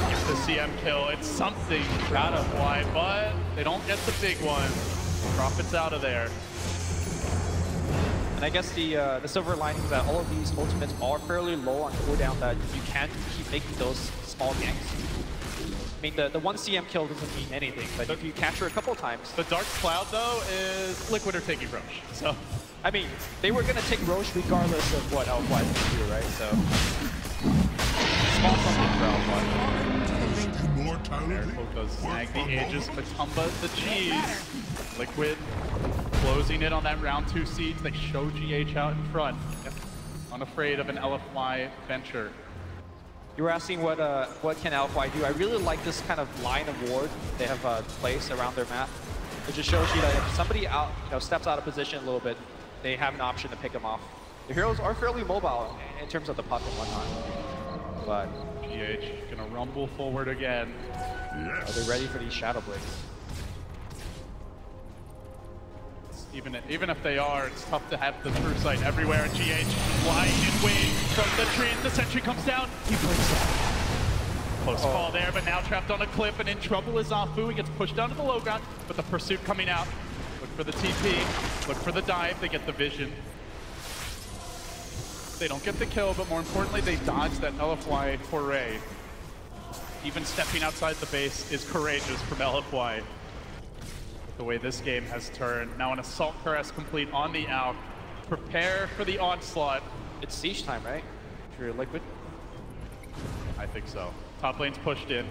Get the CM kill. It's something out of why, but they don't get the big one. Prophet's out of there. And I guess the silver lining is that all of these ultimates are fairly low on cooldown, that you can keep making those small ganks. I mean, the one CM kill doesn't mean anything, but if you capture a couple times. The Dark Cloud, though, is Liquid are taking Roche. So, I mean, they were going to take Roche regardless of what LFY is going to do, right? So, small something for LFY. Miracle does snag the Aegis, Matumba the cheese. Liquid closing it on that round 2 siege. They show GH out in front. Unafraid of an LFY venture. You were asking what can LFY do. I really like this kind of line of ward they have placed around their map. It just shows you that if somebody steps out of position a little bit, they have an option to pick them off. The heroes are fairly mobile in terms of the puck and whatnot. But GH gonna rumble forward again. Are they ready for these Shadow Blades? Even if they are, it's tough to have the true sight everywhere. And GH flying in wave from the tree. The sentry comes down. He breaks out. Close call there, but now trapped on a cliff, and in trouble is Afu. He gets pushed down to the low ground, but the pursuit coming out. Look for the TP. Look for the dive. They get the vision. They don't get the kill, but more importantly, they dodge that LFY foray. Even stepping outside the base is courageous from LFY. The way this game has turned. Now an Assault Caress complete on the Alk. Prepare for the onslaught. It's siege time, right? If you're Liquid? I think so. Top lane's pushed in.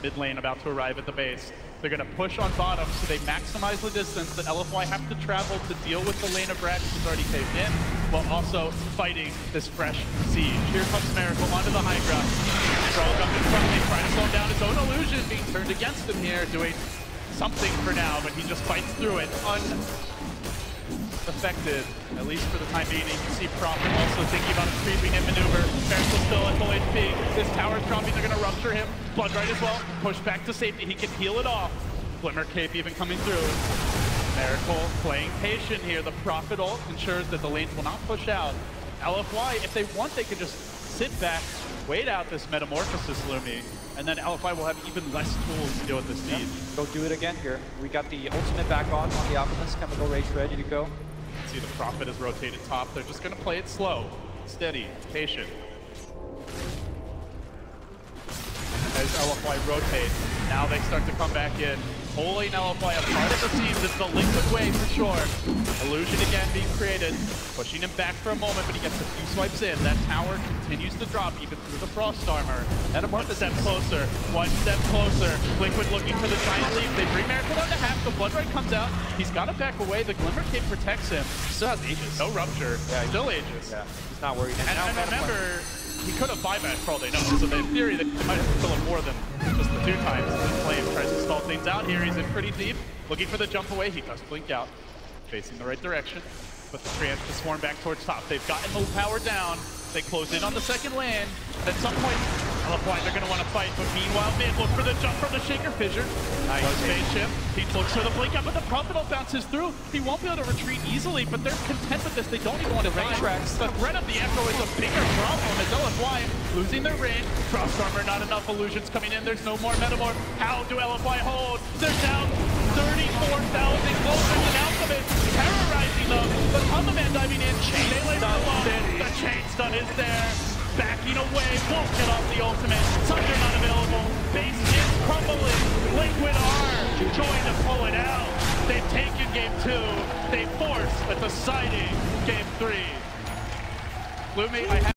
Mid lane about to arrive at the base. They're going to push on bottom, so they maximize the distance that LFY have to travel to deal with the lane of Brad, who's already caved in, while also fighting this fresh siege. Here comes Miracle onto the high ground. Frog up in front of him, trying to slow down his own illusion, being turned against him here, doing something for now, but he just fights through it. affected, at least for the time being. You can see Prophet also thinking about a creeping in maneuver. Miracle still at full HP. This tower's dropping, they're gonna rupture him. Blood right as well. Push back to safety, he can heal it off. Glimmer Cape even coming through. Miracle playing patient here. The Prophet ult ensures that the lanes will not push out. LFY, if they want, they can just sit back, wait out this Metamorphosis Lumi, and then LFY will have even less tools to deal with this need. Go do it again here. We got the ultimate back on the Alchemist. Chemical Rage ready to go. See, the Prophet is rotated top. They're just going to play it slow, steady, patient. As LFY rotate, now they start to come back in. Pulling LFY apart at the seams. It's the liquid way for sure. Illusion again being created. Pushing him back for a moment, but he gets a few swipes in. That tower continues to drop even through the Frost Armor. One step closer. One step closer. Liquid looking for the giant leap. They bring Miracle down to half. The Blood Right comes out. He's got to back away. The Glimmer Cape protects him. Still has Aegis. No rupture. Yeah, still Aegis. Yeah, he's not worried. And remember, he could have buyback for all they know. So in theory, they might have to kill him more than just the 2 times. Flame tries to stall things out here. He's in pretty deep. Looking for the jump away. He does blink out. Facing the right direction. But the Treants to swarm back towards top. They've gotten the power down. They close in on the second land. At some point, LFY, they're going to want to fight. But meanwhile, mid, look for the jump from the Shaker Fissure. Nice spaceship. He looks for the blink up, but the Prophet bounces through. He won't be able to retreat easily, but they're content with this. They don't even want to die. The threat of the Echo is a bigger problem as LFY losing their range. Frost Armor, not enough illusions coming in. There's no more Metamorph. How do LFY hold? They're down 34,000 closer than Alchemist, terrorizing them. The Thunderman diving in. Chain stun. The chain stun is there. Backing away, won't get off the ultimate. Thunder not available. Base is crumbling. Liquid are trying to pull it out. They've taken game 2. They force a deciding game 3. Lumi, I have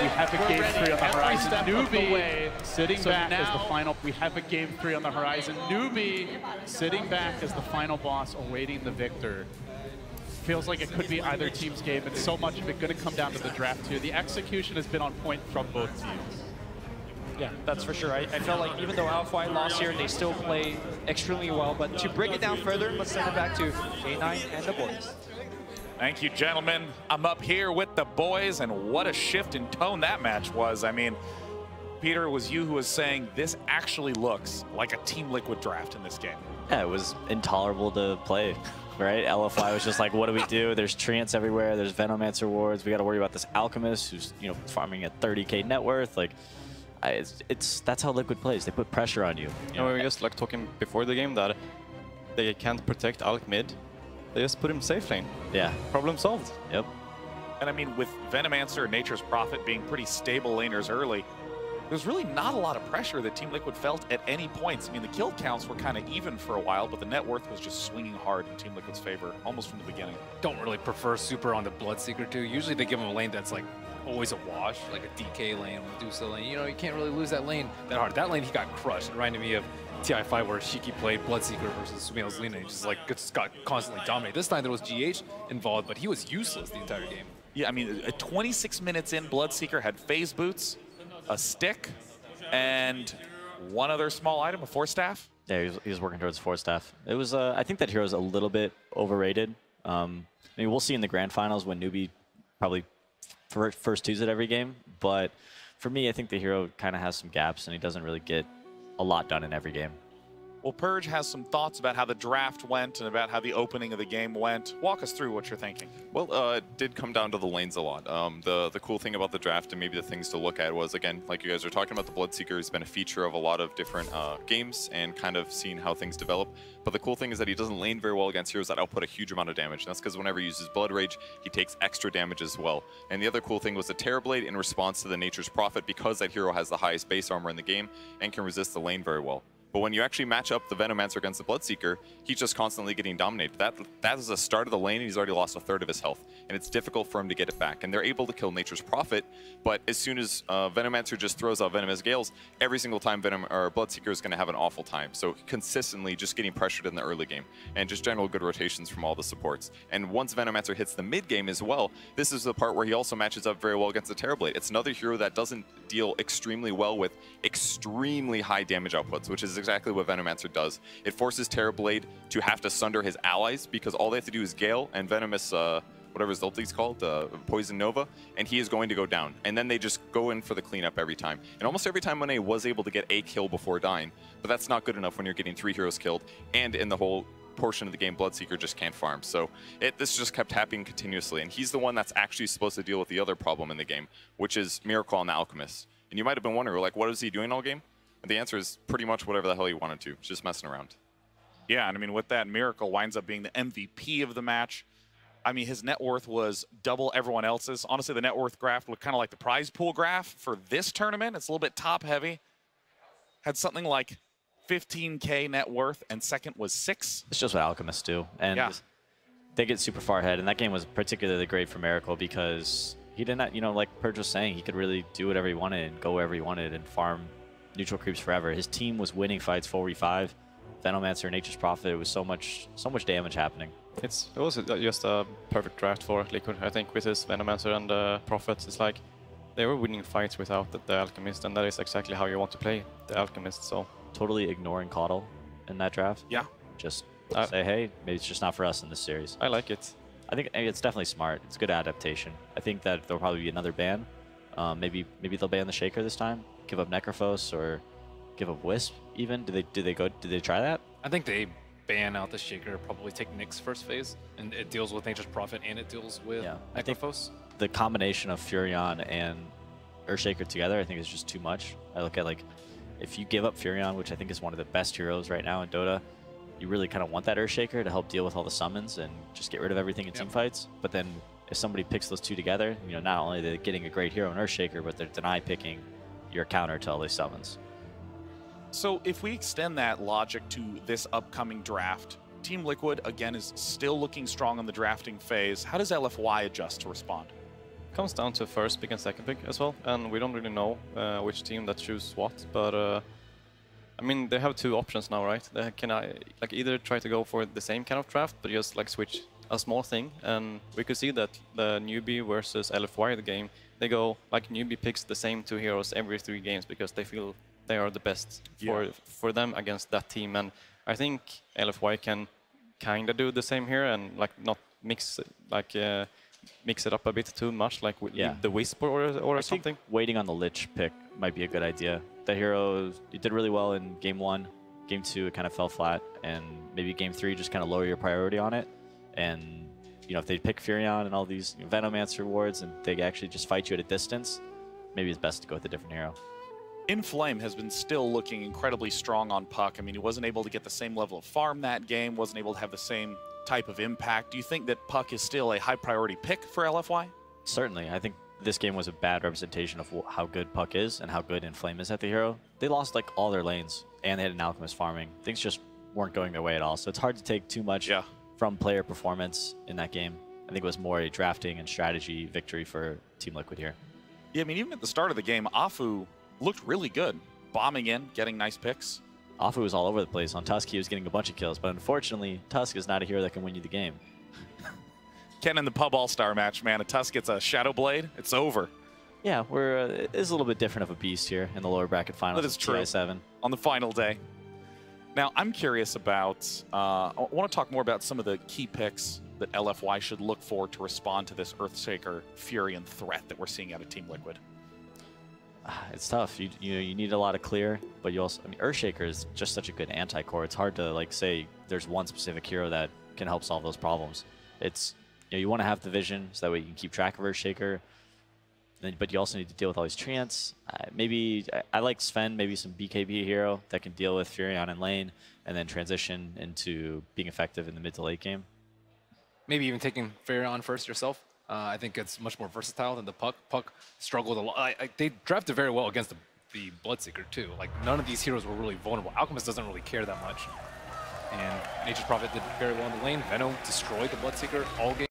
we have a game 3 on the horizon. Newbie sitting back as the final. We have a game 3 on the horizon. Newbie sitting back as the final boss, awaiting the victor. Feels like it could be either team's game, and so much of it going to come down to the draft here. The execution has been on point from both teams. Yeah, that's for sure. I felt like even though LFY lost here, they still play extremely well. But to break it down further, let's send it back to A9 and the boys. Thank you, gentlemen. I'm up here with the boys, and what a shift in tone that match was. I mean, Peter, it was you who was saying this actually looks like a Team Liquid draft in this game. Yeah, it was intolerable to play, right? LFY was just like, what do we do? There's Treants everywhere. There's Venomancer wards. We got to worry about this Alchemist who's, you know, farming at 30K net worth. Like, that's how Liquid plays. They put pressure on you. We were just like talking before the game that they can't protect Alc mid. They just put him safe lane. Yeah. Problem solved. Yep. And I mean, with Venomancer and Nature's Prophet being pretty stable laners early, there's really not a lot of pressure that Team Liquid felt at any points. I mean, the kill counts were kind of even for a while, but the net worth was just swinging hard in Team Liquid's favor almost from the beginning. Don't really prefer Super on the Bloodseeker too. Usually they give him a lane that's like always a wash, like a DK lane, Medusa lane. You know, you can't really lose that lane that hard. That lane he got crushed. It reminded me of TI5 where Shiki played Bloodseeker versus Sumiel's Lineage. Just like just got constantly dominated. This time there was GH involved, but he was useless the entire game. Yeah, I mean, 26 minutes in, Bloodseeker had phase boots, a stick, and one other small item, a Force Staff. Yeah, he was working towards Force Staff. It was, I think that hero's a little bit overrated. I mean, we'll see in the grand finals when Newbie probably first twos it every game. But for me, I think the hero kind of has some gaps, and he doesn't really get a lot done in every game. Well, Purge has some thoughts about how the draft went and about how the opening of the game went. Walk us through what you're thinking. Well, it did come down to the lanes a lot. The cool thing about the draft and maybe the things to look at was, again, like you guys are talking about, the Bloodseeker has been a feature of a lot of different games and kind of seeing how things develop. But the cool thing is that he doesn't lane very well against heroes that output a huge amount of damage. And that's because whenever he uses Blood Rage, he takes extra damage as well. And the other cool thing was the Terrorblade in response to the Nature's Prophet, because that hero has the highest base armor in the game and can resist the lane very well. But when you actually match up the Venomancer against the Bloodseeker, he's just constantly getting dominated. That is the start of the lane, and he's already lost a third of his health. And it's difficult for him to get it back. And they're able to kill Nature's Prophet, but as soon as Venomancer just throws out Venomous Gales, every single time Bloodseeker is going to have an awful time. So consistently just getting pressured in the early game, and just general good rotations from all the supports. And once Venomancer hits the mid game as well, this is the part where he also matches up very well against the Terrorblade. It's another hero that doesn't deal extremely well with extremely high damage outputs, which is exactly what Venomancer does. It forces Terrorblade to have to sunder his allies, because all they have to do is Gale and Venomous, whatever his ulti's called, Poison Nova, and he is going to go down. And then they just go in for the cleanup every time. And almost every time Monet was able to get a kill before dying, but that's not good enough when you're getting 3 heroes killed, and in the whole portion of the game, Bloodseeker just can't farm. So this just kept happening continuously, and he's the one that's actually supposed to deal with the other problem in the game, which is Miracle on the Alchemist. And you might have been wondering, like, what is he doing all game? And the answer is pretty much whatever the hell he wanted to, just messing around. Yeah, and I mean, with that, Miracle winds up being the MVP of the match. I mean, his net worth was double everyone else's. Honestly, the net worth graph looked kind of like the prize pool graph for this tournament. It's a little bit top heavy. Had something like 15K net worth, and second was 6. It's just what Alchemists do. And yeah, they get super far ahead. And that game was particularly great for Miracle because he didn't, you know, like Purge was saying, he could really do whatever he wanted and go wherever he wanted and farm neutral creeps forever. His team was winning fights 4v5. Venomancer, Nature's Prophet, it was so much damage happening. It was just a perfect draft for Liquid. I think with his Venomancer and Prophet, it's like they were winning fights without the Alchemist, and that is exactly how you want to play the Alchemist. So totally ignoring Caudle in that draft. Yeah. Just say, hey, maybe it's just not for us in this series. I like it. I think it's definitely smart. It's good adaptation. I think that there'll probably be another ban. Maybe they'll ban the Shaker this time. Give up Necrophos or give up Wisp even. Did they try that? I think they ban out the Shaker, probably take Nick's first phase, and it deals with Nature's Prophet and it deals with Necrophos. The combination of Furion and Earthshaker together, I think, is just too much. I look at, like, if you give up Furion, which I think is one of the best heroes right now in Dota, you really kind of want that Earthshaker to help deal with all the summons and just get rid of everything in team fights. But then if somebody picks those two together, you know, not only are they getting a great hero in Earthshaker, but they're deny picking your counter to all these summons. So if we extend that logic to this upcoming draft, Team Liquid, again, is still looking strong in the drafting phase. How does LFY adjust to respond? It comes down to first pick and second pick as well, and we don't really know which team that choose what, but I mean, they have 2 options now, right? They can like either try to go for the same kind of draft, but just like switch a small thing, and we could see that the newbie versus LFY, the game, they go like newbie picks the same 2 heroes every 3 games because they feel they are the best for them against that team. And I think LFY can kind of do the same here and like not mix it up a bit too much, like with the Wisp or something. Waiting on the Lich pick might be a good idea. The hero, he did really well in game 1. Game 2, it kind of fell flat, and maybe game 3, just kind of lower your priority on it. And you know, if they pick Furion and all these Venomancer rewards, and they actually just fight you at a distance, maybe it's best to go with a different hero. Inflame has been still looking incredibly strong on Puck. I mean, he wasn't able to get the same level of farm that game, wasn't able to have the same type of impact. Do you think that Puck is still a high priority pick for LFY? Certainly. I think this game was a bad representation of how good Puck is and how good Inflame is at the hero. They lost like all their lanes, and they had an Alchemist farming. Things just weren't going their way at all. So it's hard to take too much from player performance in that game. I think it was more a drafting and strategy victory for Team Liquid here. Yeah, I mean, even at the start of the game, Afu looked really good. Bombing in, getting nice picks. Afu was all over the place. On Tusk, he was getting a bunch of kills, but unfortunately, Tusk is not a hero that can win you the game. Ken in the Pub All-Star match, man, if Tusk gets a Shadow Blade, it's over. Yeah, it is a little bit different of a beast here in the lower bracket finals. That is true. TI7. On the final day. Now, I'm curious about, I want to talk more about some of the key picks that LFY should look for to respond to this Earthshaker Furion threat that we're seeing out of Team Liquid. It's tough. You need a lot of clear, but you also, I mean, Earthshaker is just such a good anti-core. It's hard to like say there's one specific hero that can help solve those problems. It's, you want to have the vision so that way you can keep track of Earthshaker, but you also need to deal with all these treants. Maybe I like Sven, maybe some BKB hero that can deal with Furion in lane and then transition into being effective in the mid to late game. Maybe even taking Furion first yourself. I think it's much more versatile than the Puck. Puck struggled a lot. They drafted very well against the Bloodseeker too. Like none of these heroes were really vulnerable. Alchemist doesn't really care that much. And Nature's Prophet did very well in the lane. Venom destroyed the Bloodseeker all game.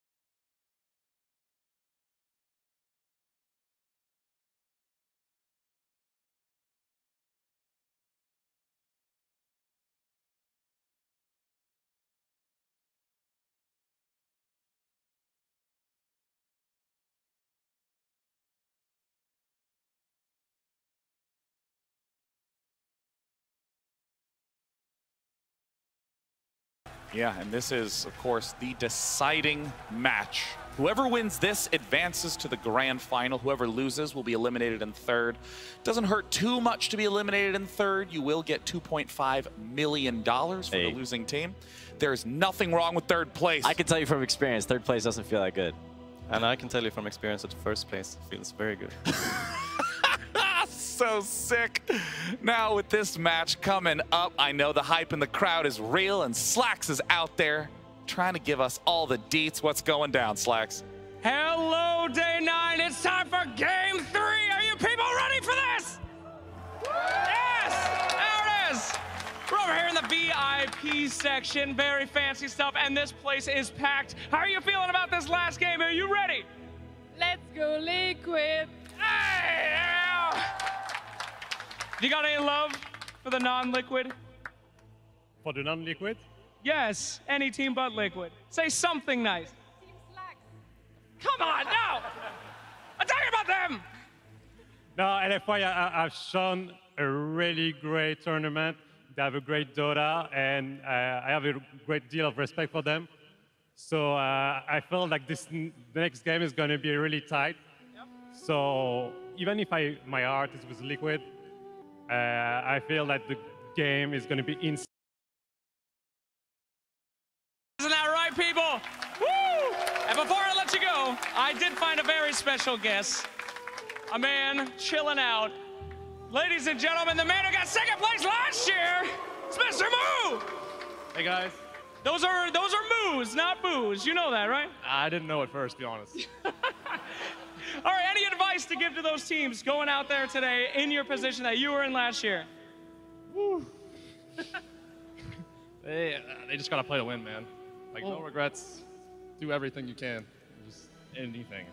Yeah, and this is, of course, the deciding match. Whoever wins this advances to the grand final. Whoever loses will be eliminated in third. Doesn't hurt too much to be eliminated in third. You will get $2.5 million for the losing team. There's nothing wrong with third place. I can tell you from experience, third place doesn't feel that good. And I can tell you from experience that first place feels very good. So sick. Now with this match coming up, I know the hype in the crowd is real, and Slacks is out there trying to give us all the deets. What's going down, Slacks? Hello, Day 9. It's time for Game 3. Are you people ready for this? Yes! There it is. We're over here in the VIP section. Very fancy stuff, and this place is packed. How are you feeling about this last game? Are you ready? Let's go, Liquid. Hey! You got any love for the non-Liquid? For the non-Liquid? Yes, any team but Liquid. Say something nice. Team Slacks. Come on, no! I'm talking about them! No, LFY have shown a really great tournament. They have a great Dota, and I have a great deal of respect for them. So I feel like the next game is going to be really tight. Yep. So even if my heart is with Liquid, I feel that the game is going to be insane. Isn't that right, people? Woo! And before I let you go, I did find a very special guest. A man chilling out. Ladies and gentlemen, the man who got second place last year, it's Mr. Moo! Hey, guys. Those are moos, not boos. You know that, right? I didn't know at first, to be honest. All right, any advice to give to those teams going out there today in your position that you were in last year? Woo. They just got to play to win, man. Like, no regrets. Do everything you can. Just anything.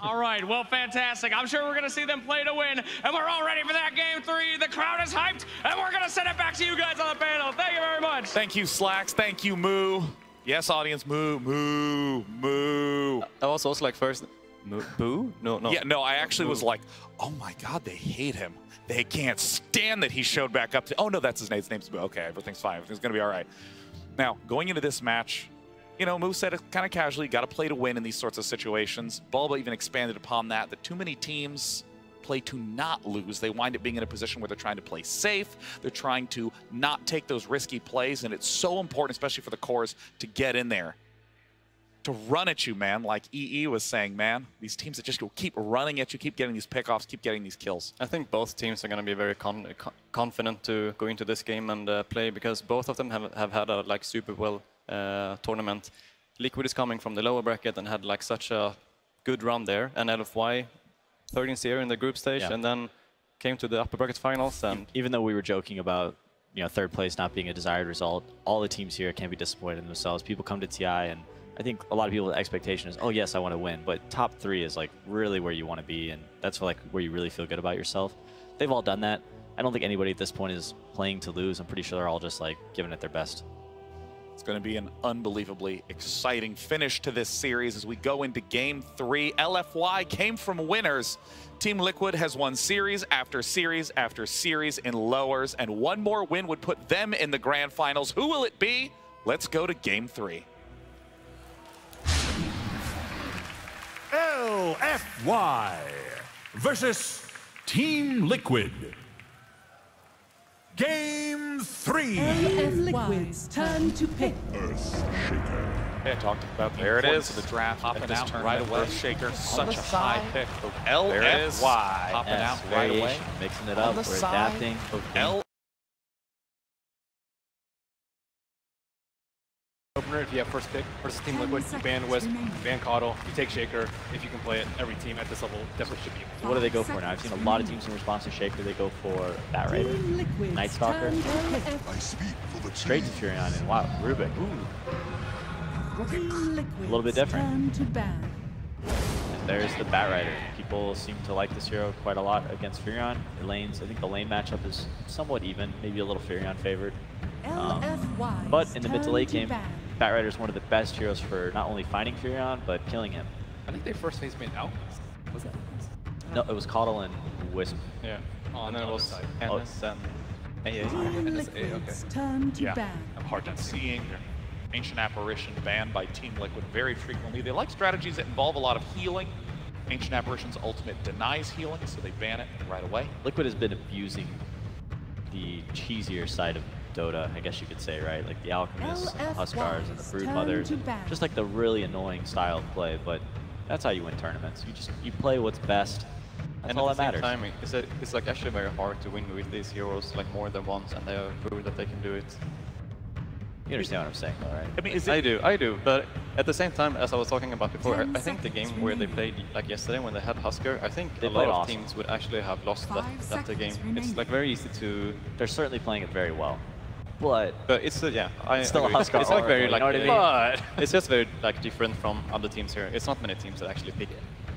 All right, well, fantastic. I'm sure we're going to see them play to win, and we're all ready for that Game 3. The crowd is hyped, and we're going to send it back to you guys on the panel. Thank you very much. Thank you, Slacks. Thank you, Moo. Yes, audience, moo, moo, moo. I was also like first, boo? No. Yeah, no, I actually was like, oh my God, they hate him. They can't stand that he showed back up to, oh no, that's his name. His name's Moo. Okay, everything's fine. Everything's going to be all right. Now, going into this match, you know, Moo said it kind of casually, got to play to win in these sorts of situations. Bulba even expanded upon that too many teams play to not lose. They wind up being in a position where they're trying to play safe. They're trying to not take those risky plays, and it's so important, especially for the cores, to get in there, to run at you, man. Like EE was saying, man, these teams that just go keep running at you, keep getting these pickoffs, keep getting these kills. I think both teams are going to be very confident to go into this game and play, because both of them have had a super well tournament. Liquid is coming from the lower bracket and had such a good run there, and LFY 13-0 in the group stage, and then came to the upper bracket finals. And even though we were joking about third place not being a desired result, all the teams here can be disappointed in themselves. People come to TI, and I think a lot of people's expectation is, oh yes, I want to win, but top 3 is really where you want to be, and that's where you really feel good about yourself. They've all done that. I don't think anybody at this point is playing to lose. I'm pretty sure they're all just giving it their best. It's going to be an unbelievably exciting finish to this series as we go into Game 3. LFY came from winners. Team Liquid has won series after series after series in lowers, and one more win would put them in the grand finals. Who will it be? Let's go to Game 3. LFY versus Team Liquid. Game 3. LFY's turn to pick. I talked about there it is. The draft hopping out right away. Shaker, such a high pick. LFY hopping out right away, mixing it up. We're adapting. Opener, if you have first pick versus Team Liquid, you ban Wisp, you ban Caudle, you take Shaker. If you can play it, every team at this level definitely should be. So what do they go for now? I've seen a lot of teams in response to Shaker. They go for Bat Raider, Night Stalker, straight to Furion, and wow, Rubik. A little bit different. And there's the Bat Rider. People seem to like this hero quite a lot against Furion. The lanes, I think the lane matchup is somewhat even, maybe a little Furion favored. But in the mid to late game, Bat Rider is one of the best heroes for not only finding Furion, but killing him. I think they first phase made Alchemist. Was that? No, it was Caudle and Wisp. Yeah. On and then it was Ennis and AA. Yeah, I'm hard time seeing Ancient Apparition banned by Team Liquid very frequently. They like strategies that involve a lot of healing. Ancient Apparition's ultimate denies healing, so they ban it right away. Liquid has been abusing the cheesier side of Dota, I guess you could say, right? Like the Alchemists, and the Huskars, and the Brood Mothers, just like the really annoying style of play. But that's how you win tournaments. You play what's best. That's all that matters. And at the same time, it's like actually very hard to win with these heroes like more than once, and they have proved that they can do it. You understand what I'm saying, though, right? I mean, I do. But at the same time, as I was talking about before, I think the game where they played like yesterday when they had Husker, I think a lot of teams would actually have lost that game. It's like very easy to. They're certainly playing it very well. But it's it's still a Husker. It's like very you know what I mean? but it's just very like different from other teams here. It's not many teams that actually pick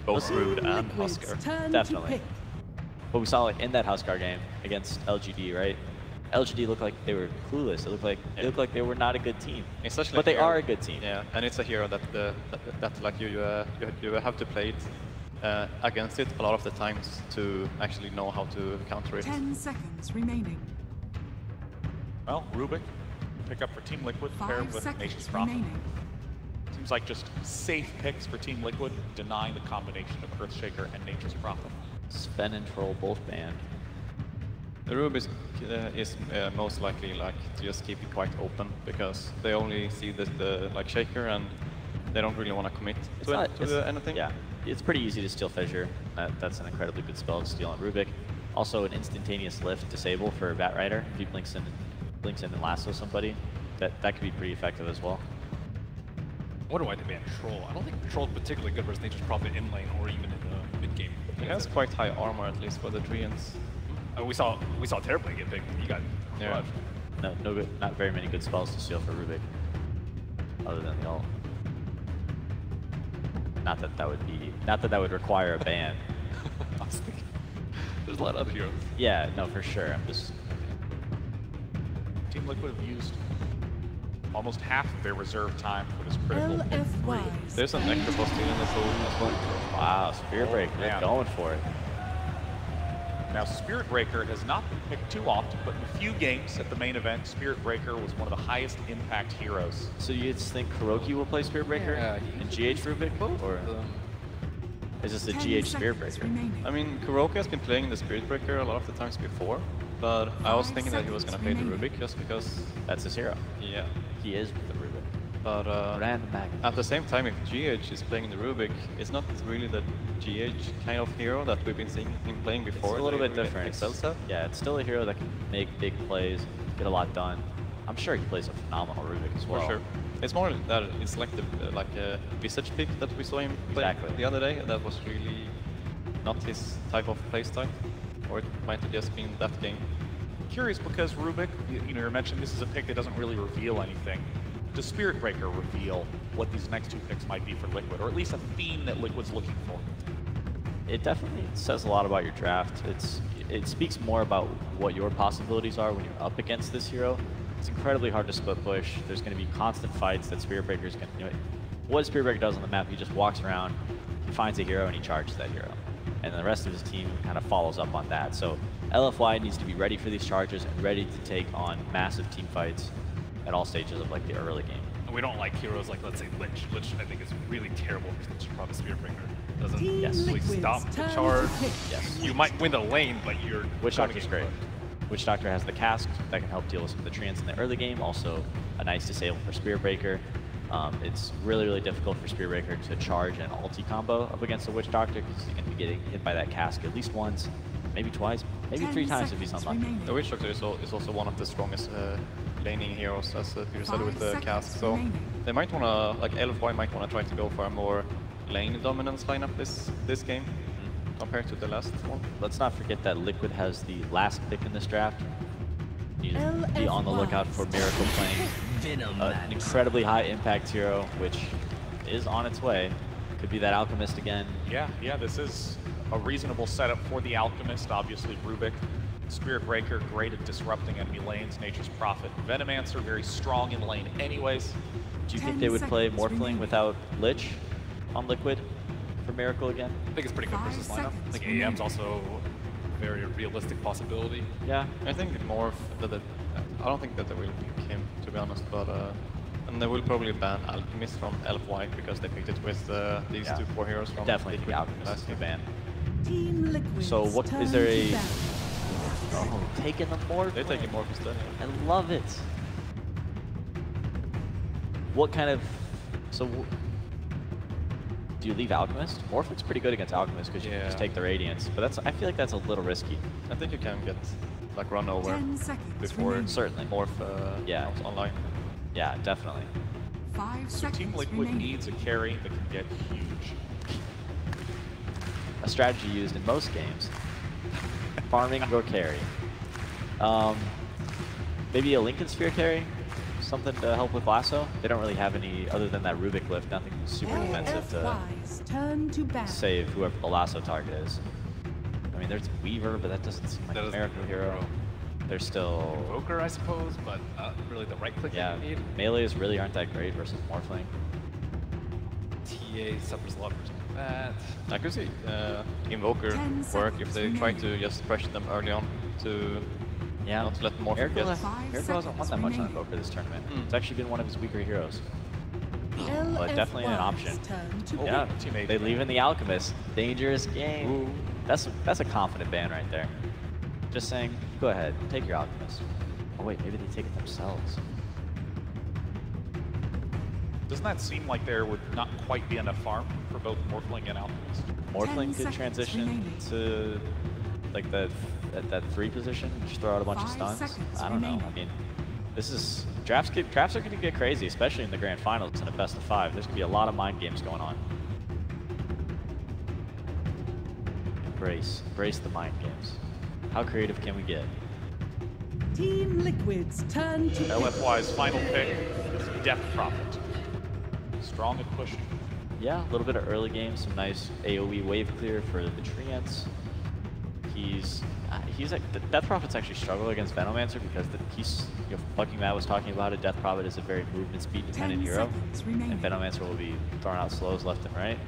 both Brood and Husker. Definitely. But we saw like in that Huskar game against LGD, right? LGD looked like they were clueless. It looked like they were not a good team. But they are a good team. Yeah, and it's a hero that like you have to play it against it a lot of the times to actually know how to counter it. 10 seconds remaining. Well, Rubik, pick up for Team Liquid, paired with Nature's Prophet. Seems like just safe picks for Team Liquid, denying the combination of Earthshaker and Nature's Prophet. Sven and Troll both banned. The Rubik is most likely like to just keep it quite open because they only see the like Shaker and they don't really want to commit to anything. Yeah, it's pretty easy to steal Fissure. That's an incredibly good spell to steal on Rubik. Also, an instantaneous lift disable for Bat Rider. If he blinks in and lassos somebody, that could be pretty effective as well. I wonder why they banned Troll. I don't think Troll's particularly good versus Nature's Prophet in lane or even in the mid game. He has quite high armor at least for the Treants. We saw Terrorblade get picked. He got not very many good spells to steal for Rubik, other than the ult. Not that that would require a ban. I was thinking, there's a lot of heroes. Yeah, no, for sure. I'm just. Team Liquid have used almost half of their reserve time for this critical. There's an extra post in the pool as well. Wow, Spirit Breaker, they're going for it. Now, Spirit Breaker has not been picked too often, but in a few games at the main event, Spirit Breaker was one of the highest impact heroes. So you just think Kuroki will play Spirit Breaker and GH Rubik? Or is this the GH Spirit Breaker? I mean, Kuroki has been playing the Spirit Breaker a lot of the times before, but I was thinking that he was going to play the Rubik just because... That's his hero. Yeah. He is the Rubik. But at the same time, if GH is playing the Rubik, it's not really the GH kind of hero that we've been seeing him playing before. It's a little bit different. Excel stuff. Yeah, it's still a hero that can make big plays, get a lot done. I'm sure he plays a phenomenal Rubik as well. For sure. It's more that it's like the Visage pick that we saw him play the other day. That was really not his type of playstyle, or it might have just been that game. Curious because Rubik, you mentioned this is a pick that doesn't really reveal anything. Does Spirit Breaker reveal what these next two picks might be for Liquid, or at least a theme that Liquid's looking for? It definitely says a lot about your draft. It speaks more about what your possibilities are when you're up against this hero. It's incredibly hard to split push. There's going to be constant fights that Spirit Breaker's going to... what Spirit Breaker does on the map, he just walks around, he finds a hero, and he charges that hero. And then the rest of his team kind of follows up on that. So LFY needs to be ready for these charges and ready to take on massive team fights at all stages of like the early game. we don't like heroes like, let's say, Lich. Lich, I think, is really terrible because Lich probably Spear Breaker doesn't really stop the charge. Yes. You might win the lane, but you're Witch Doctor's great. Witch Doctor has the cask that can help deal with some of the treants in the early game. Also, a nice disable for Spear Breaker. It's really, really difficult for Spear Breaker to charge an ulti combo up against the Witch Doctor because he's going to be getting hit by that cask at least once, maybe twice, maybe 3 times if he's unlucky. The Witch Doctor is also one of the strongest laning heroes, as Peter said, with the cask. So they might want to, like LFY might want to try to go for a more lane dominance lineup this game compared to the last one. Let's not forget that Liquid has the last pick in this draft. You just be on the lookout for Miracle playing an incredibly high impact hero, which is on its way. Could be that Alchemist again. Yeah, this is a reasonable setup for the Alchemist. Obviously, Rubik, Spirit Breaker, great at disrupting enemy lanes. Nature's Prophet, Venomancer, very strong in lane anyways. Do you think they would play Morphling without Lich on Liquid for Miracle again? I think it's pretty good versus lineup. I think AM's also a very realistic possibility. Yeah. I think more that I don't think that they will pick him, to be honest, but and they will probably ban Alchemist from LFY because they picked it with these 2 core heroes from definitely the Alchemist to ban. Team Liquid. So what is there a taking the Morph? They're taking Morph instead. I love it. What kind of do you leave Alchemist? Morph looks pretty good against Alchemist because you can just take the Radiance, but I feel like that's a little risky. I think you can get like run over 10 seconds before remaining. Certainly. Morph comes online. Yeah, definitely. 5 So seconds Team Liquid remaining. needs a carry that can get huge. A strategy used in most games. Farming or carry. Maybe a Lincoln Sphere carry? Something to help with Lasso? They don't really have any, other than that Rubik lift, nothing super defensive to LFY's turn to battle. save whoever the Lasso target is. I mean, there's Weaver, but that doesn't seem like a Miracle hero. There's still Invoker, I suppose, but not really the right click that you need. Melees really aren't that great versus Morphling. TA suffers a lot from that. I could see Invoker work if they try to just pressure them early on to not let Morph get. Miracle hasn't won that much on Invoker this tournament. It's actually been one of his weaker heroes. But definitely an option. Yeah, they leave in the Alchemist. Dangerous game. Ooh. That's a confident ban right there. Just saying, go ahead, take your Alchemist. Oh wait, maybe they take it themselves. Doesn't that seem like there would not quite be enough farm for both Morphling and Alchemist? Morphling could transition to like that 3 position, just throw out a bunch of stuns. I don't know. I mean, this is drafts are going to get crazy, especially in the grand finals in a best of 5. There's going to be a lot of mind games going on. Embrace the mind games. How creative can we get? Team Liquid's turn to LFY's final pick is Death Prophet. Strong and pushing. Yeah, a little bit of early game, some nice AoE wave clear for the treants. He's like Death Prophet's actually struggle against Venomancer because fucking Matt was talking about it. Death Prophet is a very movement speed dependent hero, and Venomancer will be throwing out slows left and right.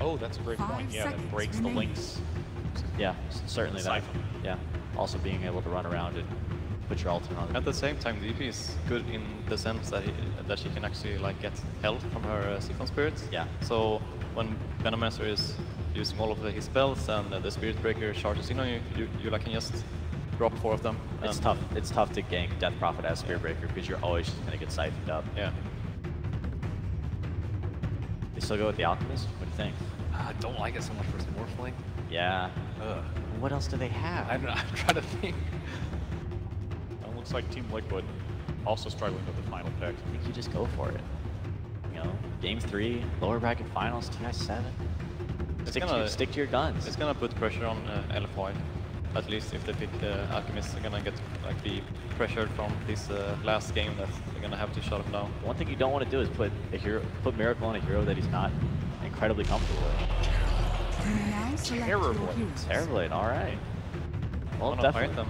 Oh, that's a great point. Yeah, that breaks the links. Yeah, certainly that. Yeah, also being able to run around and put your ultimate on. At the same time, DP is good in the sense that she can actually like get health from her Siphon Spirits. Yeah. So when Venomancer is using all of his spells and the Spirit Breaker charges in on you, you can just drop 4 of them. It's tough. It's tough to gank Death Prophet as Spirit Breaker because you're always just gonna get siphoned up. Yeah. You still go with the Alchemist? What do you think? I don't like it so much versus Morphling. Yeah. Ugh. What else do they have? I'm trying to think. It looks like Team Liquid also struggling with the final pick. I think you just go for it. You know, Game 3, lower bracket finals, TI7. Stick to your guns. It's gonna put pressure on LFY. At least if they pick Alchemist, they're gonna be pressured from this last game that they're gonna have to shut him down. One thing you don't want to do is put Miracle on a hero that he's not incredibly comfortable with. Terrorblade, all right. Well, definitely.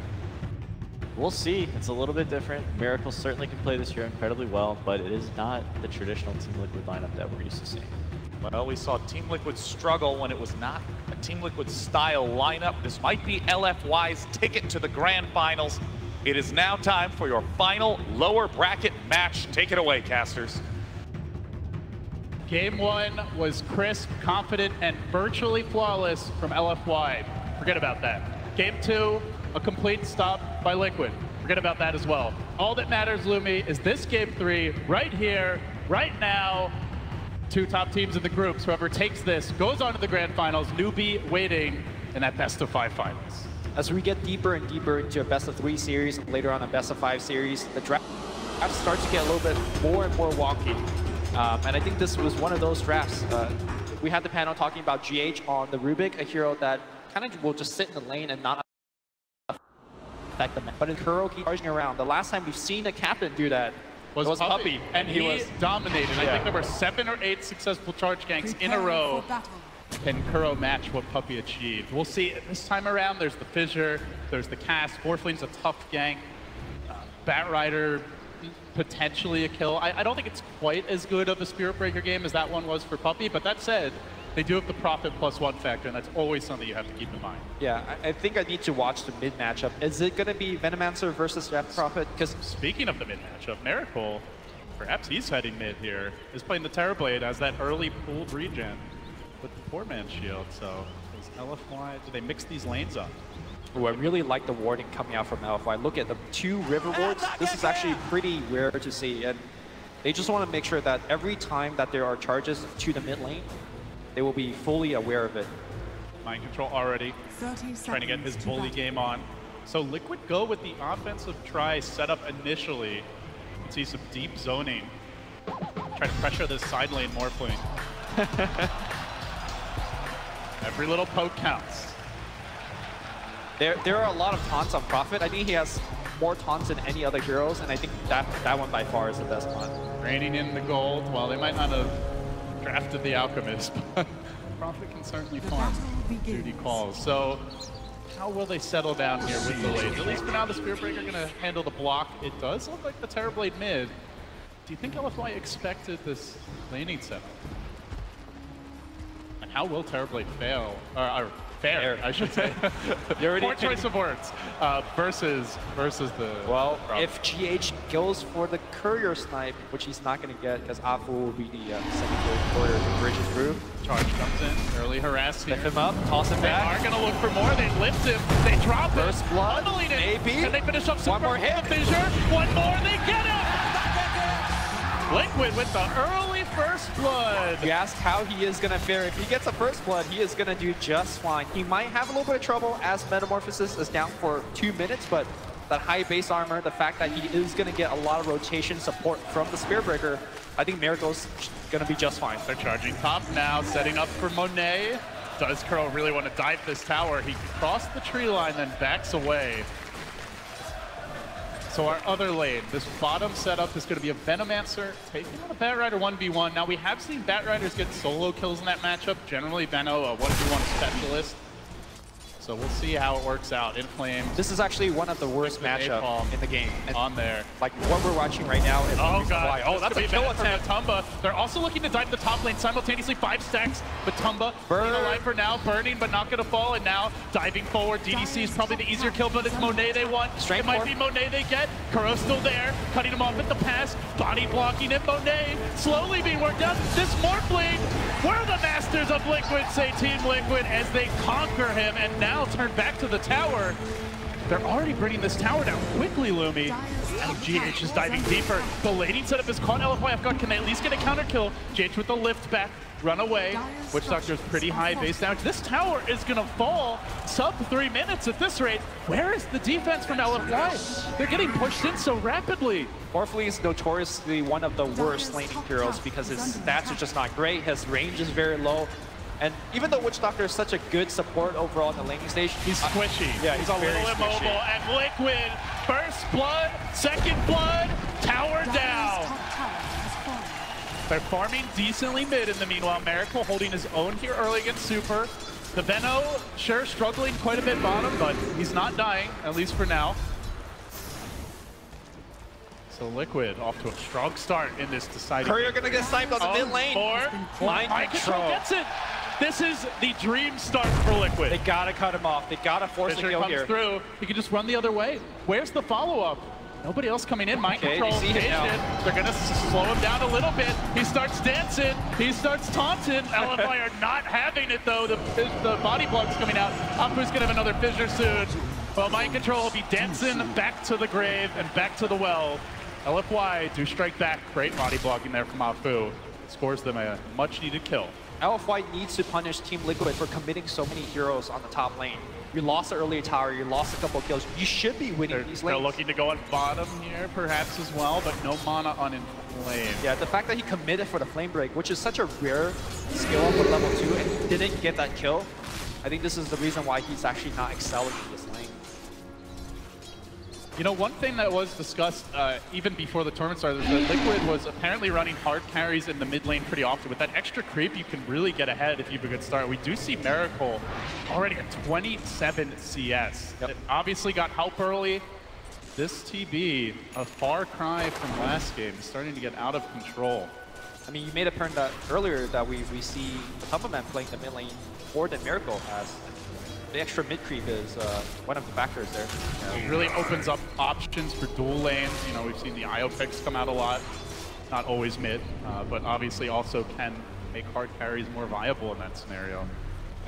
We'll see. It's a little bit different. Miracle certainly can play this hero incredibly well, but it is not the traditional Team Liquid lineup that we're used to seeing. Well, we saw Team Liquid struggle when it was not a Team Liquid style lineup. This might be LFY's ticket to the grand finals. It is now time for your final lower bracket match. Take it away, casters. Game 1 was crisp, confident, and virtually flawless from LFY. Forget about that. Game 2, a complete stop by Liquid. Forget about that as well. All that matters, Lumi, is this Game 3 right here, right now. 2 top teams in the groups. Whoever takes this goes on to the grand finals. Newbie waiting in that best-of-5 finals. As we get deeper and deeper into a best-of-3 series, later on a best-of-5 series, the draft starts to get a little bit more and more wonky. And I think this was one of those drafts. We had the panel talking about GH on the Rubik, a hero that kind of will just sit in the lane and not affect the map. But in Kuro keep charging around. The last time we've seen a captain do that was Puppy. And he was dominated. I think there were 7 or 8 successful charge ganks in a row. And Kuro matched what Puppy achieved. We'll see this time around. There's the Fissure, there's the cast. Morphline's a tough gank. Batrider, potentially a kill. I don't think it's quite as good of a Spirit Breaker game as that one was for Puppy, but that said, they do have the profit +1 factor, and that's always something you have to keep in mind. Yeah, I think I need to watch the mid matchup. Is it going to be Venomancer versus Death Prophet? Because speaking of the mid matchup, Miracle, perhaps he's heading mid here, is playing the Terrorblade as that early pooled regen with the poor man shield. So is LFY, do they mix these lanes up? Ooh, I really like the warding coming out from LFY. Look at the 2 river wards. This is actually pretty rare to see, and they just want to make sure that every time that there are charges to the mid lane, they will be fully aware of it. Mind control already, trying to get his bully game on. So Liquid go with the offensive try set up initially. You can see some deep zoning. Try to pressure this side lane Morphling. Every little poke counts. There are a lot of taunts on Prophet. I think he has more taunts than any other heroes, and I think that one by far is the best one. Raining in the gold. Well, they might not have drafted the Alchemist, but Prophet can certainly farm. Duty calls. So how will they settle down here with the lanes? At least for now, the Spirit Breaker going to handle the block. It does look like the Terrorblade mid. Do you think LFY expected this laning setup? And how will Terrorblade fail? Or fair, I should say. Poor choice of words. Versus the... Well, if GH goes for the Courier Snipe, which he's not going to get because Afu will be the secondary Courier to bridge it through. Charge comes in, early harass here. Lift him up, toss him back. They are going to look for more. They lift him, they drop him. First blood, maybe. Can they finish up one more hit? The Fissure. One more, they get him! Liquid with the early first blood. You ask how he is going to fare. If he gets a first blood, he is going to do just fine. He might have a little bit of trouble as Metamorphosis is down for 2 minutes, but that high base armor, the fact that he is going to get a lot of rotation support from the Spirit Breaker, I think Miracle's going to be just fine. They're charging top now, setting up for Monet. Does Kuro really want to dive this tower? He crossed the tree line, then backs away. So our other lane, this bottom setup is going to be a Venomancer taking on a Batrider 1v1. Now we have seen Batriders get solo kills in that matchup. Generally, Veno, a 1v1 specialist. So we'll see how it works out. In Flames. This is actually one of the worst matchups in the game. And on there. Like what we're watching right now is oh god, oh that's a kill attempt. Matumba. They're also looking to dive the top lane simultaneously. 5 stacks. Matumba being alive for now, burning but not going to fall. And now diving forward. DDC is probably the easier kill, but it's Monet they want. It might be Monet they get. Kuro's still there, cutting him off at the pass. Body blocking it. Monet slowly being worked out. This Morphling, we're the masters of Liquid, say Team Liquid, as they conquer him and now turn back to the tower. They're already bringing this tower down quickly, Lumi. And GH is diving deeper. The laning setup is caught LFY off guard. Can they at least get a counter kill? GH with the lift back, run away. Witch Doctor's pretty high base damage. This tower is gonna fall sub 3 minutes at this rate. Where is the defense from LFY? They're getting pushed in so rapidly. Morphling is notoriously one of the worst laning heroes because his stats are just not great. His range is very low. And even though Witch Doctor is such a good support overall in the laning stage, he's squishy. Yeah, he's a little immobile. And Liquid, first blood, second blood, tower down. They're farming decently mid in the meanwhile. Miracle holding his own here early against Super. The Veno, sure, struggling quite a bit bottom, but he's not dying, at least for now. So Liquid off to a strong start in this deciding. Courier gonna get sniped on the mid lane. Mind control gets it. This is the dream start for Liquid. They gotta cut him off. They gotta force Fisher a kill comes here. through. He can just run the other way. Where's the follow-up? Nobody else coming in. Mind control. you see him now. They're going to slow him down a little bit. He starts dancing. He starts taunting. LFI are not having it, though. The body block's coming out. Apu's going to have another fissure soon. Well, Mind control will be dancing back to the grave and back to the well. LFY do strike back. Great body blocking there from Apu. Scores them a much-needed kill. LFY needs to punish Team Liquid for committing so many heroes on the top lane. You lost the early tower, you lost a couple of kills. You should be winning these lanes. They're looking to go on bottom here, perhaps, as well, but no mana on Inflame. Yeah, the fact that he committed for the Flame Break, which is such a rare skill up at level 2 and didn't get that kill, I think this is the reason why he's actually not excelling in this lane. You know, one thing that was discussed even before the tournament started is that Liquid was apparently running hard carries in the mid lane pretty often. With that extra creep, you can really get ahead if you have a good start. We do see Miracle already at 27 CS. It obviously got help early. This TB, a far cry from last game, is starting to get out of control. I mean, you made a point that earlier that we see Matumbaman playing the mid lane more than Miracle has. The extra mid creep is one of the factors there. It really opens up options for dual lanes. You know, we've seen the IO picks come out a lot. Not always mid, but obviously also can make hard carries more viable in that scenario.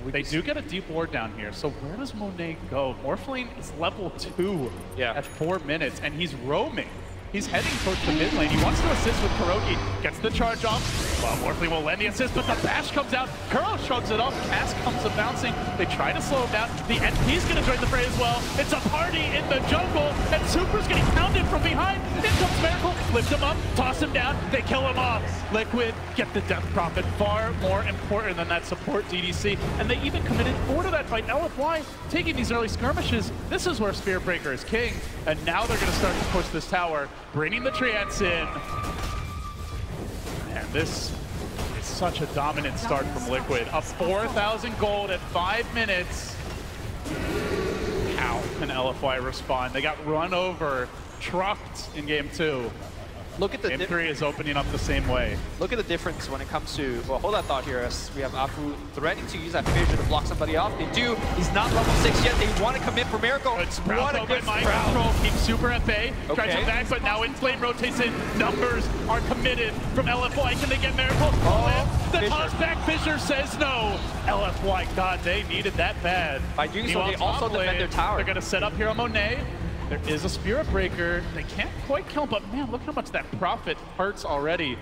They do get a deep ward down here, so where does Monet go? Morphling is level 2 at 4 minutes, and he's roaming. He's heading towards the mid lane. He wants to assist with Kuroki. Gets the charge off. Well, Morphling will lend the assist, but the bash comes out. Kuro shrugs it off. Cass comes up bouncing. They try to slow him down. The NP's going to join the fray as well. It's a party in the jungle, and Super's getting pounded from behind. In comes Miracle. Lift him up. Toss him down. They kill him off. Liquid get the death profit. Far more important than that support DDC. And they even committed 4 to that fight. LFY taking these early skirmishes. This is where Spear Breaker is king. And now they're going to start to push this tower. Bringing the Treants in. Man, this is such a dominant start from Liquid. Up 4,000 gold at 5 minutes. How can LFY respond? They got run over, trucked in game 2. Look at the game 3 is opening up the same way. Look at the difference when it comes to, well, hold that thought here as we have Apu threatening to use that fissure to block somebody off. They do. He's not level 6 yet. They want to commit for Miracle. Good Sprout, what a good mind Sprout. control. Keep Super at bay. Tries Okay. to back, but now Inflame rotates in. Numbers are committed from LFY. Can they get Miracle? The toss back Fisher says no. LFY, God, they needed that bad. By doing so, Meanwhile, they also top defend lane, their tower. They're going to set up here on Monet. There is a Spirit Breaker. They can't quite kill him, but man, look how much that profit hurts already.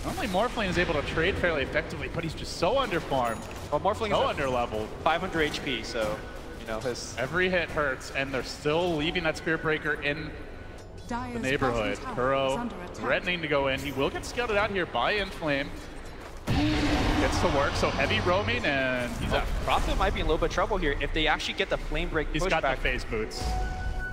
Normally Morphling is able to trade fairly effectively, but he's just so underfarmed. Well, Morphling so is underleveled. 500 HP, so, you know, his... Every hit hurts, and they're still leaving that Spirit Breaker in the neighborhood. Kuro threatening to go in. He will get scouted out here by Inflame. Gets to work, so heavy roaming, and he's out. Profit might be in a little bit of trouble here if they actually get the Flame Break He's pushback. got the phase boots.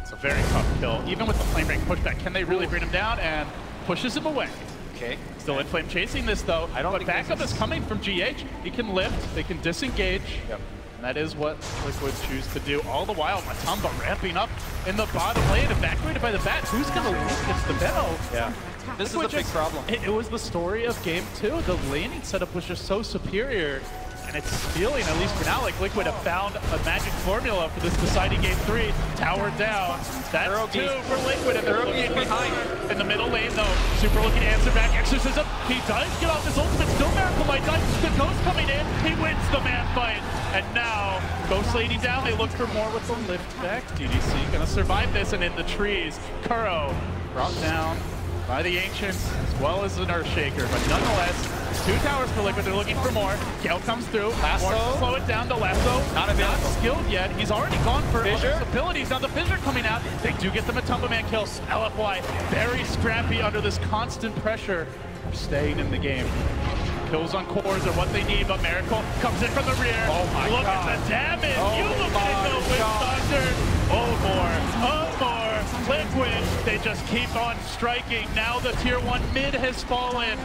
It's a very tough kill. Even with the Flame Break pushback, can they really bring him down? And pushes him away. Okay. Still Inflame chasing this though, but backup is coming from GH. He can lift, they can disengage. Yep. And that is what Liquid choose to do. All the while, Matumba ramping up in the bottom lane, evacuated by the bat. Who's gonna link against the Bell? Yeah. This is the big problem. It was the story of game 2. The laning setup was just so superior. And it's feeling, at least for now, like Liquid have found a magic formula for this deciding game 3. Tower down. That's 2 for Liquid, and they're looking behind. In the middle lane, though, Super looking to answer back. Exorcism, he does get off his ultimate. Still Miracle might die. The Ghost coming in, he wins the man fight. And now, Ghost Lady down, they look for more with the lift back. DDC gonna survive this, and in the trees, Kuro brought down by the Ancients, as well as the Earthshaker, but nonetheless, 2 towers for Liquid, they're looking for more. Gale comes through, Lasso. wants to slow it down. The Lasso, Not available. not skilled yet. He's already gone for Fissure. other abilities. Now the Fissure coming out. They do get the Matumba Man kill. LFY, very scrappy under this constant pressure. They're staying in the game. Kills on cores are what they need, but Miracle comes in from the rear. Oh my Look God. at the damage. Oh You look my at the Wind God. Thunder. Oh more. Liquid, they just keep on striking. Now the tier 1 mid has fallen.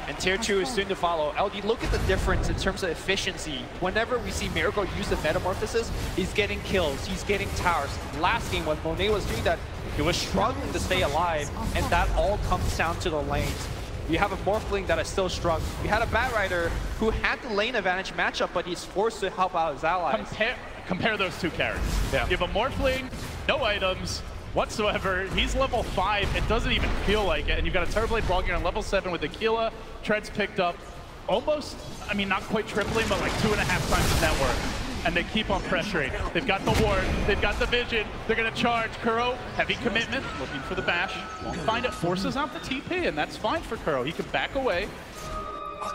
And tier 2 is soon to follow. LD, look at the difference in terms of efficiency. Whenever we see Miracle use the Metamorphosis, he's getting kills, he's getting towers. Last game, when Monet was doing that, he was struggling to stay alive, and that all comes down to the lanes. You have a Morphling that is still strong. You had a Batrider who had the lane advantage matchup, but he's forced to help out his allies. Compare those two characters. Yeah. You have a Morphling, no items whatsoever. He's level 5. It doesn't even feel like it. And you've got a Terrorblade Blogger on level 7 with Aquila. Treads picked up almost, I mean, not quite tripling, but like 2.5 times the net worth. And they keep on pressuring. They've got the ward, they've got the vision, they're gonna charge. Kuro, heavy commitment, looking for the bash. Won't find it, forces out the TP, and that's fine for Kuro. He can back away.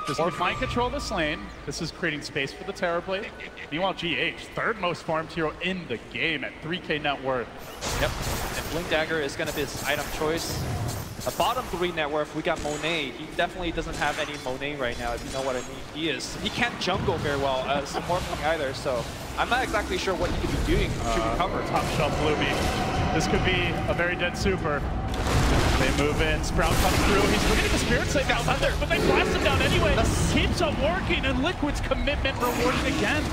Just mind control this lane. This is creating space for the Terrorblade. Meanwhile, GH, third most farmed hero in the game at 3K net worth. Yep, and Blink Dagger is gonna be his item choice. A bottom 3 net worth, we got Monet. He definitely doesn't have any Monet right now, if you know what I mean. He can't jungle very well as a Morphling either, so I'm not exactly sure what he could be doing to recover. Top shelf Bloomy. This could be a very dead super. They move in, Sprout comes through, he's getting the Spirit Save out under, but they blast him down anyway. Keeps on working, and Liquid's commitment rewarded again.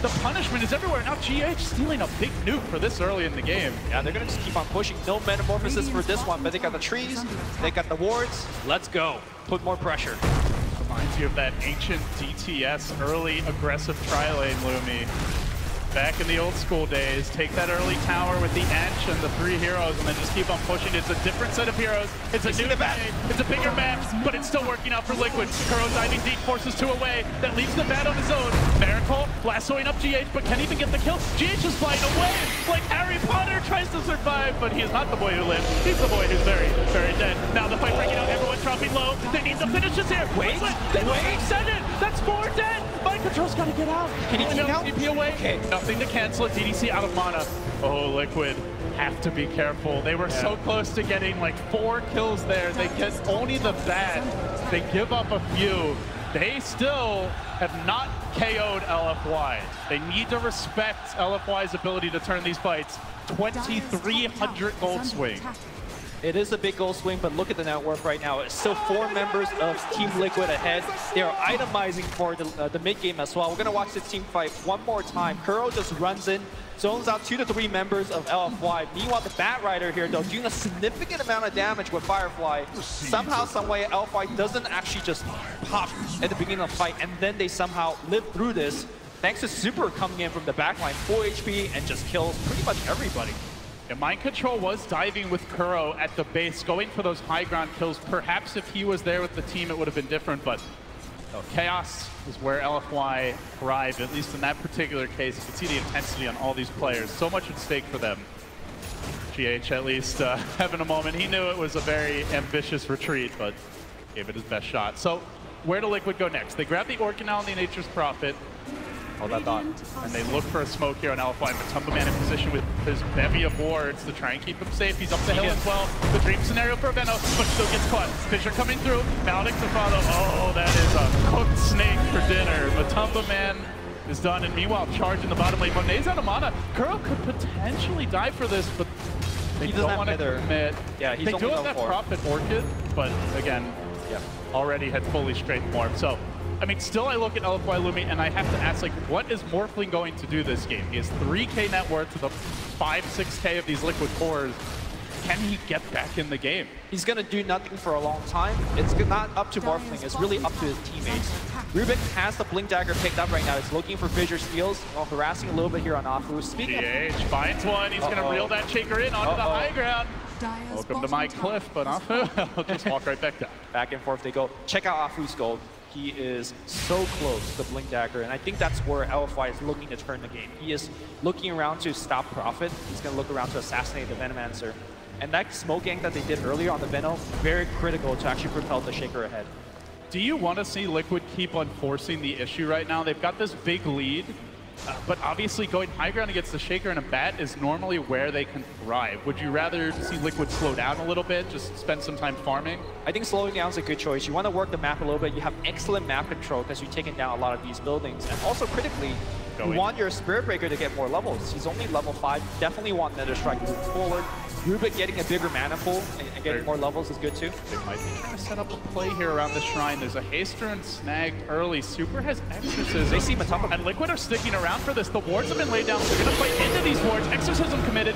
The punishment is everywhere. Now GH stealing a big nuke for this early in the game. Yeah, they're gonna just keep on pushing. No Metamorphosis for this one, but they got the trees, they got the wards. Let's go. Put more pressure. Reminds you of that ancient DTS early aggressive tri-lane Lumi. Back in the old school days, take that early tower with the Ench and the 3 heroes and then just keep on pushing. It's a different set of heroes. It's a new map. It's a bigger map, but it's still working out for Liquid. Kuro diving deep, forces 2 away. That leaves the bat on his own. Miracle lassoing up GH, but can even get the kill. GH is flying away like Harry Potter tries to survive, but he is not the boy who lives. He's the boy who's very, very dead. Now the fight breaking out, everyone dropping low. They need the finishes here. Wait. They send it. That's 4 dead. Mind Control's got to get out. Can he keep out? TP away. Okay. Nothing to cancel it. DDC out of mana. Oh, Liquid have to be careful. They were so close to getting like 4 kills there. They get only the bat. They give up a few. They still have not KO'd LFY. They need to respect LFY's ability to turn these fights. 2,300 gold swing. It is a big goal swing, but look at the net worth right now. It's still 4 members of Team Liquid ahead. They are itemizing for the mid game as well. We're going to watch this team fight one more time. Kuro just runs in, zones out 2 to 3 members of LFY. Meanwhile, the Batrider here, though, doing a significant amount of damage with Firefly. Somehow, someway, LFY doesn't actually just pop at the beginning of the fight, and then they somehow live through this. Thanks to Super coming in from the backline, full HP, and just kills pretty much everybody. And Mind Control was diving with Kuro at the base, going for those high ground kills. Perhaps if he was there with the team, it would have been different, but Chaos is where LFY thrive, at least in that particular case. You can see the intensity on all these players. So much at stake for them. GH at least having a moment. He knew it was a very ambitious retreat, but gave it his best shot. So where do Liquid go next? They grab the Orcanal and the Nature's Prophet. Hold that thought. And they look for a smoke here on LFY. Matumba Man in position with his bevy of wards to try and keep him safe. He's up the hill as well. The dream scenario for Venom, but still gets caught. Fissure coming through. Maldic to follow. Oh, that is a cooked snake for dinner. Matumba Man is done. And meanwhile, charge in the bottom lane. Monet's out of mana. Kuro could potentially die for this, but they don't want to commit. Yeah, he's they do have that Prophet Orchid, but again, already had fully straight form. So I mean, still I look at LFY Lumi and I have to ask, like, what is Morphling going to do this game? He has 3K net worth to the 5, 6K of these Liquid cores. Can he get back in the game? He's going to do nothing for a long time. It's not up to Morphling. It's really up to his teammates. Rubik has the Blink Dagger picked up right now. He's looking for Fissure Steals, while harassing a little bit here on Afu. Speaking of... finds one. He's going to reel that Shaker in onto the high ground. Welcome to my cliff, but Afu will just walk right back down. Back and forth they go. Check out Afu's gold. He is so close to Blink Dagger, and I think that's where LFY is looking to turn the game. He is looking around to stop Prophet. He's going to look around to assassinate the Venomancer. And that smoke gank that they did earlier on the Venom, very critical to actually propel the Shaker ahead. Do you want to see Liquid keep on forcing the issue right now? They've got this big lead, but obviously going high ground against the Shaker and a Bat is normally where they can thrive. Would you rather see Liquid slow down a little bit, just spend some time farming? I think slowing down is a good choice. You want to work the map a little bit. You have excellent map control because you're taking down a lot of these buildings. And also critically, you want your Spirit Breaker to get more levels. He's only level 5. Definitely want Nether Strike moving forward. Rubik getting a bigger mana pool and getting more levels is good too. They might be trying to set up a play here around the shrine. There's a Haster and snagged early. Super has Exorcism. They see Matumba. And Liquid are sticking around for this. The wards have been laid down. They're going to fight into these wards. Exorcism committed.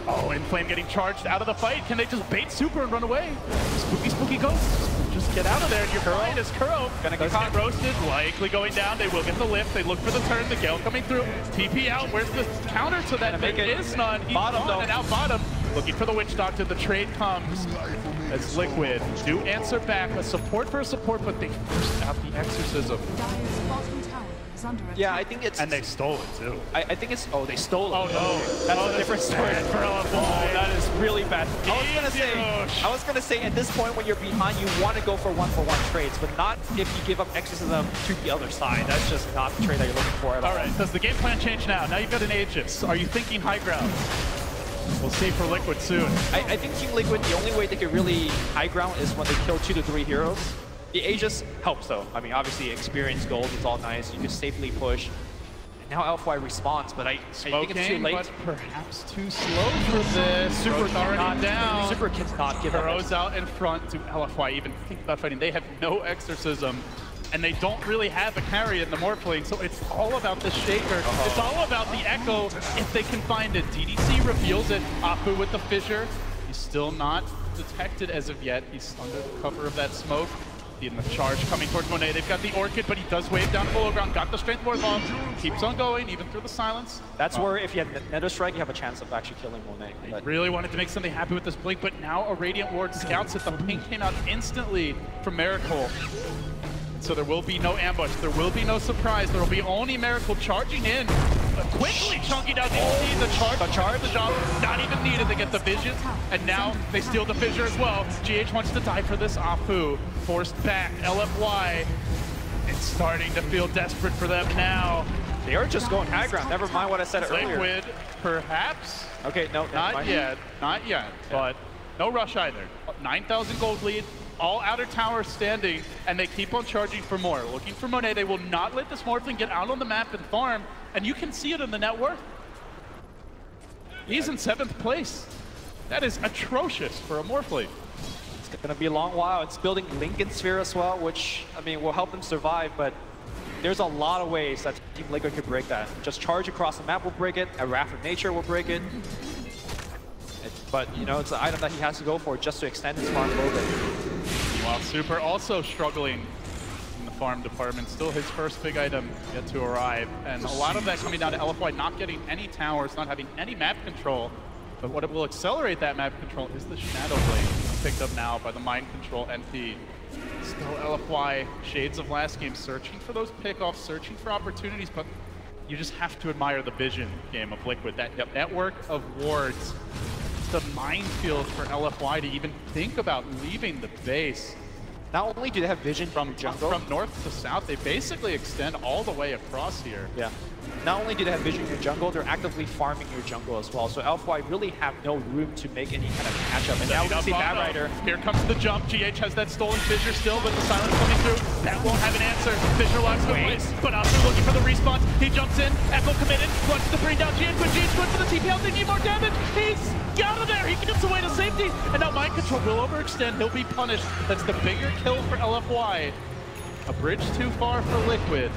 Oh, Inflame getting charged out of the fight. Can they just bait Super and run away? Spooky, spooky ghosts. Just Get out of there, and you're fine as Kuro gonna get roasted, likely going down. They will get the lift. They look for the turn. The Gale coming through. TP out. Where's the counter to that? There is none. He's gone and out bottom. Looking for the Witch Doctor. The trade comes as Liquid do answer back. A support for a support, but they forced out the Exorcism. Yeah, I think it's... And they stole it, too. I think it's... Oh, they stole it. Oh, no. That's a different story. That is really bad. I was gonna say, at this point, when you're behind, you want to go for one-for-one trades, but not if you give up Exorcism to the other side. That's just not the trade that you're looking for at all. All right, does the game plan change now? Now you've got an Aegis. Are you thinking high ground? We'll see for Liquid soon. I think Team Liquid, the only way they can really high ground is when they kill 2 to 3 heroes. The Aegis helps though. I mean, obviously experience gold is all nice. You can safely push. And now LFY responds, but I think it's too late. But perhaps too slow for this. Super not down. Super cannot give up. Kuro's out in front. Do LFY even think about fighting? They have no Exorcism. And they don't really have a carry in the Morphling, so it's all about the Shaker. It's all about the Echo, if they can find it. DDC reveals it. Apu with the Fissure. He's still not detected as of yet. He's under the cover of that smoke. In the charge coming towards Monet. They've got the Orchid, but he does wave down below ground. Got the Strength Ward long. Keeps on going, even through the silence. That's where, if you have Nether Strike, you have a chance of actually killing Monet. They really wanted to make something happy with this Blink, but now a Radiant Ward scouts it. The ping came out instantly from Miracle. So there will be no ambush. There will be no surprise. There will be only Miracle charging in. Quickly chunking down the charge. The job not even needed to get the vision. And now they steal the Fissure as well. GH wants to die for this. Apu forced back. LFY. It's starting to feel desperate for them now. They are just going high ground. Never mind what I said earlier. Liquid, perhaps. Okay, no, not yet. Not yet. But no rush either. 9,000 gold lead. All outer towers standing, and they keep on charging for more. Looking for Monet. They will not let this Morphling get out on the map and farm, and you can see it in the net worth. He's in 7th place. That is atrocious for a Morphling. It's going to be a long while. It's building Lincoln Sphere as well, which, I mean, will help them survive, but there's a lot of ways that Team Liquid could break that. Just charge across the map will break it, a Wrath of Nature will break it. But, you know, it's an item that he has to go for just to extend his farm a little bit. While Super also struggling in the farm department. Still his first big item yet to arrive. And a lot of that coming down to LFY not getting any towers, not having any map control. But what it will accelerate that map control is the Shadow Blade, picked up now by the Mind Control NP. Still LFY, shades of last game, searching for those pickoffs, searching for opportunities, but you just have to admire the vision game of Liquid. That network of wards, the minefield for LFY to even think about leaving the base. Not only do they have vision from jungle, from north to south, they basically extend all the way across here. Yeah. Not only do they have vision in your jungle, they're actively farming your jungle as well. So LFY really have no room to make any kind of matchup. And now we see Bad Rider. Here comes the jump. GH has that stolen Fissure still, but the silence coming through. That won't have an answer. Fissure locks the place, but also looking for the respawn. He jumps in. Echo committed. Runs to bring down GH, but GH going for the TP out. They need more damage. He's out of there. He gets away to safety. And now Mind Control will overextend. He'll be punished. That's the bigger kill for LFY. A bridge too far for Liquid.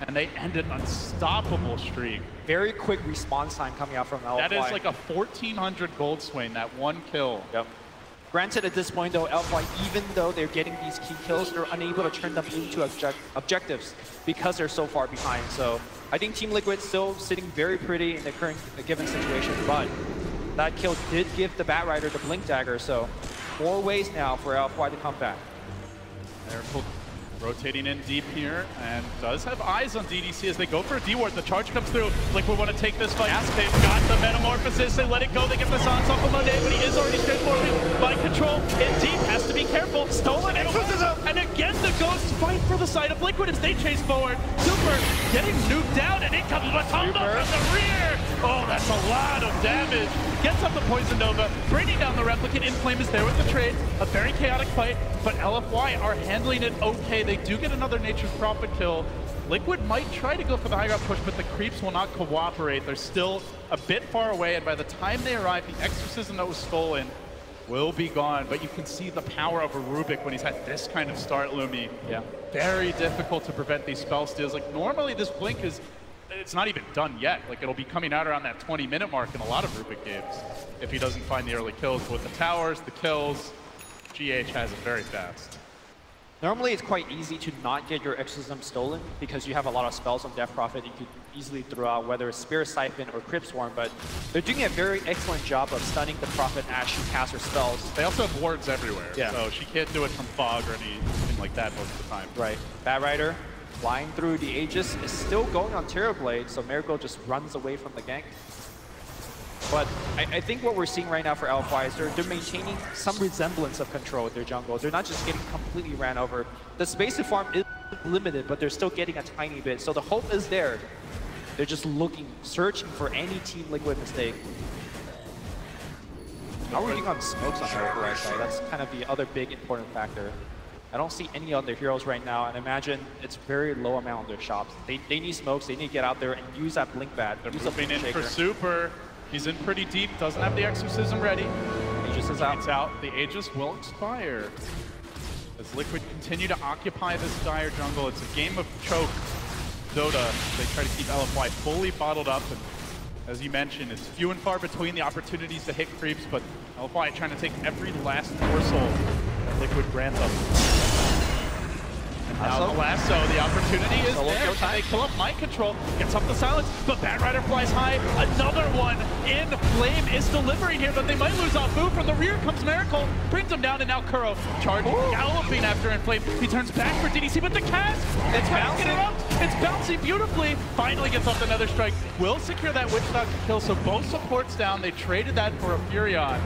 And they end an unstoppable streak. Very quick response time coming out from LFY. That is like a 1,400 gold swing, that one kill. Yep. Granted, at this point, though, LFY, even though they're getting these key kills, they're unable to turn them into objectives because they're so far behind. So I think Team Liquid still sitting very pretty in the current given situation, but that kill did give the Bat Rider the Blink Dagger, so more ways now for LFY to come back. They're rotating in deep here, and does have eyes on DDC as they go for a D-ward. The charge comes through. Liquid want to take this fight. They've got the Metamorphosis. They let it go. They get the Silence off of Monet, but he is already straightforward. Mind Control in deep. Has to be careful. Stolen Exorcism. And again, the Ghosts fight for the side of Liquid as they chase forward. Super getting nuked down, and in comes Matumba from the rear. Oh, that's a lot of damage. Gets up the Poison Nova, bringing down the Replicant. Inflame is there with the trade. A very chaotic fight, but LFY are handling it okay. They do get another Nature's Prophet kill. Liquid might try to go for the high ground push, but the creeps will not cooperate. They're still a bit far away, and by the time they arrive, the Exorcism that was stolen will be gone. But you can see the power of a Rubik when he's had this kind of start, Lumi. Yeah. Very difficult to prevent these spell steals. Like, normally this Blink is, it's not even done yet. Like, it'll be coming out around that 20-minute mark in a lot of Rubik games if he doesn't find the early kills. But with the towers, the kills, GH has it very fast. Normally, it's quite easy to not get your exorcism stolen because you have a lot of spells on Death Prophet you could easily throw out, whether it's Spirit Siphon or Crypt Swarm, but they're doing a very excellent job of stunning the Prophet as she casts her spells. They also have wards everywhere, Yeah. so she can't do it from fog or anything like that most of the time. Right. Bat Rider flying through the Aegis is still going on Terrorblade, so Miracle just runs away from the gank. But I think what we're seeing right now for LFY is they're maintaining some resemblance of control with their jungle. They're not just getting completely ran over. The space to farm is limited, but they're still getting a tiny bit. So the hope is there. They're just looking, searching for any Team Liquid mistake. How are we doing on smokes on the right side? That's kind of the other big important factor. I don't see any other heroes right now, and imagine it's very low amount on their shops. They need smokes, they need to get out there and use that Blink Bat. They're moving in for Super. He's in pretty deep, doesn't have the Exorcism ready. Aegis is out. It's out. The Aegis will expire. As Liquid continue to occupy this dire jungle, it's a game of choke. Dota, they try to keep LFY fully bottled up, and as you mentioned, it's few and far between the opportunities to hit creeps, but LFY trying to take every last morsel that Liquid grants them. And now the lasso, the opportunity is there. Can they kill up Mind Control? Gets up the silence, but Bat Rider flies high. Another one in Flame is delivering here, but they might lose off Fu. From the rear comes Miracle, brings him down, and now Kuro charging, galloping after Inflame. He turns back for DDC, but the cast, it's bouncing. It's bouncing beautifully. Finally gets off another strike. Will secure that Witch Doctor kill, so both supports down. They traded that for a Furion.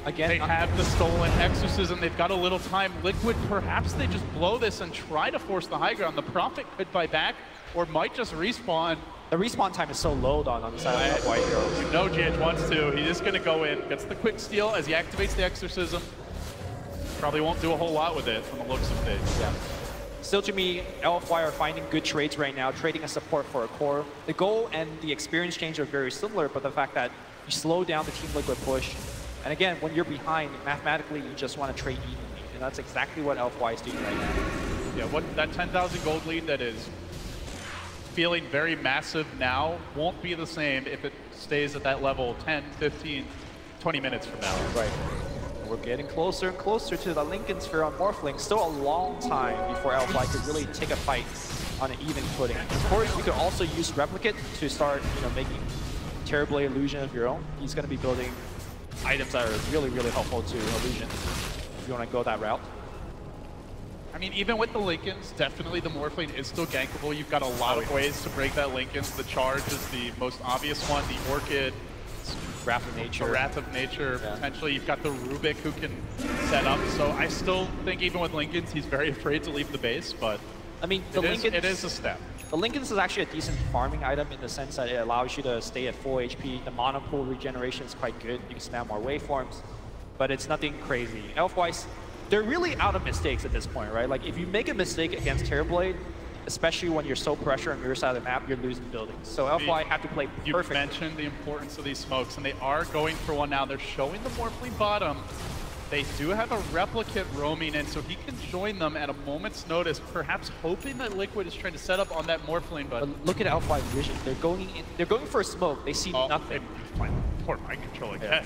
Again, they have the stolen Exorcism. They've got a little time. Liquid, perhaps they just blow this and try to force the high ground. The Prophet could buy back or might just respawn. The respawn time is so low on the side of White Heroes. You know GH wants to. He's just going to go in. Gets the quick steal as he activates the Exorcism. Probably won't do a whole lot with it from the looks of things. Yeah. Still, to me, LFY are finding good trades right now, trading a support for a core. The goal and the experience change are very similar, but the fact that you slow down the Team Liquid push. And again, when you're behind, mathematically, you just want to trade evenly. And that's exactly what LFY is doing right now. Yeah, what that 10,000 gold lead that is feeling very massive now won't be the same if it stays at that level 10, 15, 20 minutes from now. Right. We're getting closer and closer to the Lincoln Sphere on Morphling. Still a long time before LFY could really take a fight on an even footing. Of course, you could also use Replicate to start, making Terrorblade Illusion of your own. He's going to be building items that are really, really helpful to Illusion if you want to go that route. I mean, even with the Lincolns, definitely the Morphling is still gankable. You've got a lot of ways to break that Lincolns. The Charge is the most obvious one. The Orchid, Wrath of Nature. Wrath of Nature, yeah. Potentially. You've got the Rubik who can set up. So I still think even with Lincolns, he's very afraid to leave the base, but I mean, it is a step. The Lincolns is actually a decent farming item in the sense that it allows you to stay at full HP. The mana pool regeneration is quite good. You can spam more waveforms, but it's nothing crazy. Elf-wise, they're really out of mistakes at this point, right? Like, if you make a mistake against Terrorblade, especially when you're so pressured on your side of the map, you're losing buildings. So LFY have to play perfect. You mentioned the importance of these smokes, and they are going for one now. They're showing the Morphling bottom. They do have a Replicant roaming in, so he can join them at a moment's notice, perhaps hoping that Liquid is trying to set up on that Morphling, but look at LFY vision. They're going for a smoke. They see nothing. Poor Mind Control again.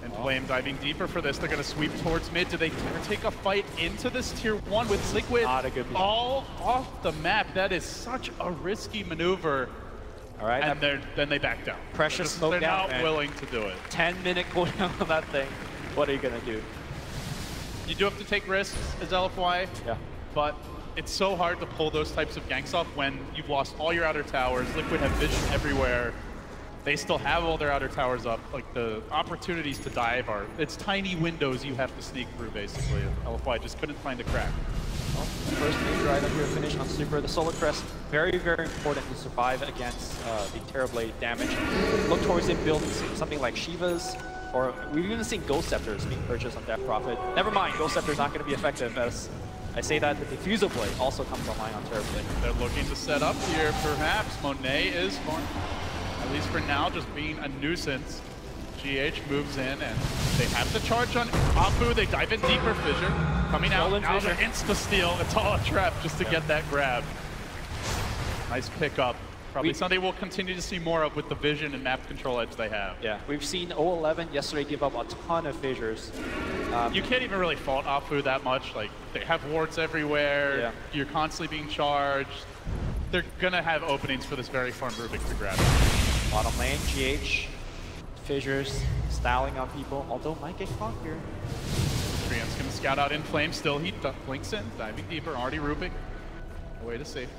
And Flame diving deeper for this. They're going to sweep towards mid. Do they dare take a fight into this tier 1 with Liquid all off the map? That is such a risky maneuver. All right. And then they back down. Precious smoke They're down, not man. willing to do it. 10-minute cooldown on that thing. What are you going to do? You do have to take risks as LFY. Yeah. But it's so hard to pull those types of ganks off when you've lost all your outer towers. Liquid have vision everywhere. They still have all their outer towers up. Like, the opportunities to dive it's tiny windows you have to sneak through, basically. LFY just couldn't find a crack. Well, first major item here finish on Super. The Solar Crest, very, very important to survive against the Terrorblade damage. Look towards him building something like Shiva's, or we've even seen Ghost Scepters being purchased on Death Prophet. Never mind, Ghost Scepter's not going to be effective, as I say that the Diffusal Blade also comes online on Terrorblade. They're looking to set up here, perhaps. Monet is going, at least for now, just being a nuisance. GH moves in, and they have the charge on Apu. They dive in deeper. Fissure coming out. Now they're insta-steal. It's all a trap just to get that grab. Nice pickup Probably something we'll continue to see more of with the vision and map control edge they have. Yeah, we've seen 011 yesterday give up a ton of fissures. You can't even really fault Afu that much. Like, they have wards everywhere. Yeah. You're constantly being charged. They're gonna have openings for this very farm Rubik to grab. Bottom lane, GH, fissures, styling on people, although might get caught here. Trian's gonna scout out in flame. Still, he blinks in, diving deeper. Already Rubik. Way to safety.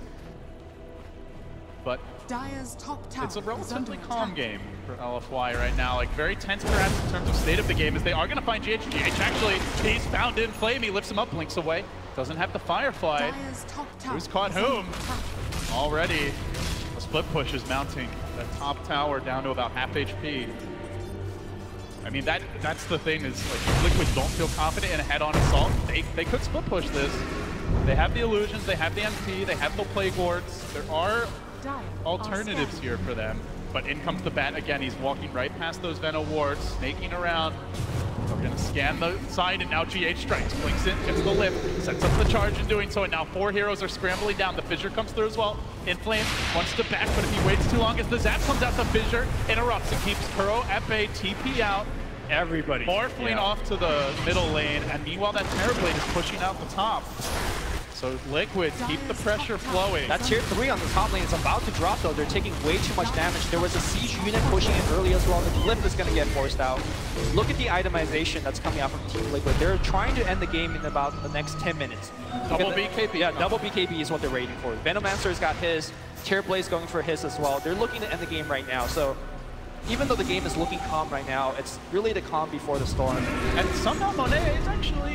But Dire's top tower it's a relatively is under calm attack. game for LFY right now. Like, very tense perhaps in terms of state of the game, as they are going to find GH. GH actually, he's found in flame. He lifts him up, blinks away. Doesn't have the Firefly. Dire's top tower Who's caught is whom? under attack. Already, a split push is mounting. That top tower down to about half HP. I mean, that's the thing is, like, if Liquid don't feel confident in a head-on assault, they could split push this. They have the illusions, they have the MP, they have the plague wards. There are alternatives here for them, but in comes the bat again. He's walking right past those Veno wards, snaking around. We're gonna scan the side, and now GH strikes, blinks in, gets the lift, sets up the charge in doing so, and now 4 heroes are scrambling down. The Fissure comes through as well. Inflame wants to back, but if he waits too long, as the Zap comes out, the Fissure interrupts and keeps Kuro at bay, TP out. Everybody. Morphling off to the middle lane, and meanwhile that Terrorblade is pushing out the top. So Liquid, keep the pressure flowing. That tier 3 on the top lane is about to drop though. They're taking way too much damage. There was a siege unit pushing in early as well. The Glyph is going to get forced out. Look at the itemization that's coming out from Team Liquid. They're trying to end the game in about the next 10 minutes. Double BKB. Yeah, double BKB is what they're waiting for. Venomancer's got his. Terrorblade's going for his as well. They're looking to end the game right now. So even though the game is looking calm right now, it's really the calm before the storm. And somehow Monet is actually,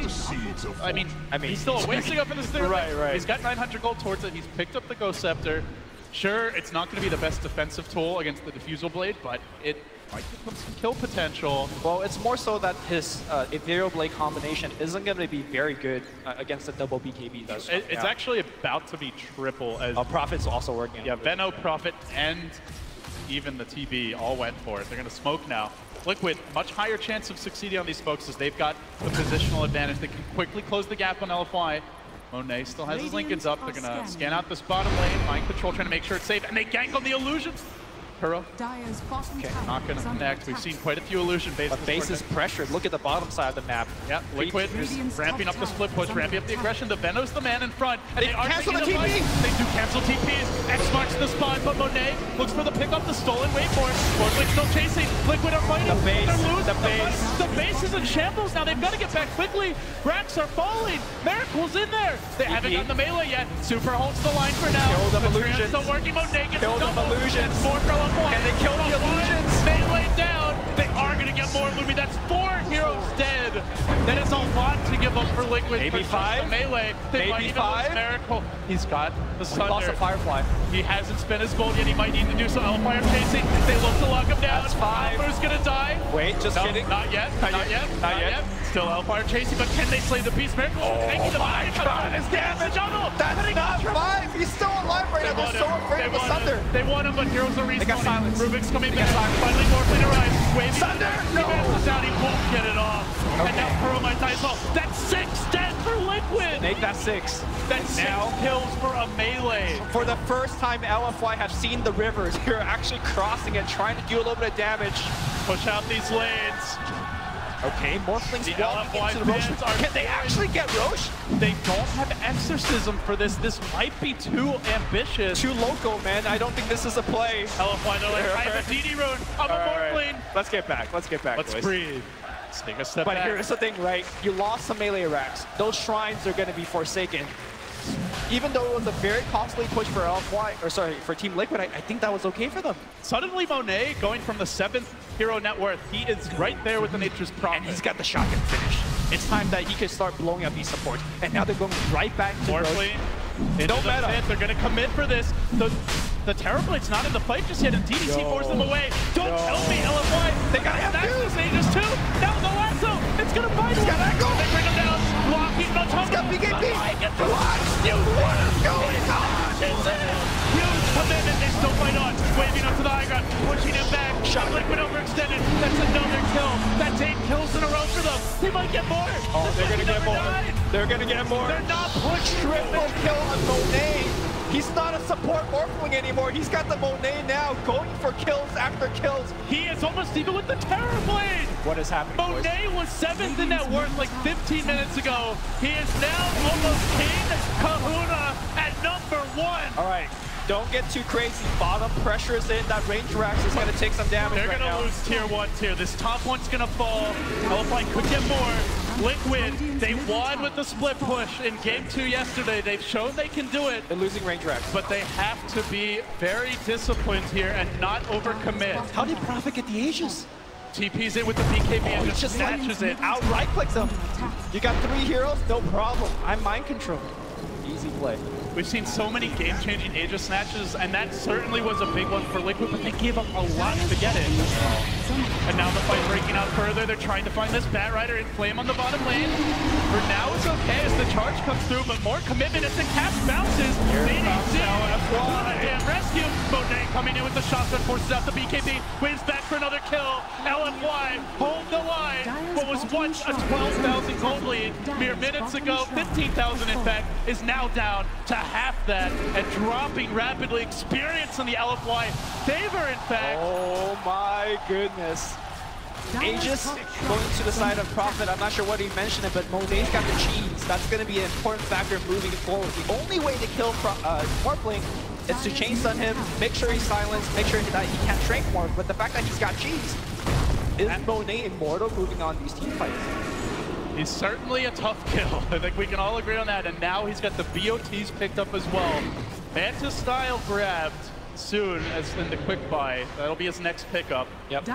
I mean, he's still wasting up in this thing. Right. He's got 900 gold towards it. He's picked up the Ghost Scepter. Sure, it's not going to be the best defensive tool against the Diffusal Blade, but it might give him some kill potential. Well, it's more so that his Ethereal Blade combination isn't going to be very good against the double BKB. It's actually about to be triple. As Prophet's also working. Yeah, Veno, Prophet, and even the TB all went for it. They're going to smoke now. Liquid, much higher chance of succeeding on these folks as they've got the positional advantage. They can quickly close the gap on LFY. Monet still has his Lincolns up. They're going to scan out this bottom lane. Mind control, trying to make sure it's safe. And they gank on the illusions. Kuro. Dire's bottom Okay, tower not going to is under connect. We've attack. seen quite a few illusion bases. But base is pressured. Look at the bottom side of the map. Yeah, Liquid is ramping up the split push, ramping up the aggression. The Veno's the man in front. And they are cancel taking the TP! fight. They do cancel TPs. X marks the spot, but Monet looks for the pick up the stolen. Wait for it. Fortnite still chasing. Liquid are fighting. The base, They're losing. the base. The base is in shambles now. They've got to get back quickly. Racks are falling. Miracle's in there. They haven't gotten the melee yet. Super holds the line for now. Kill them the illusions. Still working. Monet gets Kill them double. illusions. More for LFY. Can they kill the illusions? Melee down. They are going to get more Lumi. That's 4 heroes dead. That is a lot to give up for Liquid. Maybe for 5? The melee. They Maybe might even 5? lose Miracle. He's got the Sunder. Lost a Firefly. He hasn't spent his gold yet. He might need to do so. Fire chasing. They look to lock him down. That's 5. Alpha's going to die. Wait, just No, kidding. Not yet. Not yet. Still Hellfire chasing, but can they slay the beast? Miracle taking the my God, his damage! That's not 5! He's still alive right now. They're so afraid of the Sunder. They want him, but heroes are respawning. They got silence. Rubik's coming back. Finally, Morphling arrives. Waving. Sunder! He bounces out. He won't get it off. And now Kuro might die as well. That's 6 dead for Liquid. Make that 6. That's 6 kills for a melee. For the first time, LFY have seen the rivers. They're actually crossing it, trying to do a little bit of damage. Push out these lanes. Okay, Morphlings The walking LFY into the Roche. fans are Can they actually get Roche? They don't have Exorcism for this. This might be too ambitious. Too loco, man. I don't think this is a play. LFY, they're like, I have a DD rune. I'm a Morphling. Let's get back. Let's get back, Let's boys. breathe. Let's take a step But back. here's the thing, right? You lost some melee racks. Those shrines are going to be forsaken. Even though it was a very costly push for for Team Liquid, I think that was okay for them. Suddenly Monet going from the 7th hero net worth. He is right there with the Nature's Prophet. And he's got the shotgun finish. It's time that he could start blowing up these supports. And now they're going right back to Morphling. No meta. They're going to commit for this. The Terrorblade's not in the fight just yet, and DDC forces them away. Don't tell me, LFY. They got Nexus Aegis too. Now the lasso. It's going to fight him. They bring him down. Blocking the tunnel. He's got BKB. What is going on? Huge commitment. They still fight on. Waving up to the high ground. Pushing him back. Shot Liquid overextended. That's another kill. That's 8 kills in a row for them. They might get more. Oh, they're going to get more. They're going to get more. They're not pushed. Triple kill on Monet. He's not a support Morphling anymore. He's got the Monet now, going for kills after kills. He is almost even with the Terrorblade. What is happening, Monet was 7th in net worth like 15 minutes ago. He is now almost King Kahuna at #1. All right, don't get too crazy. Bottom pressure is in. That range Rax is going to take some damage. They're going to lose tier 1 tier. This top one's going to fall. LFI could get more. Liquid, they won with the split push in game 2 yesterday. They've shown they can do it. They're losing range Rax. But they have to be very disciplined here and not overcommit. How did Prophet get the Aegis? TP's in with the BKB and just snatches it. Out right clicks him. You got 3 heroes? No problem. I'm mind control. Easy play. We've seen so many game-changing Aegis snatches, and that certainly was a big one for Liquid, but they gave up a lot to get it. And now the fight breaking out further. They're trying to find this Bat Rider in flame on the bottom lane. For now, it's okay as the charge comes through, but more commitment as the cast bounces. BDC, damn rescue. Monet coming in with the shotgun, forces out the BKB, wins back for another kill. LFY hold the line. What was once a 12,000 gold lead mere minutes ago, 15,000 in fact, is now down to half that and dropping rapidly. Experience in the LFY favor, in fact. Oh my goodness. Aegis going to the side of Prophet. I'm not sure what he mentioned it, but Monet's got the cheese. That's going to be an important factor moving forward. The only way to kill Morphling is to chain stun him, make sure he's silenced, make sure that he can't shrink more. But the fact that he's got cheese, is Monet immortal moving on these team fights? He's certainly a tough kill. I think we can all agree on that. And now he's got the BO3s picked up as well. Manta style grabbed soon as in the quick buy. That'll be his next pickup. Yep.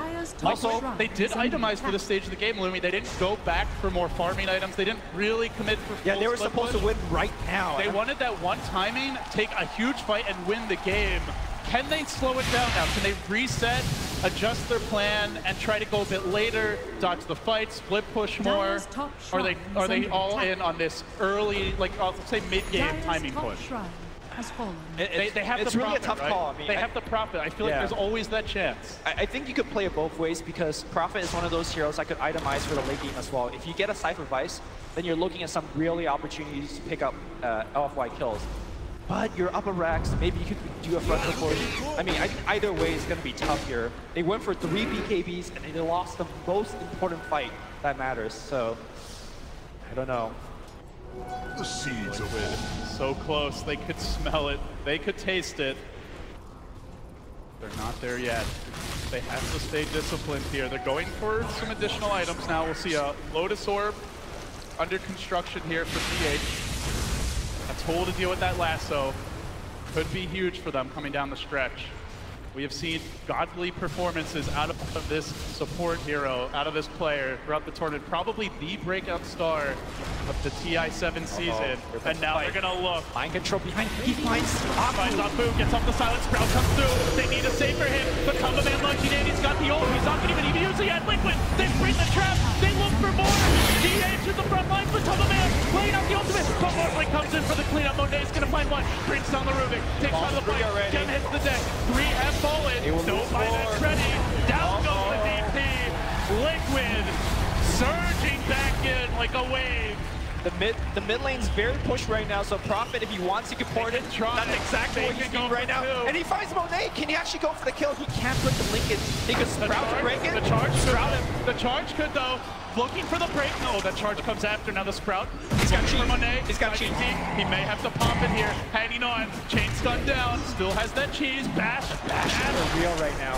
Also, they did itemize for the stage of the game, Lumi. They didn't go back for more farming items. They didn't really commit for full they were supposed to win right now. They wanted that one timing, take a huge fight and win the game. Can they slow it down now? Can they reset, adjust their plan, and try to go a bit later, dodge the fight, split push more? Are they all in on this early, like I'll say mid-game timing push? They have it's the really profit, a tough right? call. I mean, they have the profit. I feel like there's always that chance. I think you could play it both ways because Prophet is one of those heroes that could itemize for the late game as well. If you get a Cypher Vice, then you're looking at some really opportunities to pick up LFY kills. But you're up a Rax, maybe you could do a frontal push. I mean, either way is going to be tough here. They went for 3 BKBs and they lost the most important fight that matters. So, I don't know. The seeds of all. So close, they could smell it, they could taste it. They're not there yet. They have to stay disciplined here. They're going for some additional items now. We'll see a Lotus Orb under construction here for PH. A tool to deal with that lasso. Could be huge for them coming down the stretch. We have seen godly performances out of this support hero, out of this player throughout the tournament. Probably the breakout star of the TI7 season. And now they're gonna look. Mind control behind. He finds Apu, gets up the silent sprout, comes through. They need a save for him. But Combo Man launching in, he's got the ult. He's not gonna even use it yet. Liquid, they bring the trap. They look for more. DH in the front line for Combo Man, playing out the ultimate. But Morphling comes in for the cleanup. Monet's gonna find one. Brings down the Rubik. Takes out the fight. Gem hits the deck. 3 have fallen. No finance ready. Down goes the DP. Liquid surging back in like a wave. The mid lane's very pushed right now, so Prophet, if he wants, he can port it. That's exactly what he's doing right now. And he finds Monet. Can he actually go for the kill? He can't put the linkage. He could sprout to break it. The charge could though. Looking for the break. No, that charge comes after. Now the sprout. He's got cheese. Monet. He's got cheese. He may have to pop it here. Hanging on. Chain stun down. Still has that cheese. Bash. For real right now.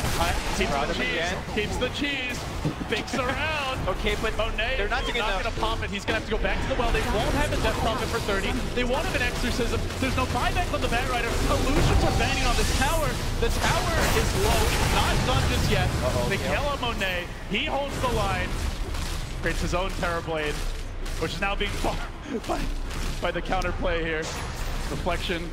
Keeps the cheese. Keeps the cheese. Binks around. Okay, but Monet, they're not going to pop it. He's going to have to go back to the well. They won't have a death profit for 30. They won't have an exorcism. There's no buyback on the Bat Rider. Illusions are banging on this tower. The tower is low. It's not done just yet. They kill on Monet. He holds the line. Creates his own Terrorblade, which is now being fought by the counterplay here. Reflection,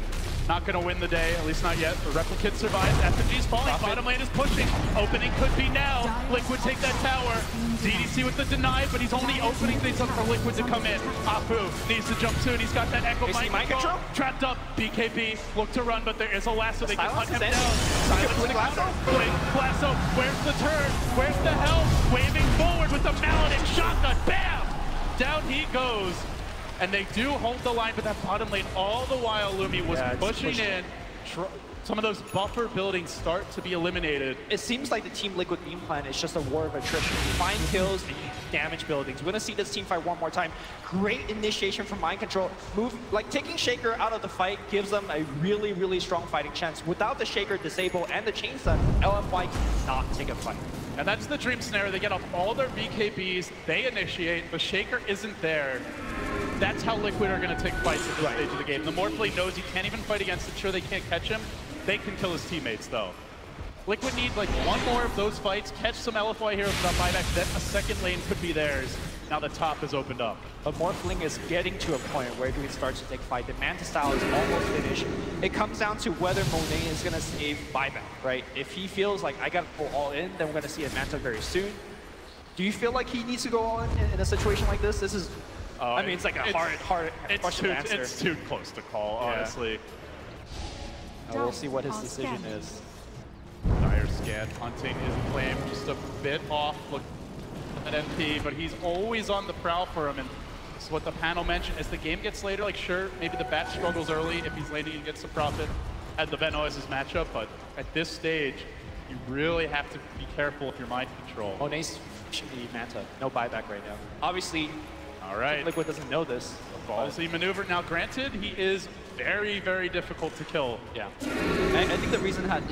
not going to win the day, at least not yet. The Replicant survives. FNG's falling. Bottom lane is pushing. Opening could be now. Liquid take that tower. DDC with the deny, but he's only opening things up for Liquid to come in. Apu needs to jump soon. He's got that Echo mind control. Trapped up. BKB look to run, but there is a lasso. They can hunt him down. Silence the counter. Blink. Lasso. Where's the turn? Where's the help? Waving forward with the Maledict shotgun. Bam! Down he goes. And they do hold the line, but that bottom lane, all the while Lumi was pushing in. Some of those buffer buildings start to be eliminated. It seems like the Team Liquid game plan is just a war of attrition. You find kills and you damage buildings. We're gonna see this team fight one more time. Great initiation from Mind Control. Like taking Shaker out of the fight gives them a really, really strong fighting chance. Without the Shaker disable and the chain stun, LFY cannot take a fight. And that's the dream scenario. They get off all their BKBs, they initiate, the Shaker isn't there. That's how Liquid are going to take fights at this stage of the game. The Morphle knows he can't even fight against it. Sure, they can't catch him. They can kill his teammates, though. Liquid need like one more of those fights, catch some LFY heroes without buyback, then a second lane could be theirs. Now the top is opened up. But Morphling is getting to a point where he starts to take fight. The Manta style is almost finished. It comes down to whether Monet is going to save buyback, right? If he feels like I got to go all in, then we're going to see a Manta very soon. Do you feel like he needs to go all in a situation like this? This is, I mean, it's like a hard question to answer. It's too close to call, honestly. We'll see what his decision is. Dire scan, hunting his claim just a bit off. Look at MP, but he's always on the prowl for him. And this is what the panel mentioned. As the game gets later, like sure, maybe the bat struggles early. If he's laning, he gets the profit. At the Veno as his matchup, but at this stage, you really have to be careful with your mind control. Monet's should be Manta, no buyback right now. Obviously, all right. Liquid doesn't know this. Ballsy maneuver. Now, granted, he is very, very difficult to kill. Yeah. I think the reason that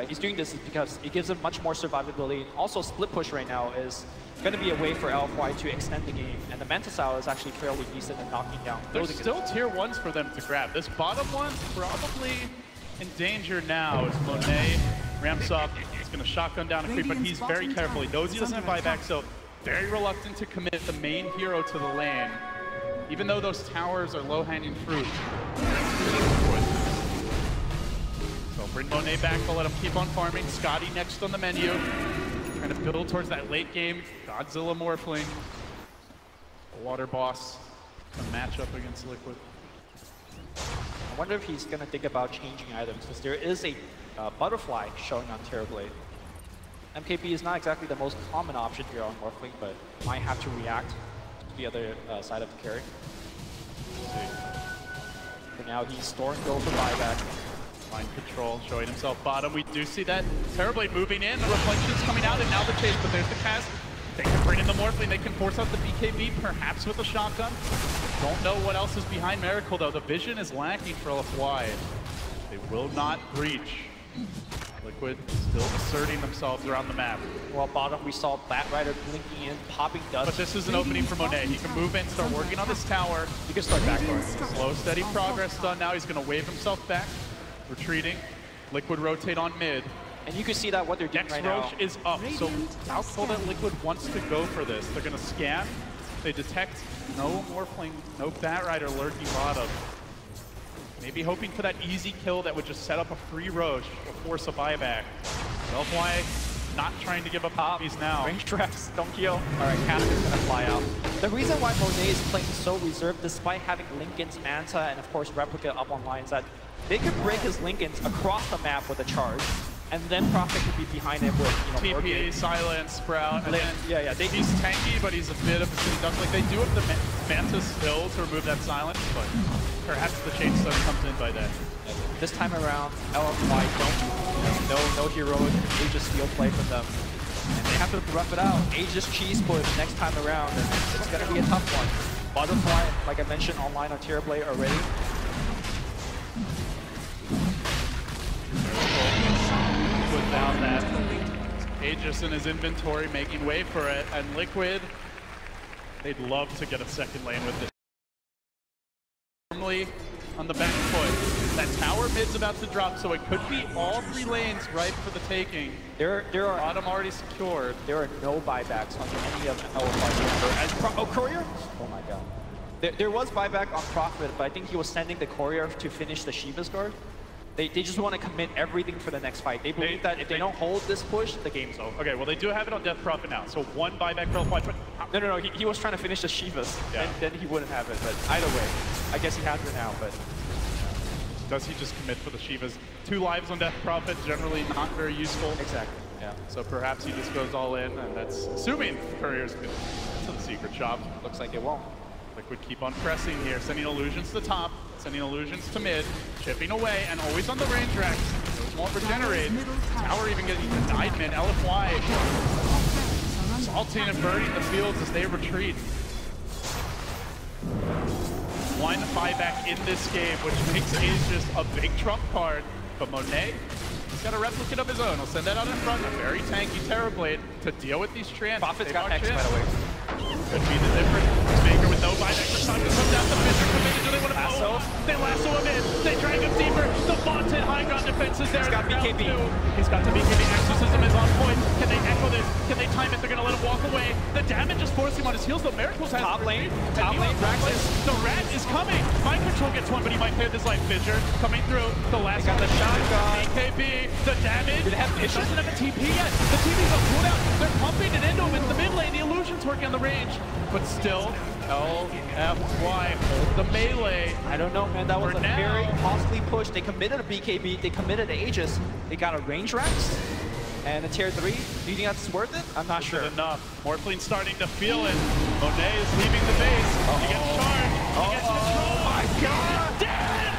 he's doing this is because it gives him much more survivability. Also, split push right now is going to be a way for LFY to extend the game, and the Manta style is actually fairly decent at knocking down. There's still tier 1s for them to grab. This bottom one probably in danger now as Monet ramps up. He's going to shotgun down a creep, but he's very careful. He knows he doesn't have buyback, so very reluctant to commit the main hero to the lane, even though those towers are low-hanging fruit. So bring Monet back, but let him keep on farming. Scotty next on the menu, trying to build towards that late game Godzilla Morphling. The water boss, a matchup against Liquid. I wonder if he's going to think about changing items, because there is a butterfly showing on Terrorblade. MKB is not exactly the most common option here on Morphling, but might have to react to the other side of the carry. For now, he's storing gold for buyback. Mind control showing himself bottom. We do see that Terrorblade moving in, the reflections coming out, and now the chase, but there's the cast. They can bring in the Morphling, they can force out the BKB, perhaps with a shotgun. Don't know what else is behind Miracle, though. The vision is lacking for LFY. They will not breach. Liquid still asserting themselves around the map. Well, bottom, we saw Batrider blinking in, popping dust. But this is an opening for Monet. He can move in, start working on this tower. He can start backdoor. Slow, steady progress done now. He's going to wave himself back, retreating. Liquid rotate on mid. And you can see that what they're doing right now. Roche is up, so doubtful that Liquid wants to go for this. They're going to scan. They detect no Morphling, no Batrider lurking bottom. Maybe hoping for that easy kill that would just set up a free Roche or force a buyback. LFY not trying to give up poppies now. Range traps, don't kill. All right, Caster's gonna fly out. The reason why Monet is playing so reserved, despite having Linken's Manta and of course Replica up online, is that they could break his Linken's across the map with a charge, and then Prophet could be behind him with, you know, TP, Silence, Sprout, and then he's tanky, but he's a bit of a city duck. Like, they do have the Manta still to remove that Silence, but perhaps the chain stun comes in by then. This time around, LFY no heroic Aegis steel play from them. And they have to rough it out. Aegis cheese push next time around, and it's going to be a tough one. Butterfly, like I mentioned, online on Terrorblade already. Liquid down that. Aegis in his inventory, making way for it, and Liquid, they'd love to get a second lane with it. Normally on the back foot. That tower mid's about to drop, so it could be all three lanes ripe for the taking. There are bottom already secured. There are no buybacks on any of LFY's. Oh, Courier? Oh my god. There was buyback on Prophet, but I think he was sending the Courier to finish the Shiva's guard. They just want to commit everything for the next fight. They believe that if they don't hold this push, the game's over. Okay, well they do have it on Death Prophet now, so one buyback for LFY. No, he was trying to finish the Shivas, and then he wouldn't have it, but either way, I guess he has it now, but... Does he just commit for the Shivas? 2 lives on Death Prophet, generally not very useful. Exactly, yeah. So perhaps he just goes all in, and that's assuming Courier's good to the secret shop. Looks like it won't. Liquid keep on pressing here, sending illusions to top, sending illusions to mid, chipping away, and always on the range racks. Those won't regenerate. Tower even getting denied mid. LFY salting and burning the fields as they retreat. One buyback in this game, which makes Aegis a big trump card. But Monet, he's got a replicate of his own. He'll send that out in front, a very tanky Terrorblade to deal with these trans. Prophet's got X, by the way. Could be the difference. Maker with no buyback. The sun comes down, the Fisher coming in. Do they want to lasso? They lasso him in. They drag him deeper. The vaunted high ground defense is there. He's got BKB. He's got the BKB. Exorcism is on point. Can they echo this? Can they time it? They're going to let him walk away. The damage is forcing him on his heels. The Miracles has top lane. Praxis. The rat is coming. Mind control gets one, but he might clear this life. Fisher coming through. The last one. The shotgun. BKB. The damage. It doesn't have a TP yet. The TP's on cooldown. They're pumping it into him in the mid lane. The illusion's working on the range. But still, LFY hold the melee. I don't know, man. That was a very costly push. They committed a BKB. They committed a Aegis. They got a range Rex and a tier 3. Do you think that's worth it? I'm not sure. Enough. Morphlene's starting to feel it. Monet is leaving the base. He gets charged. He gets control. Oh my god! Dead!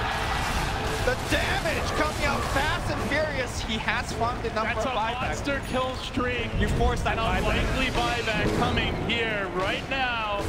The damage coming out fast and furious. He has found enough That's for a buyback. Monster kill streak. You forced that buyback. unlikely buyback coming here right now.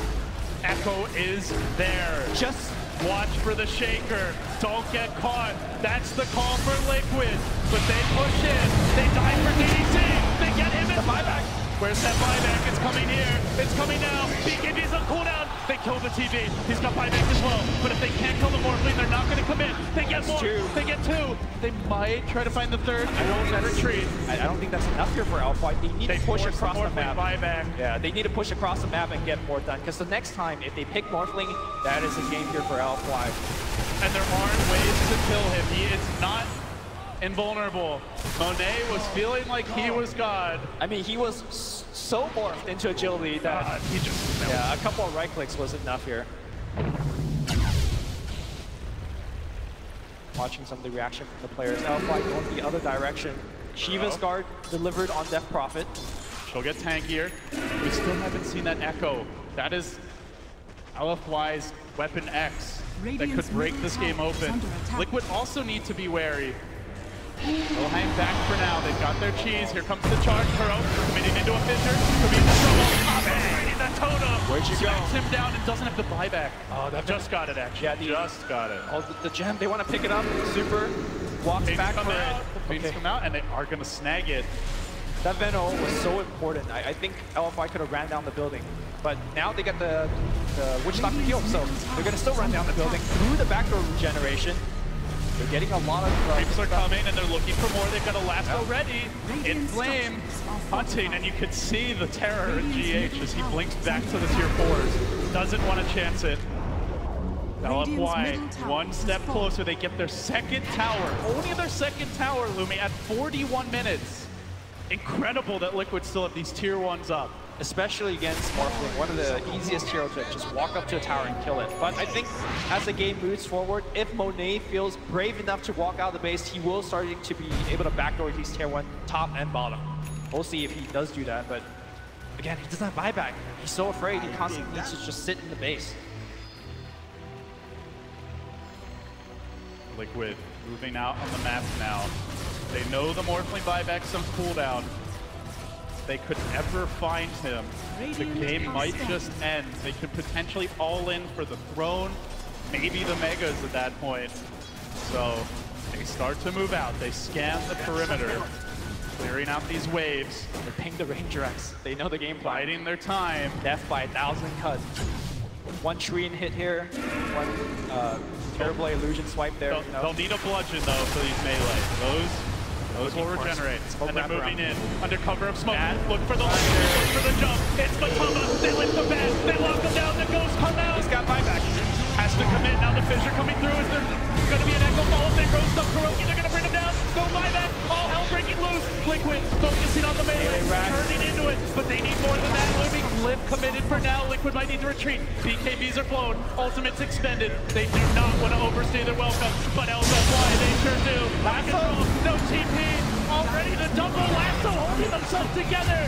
Echo is there. Just watch for the shaker. Don't get caught. That's the call for Liquid. But they push in. They die for DDT. They get him in the buyback. Where's that buyback? It's coming here. It's coming now. BKB's on cooldown. They kill the TV. He's got buyback as well. But if they can't kill the Morphling, they're not going to commit. They get more. They get 2. They might try to find the 3rd. I retreat. I don't think that's enough here for Alpha. They need to push across the map. Buyback. Yeah, they need to push across the map and get more done. Because the next time, if they pick Morphling, that is a game here for Alpha. And there aren't ways to kill him. He is not invulnerable. Monet was feeling like he was God. I mean, he was so morphed into agility that he just a couple of right clicks was enough here. Watching some of the reaction from the players. Alpha going the other direction. Shiva's guard delivered on Death Prophet. She'll get tankier. We still haven't seen that Echo. That is LFY's Weapon X that could break this game open. Liquid also need to be wary. They'll hang back for now. They've got their cheese. Here comes the charge. Kuro committing into a Fisher. Could be in trouble. Already the totem. Where'd you go? Smacks him down and doesn't have the buyback. Oh, that just got it, actually. Yeah, just got it. Oh, the gem. They want to pick it up. Super walks back for it. The Fiends come out, and they are going to snag it. That Venom was so important. I think LFY could have ran down the building. But now they get the Witch Doctor heal, so they're going to still run down the building through the backdoor regeneration. They're getting a lot of creeps are coming and they're looking for more. They've got a lasso ready. In flame, hunting, and you could see the terror in GH as he blinks back to the tier 4s. Doesn't want to chance it. LFY, one step closer. They get their second tower. Only their second tower, Lumi, at 41 minutes. Incredible that Liquid still have these tier 1s up. Especially against Morphling, one of the easiest heroes to just walk up to a tower and kill it. But I think as the game moves forward, if Monet feels brave enough to walk out of the base, he will start to be able to backdoor these tier 1 top and bottom. We'll see if he does do that, but again, he doesn't have buyback. He's so afraid he constantly needs to just sit in the base. Liquid moving out on the map now. They know the Morphling buyback's on cooldown. They could ever find him, the game might just end. They could potentially all in for the throne, maybe the Megas at that point. So they start to move out. They scan the perimeter, clearing out these waves. They're ping the Ranger X. They know the game plan. Biding their time. Death by 1,000 cuts. One Treant hit here, one terrible illusion swipe there. They'll need a bludgeon though for these melee. Those will regenerate, and they're moving in under cover of smoke. Look for the look for the jump. It's Matoma. They lift the bat. They lock him down. The ghost come out. He's got buyback. Has to commit. Now the Fissure coming through. Is there going to be an echo follow? They roast up Kuroki. They're going to bring him down. Go buyback. All hell breaking loose. Liquid focusing on the melee, turning into it, but they need more than that. Looming Liv committed for now. Liquid might need to retreat. BKBs are flown. Ultimate's expended. They do not want to overstay their welcome, but LFY they sure do. Lasso, no TP. Already the double lasso holding themselves together.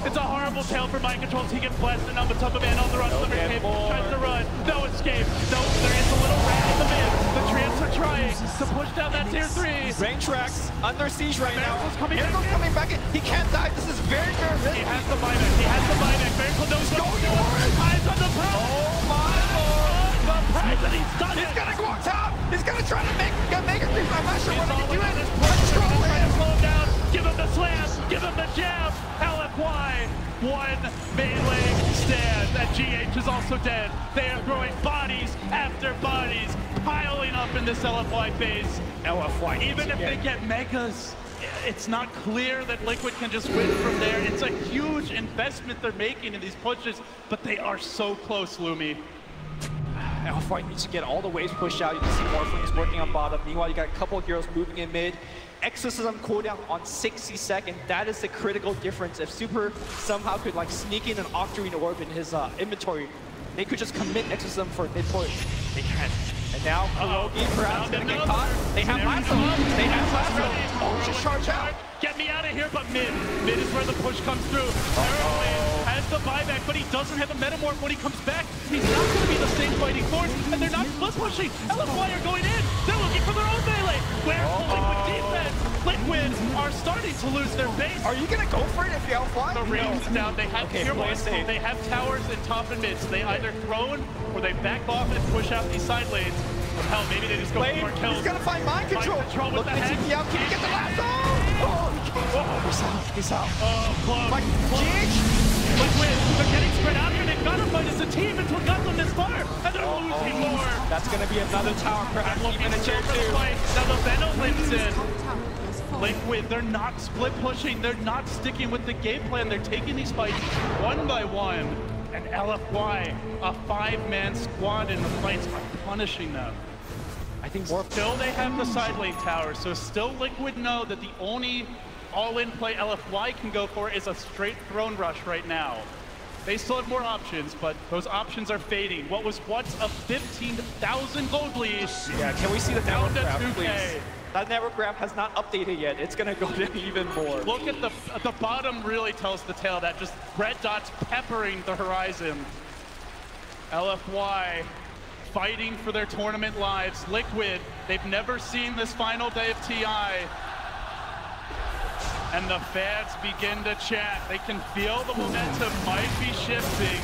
It's a horrible tail for mind controls. He gets blasted on the top of man on the run. Sliver Cape tries to run. No escape. No, there is a little rat in the mid. The Tramps are trying to push down that tier 3. Rain tracks under siege right now. Miracle's coming back in. He can't die. This is very, very risky. He has the buyback. He has the buyback. Miracle knows what's going on. Eyes on the prize. Oh my lord. The prize, and he's done it. He's gonna go on top. He's gonna try to make a creep. I'm not sure what he can do. Control him. Slow him down. Give him the slam. Give him the jab. LFY. One melee stand. And GH is also dead. They are throwing bodies after bodies, piling up in this LFY phase. LFY. Even if they get megas, it's not clear that Liquid can just win from there. It's a huge investment they're making in these pushes, but they are so close, Lumi. LFY needs to get all the waves pushed out. You can see Morphling working on bottom. Meanwhile, you got a couple of heroes moving in mid. Exorcism cooldown on 60 seconds. That is the critical difference. If Super somehow could like sneak in an Octarine orb in his inventory, they could just commit Exorcism for mid push. They can't. And now Kurogi perhaps gonna get caught. They have Lasso. They have Lasso. Oh, just charge out. Get me out of here, but mid. Mid is where the push comes through. Arrowblade has the buyback, but he doesn't have a metamorph when he comes back. He's not going to be the same fighting force, and they're not split pushing. LFY are going in. They're looking for their own melee. Where's the Liquid defense? Liquid are starting to lose their base. Are you gonna go for it if you LFY? The range is down. They have tier 1. They have towers in top and mid, so they either throw or they back off and push out these side lanes. Hell, maybe they just go for more kills. He's gonna find mind control. With the head. Can he get the lasso? Oh, he's out. Oh, close. Like, GH? Liquid, they're getting spread out here. They've got to fight as a team. It's what got them this far. And they're losing more. That's gonna be another tower, perhaps even a tier 2. Now the Venom lives in. Liquid, they're not split pushing. They're not sticking with the game plan. They're taking these fights one by one. And LFY, a 5-man squad in the fights, are punishing them. I think still they have the side lane tower, so still Liquid know that the only all-in play LFY can go for is a straight throne rush right now. They still have more options, but those options are fading. What was once a 15,000 gold lead, yeah, can we see the down to graph, 2K? please? That network graph has not updated yet. It's gonna go down even more. Look at the bottom really tells the tale that just red dots peppering the horizon. LFY fighting for their tournament lives. Liquid, they've never seen this final day of TI. And the fans begin to chat. They can feel the momentum might be shifting.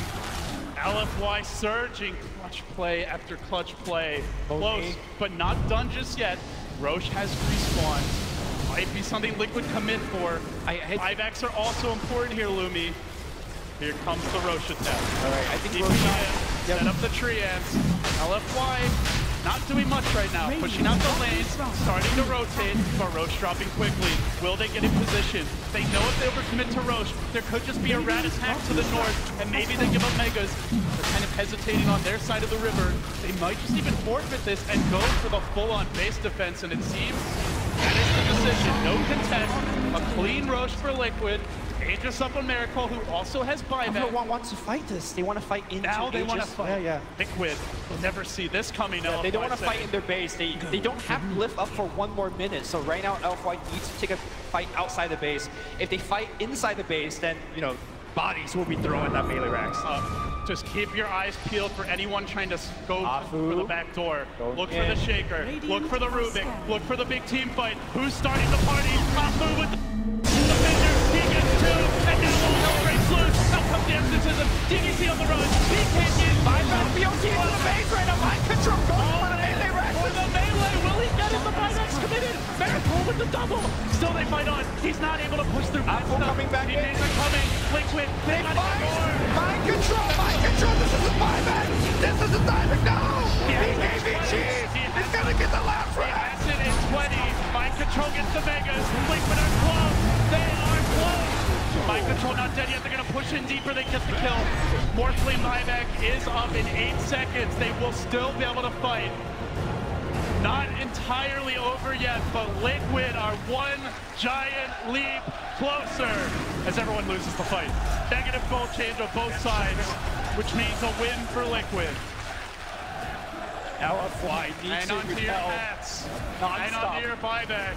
LFY surging, clutch play after clutch play. Close, but not done just yet. Roche has respawned. Might be something Liquid commit for. Buybacks are also important here, Lumi. Here comes the Roche attack. All right, I think Roche set up the tree ends. LFY not doing much right now. Pushing out the lanes, starting to rotate, but Roche dropping quickly. Will they get in position? They know if they overcommit to Roche, there could just be a rat attack to the north, and maybe they give up megas. They're kind of hesitating on their side of the river. They might just even forfeit this and go for the full-on base defense, and it seems that is the decision. No contest, a clean Roche for Liquid. Aegis up on Miracle, who also has buyback. Everyone wants to fight this. They want to fight into Now they Aegis. want to fight. Yeah. Liquid will never see this coming. Yeah, they don't want to fight in their base. They don't have Glyph up for one more minute. So right now, LFY needs to take a fight outside the base. If they fight inside the base, then, you know, bodies will be throwing that melee racks. Just keep your eyes peeled for anyone trying to go for the back door. Look for the Shaker. Look for the Rubik. Look for the big team fight. Who's starting the party? Afu with the Bender. He gets two. And now Hell breaks loose. Out comes the Exorcism. DDC on the run. He can't get buyback. BO3 into the base right now. Mind control. Going for the melee rack. For the melee. Will he get it? The buyback's committed. Miracle with the double. Still they fight on. He's not able to push through. Afu coming back in. They're coming. Liquid. They got more. Mind control. Mind control. This is a buyback. This is a diving. No. BKBG. He's gonna get the last rack. Acid in 20. Mind control gets the megas. Liquid are close. They are close. Mind control not dead yet. They're gonna push in deeper. They get the kill. Morphling buyback is up in 8 seconds. They will still be able to fight. Not entirely over yet, but Liquid are one giant leap closer as everyone loses the fight. Negative goal change on both sides, which means a win for Liquid. LFY needs and to onto your hats. And onto your buyback.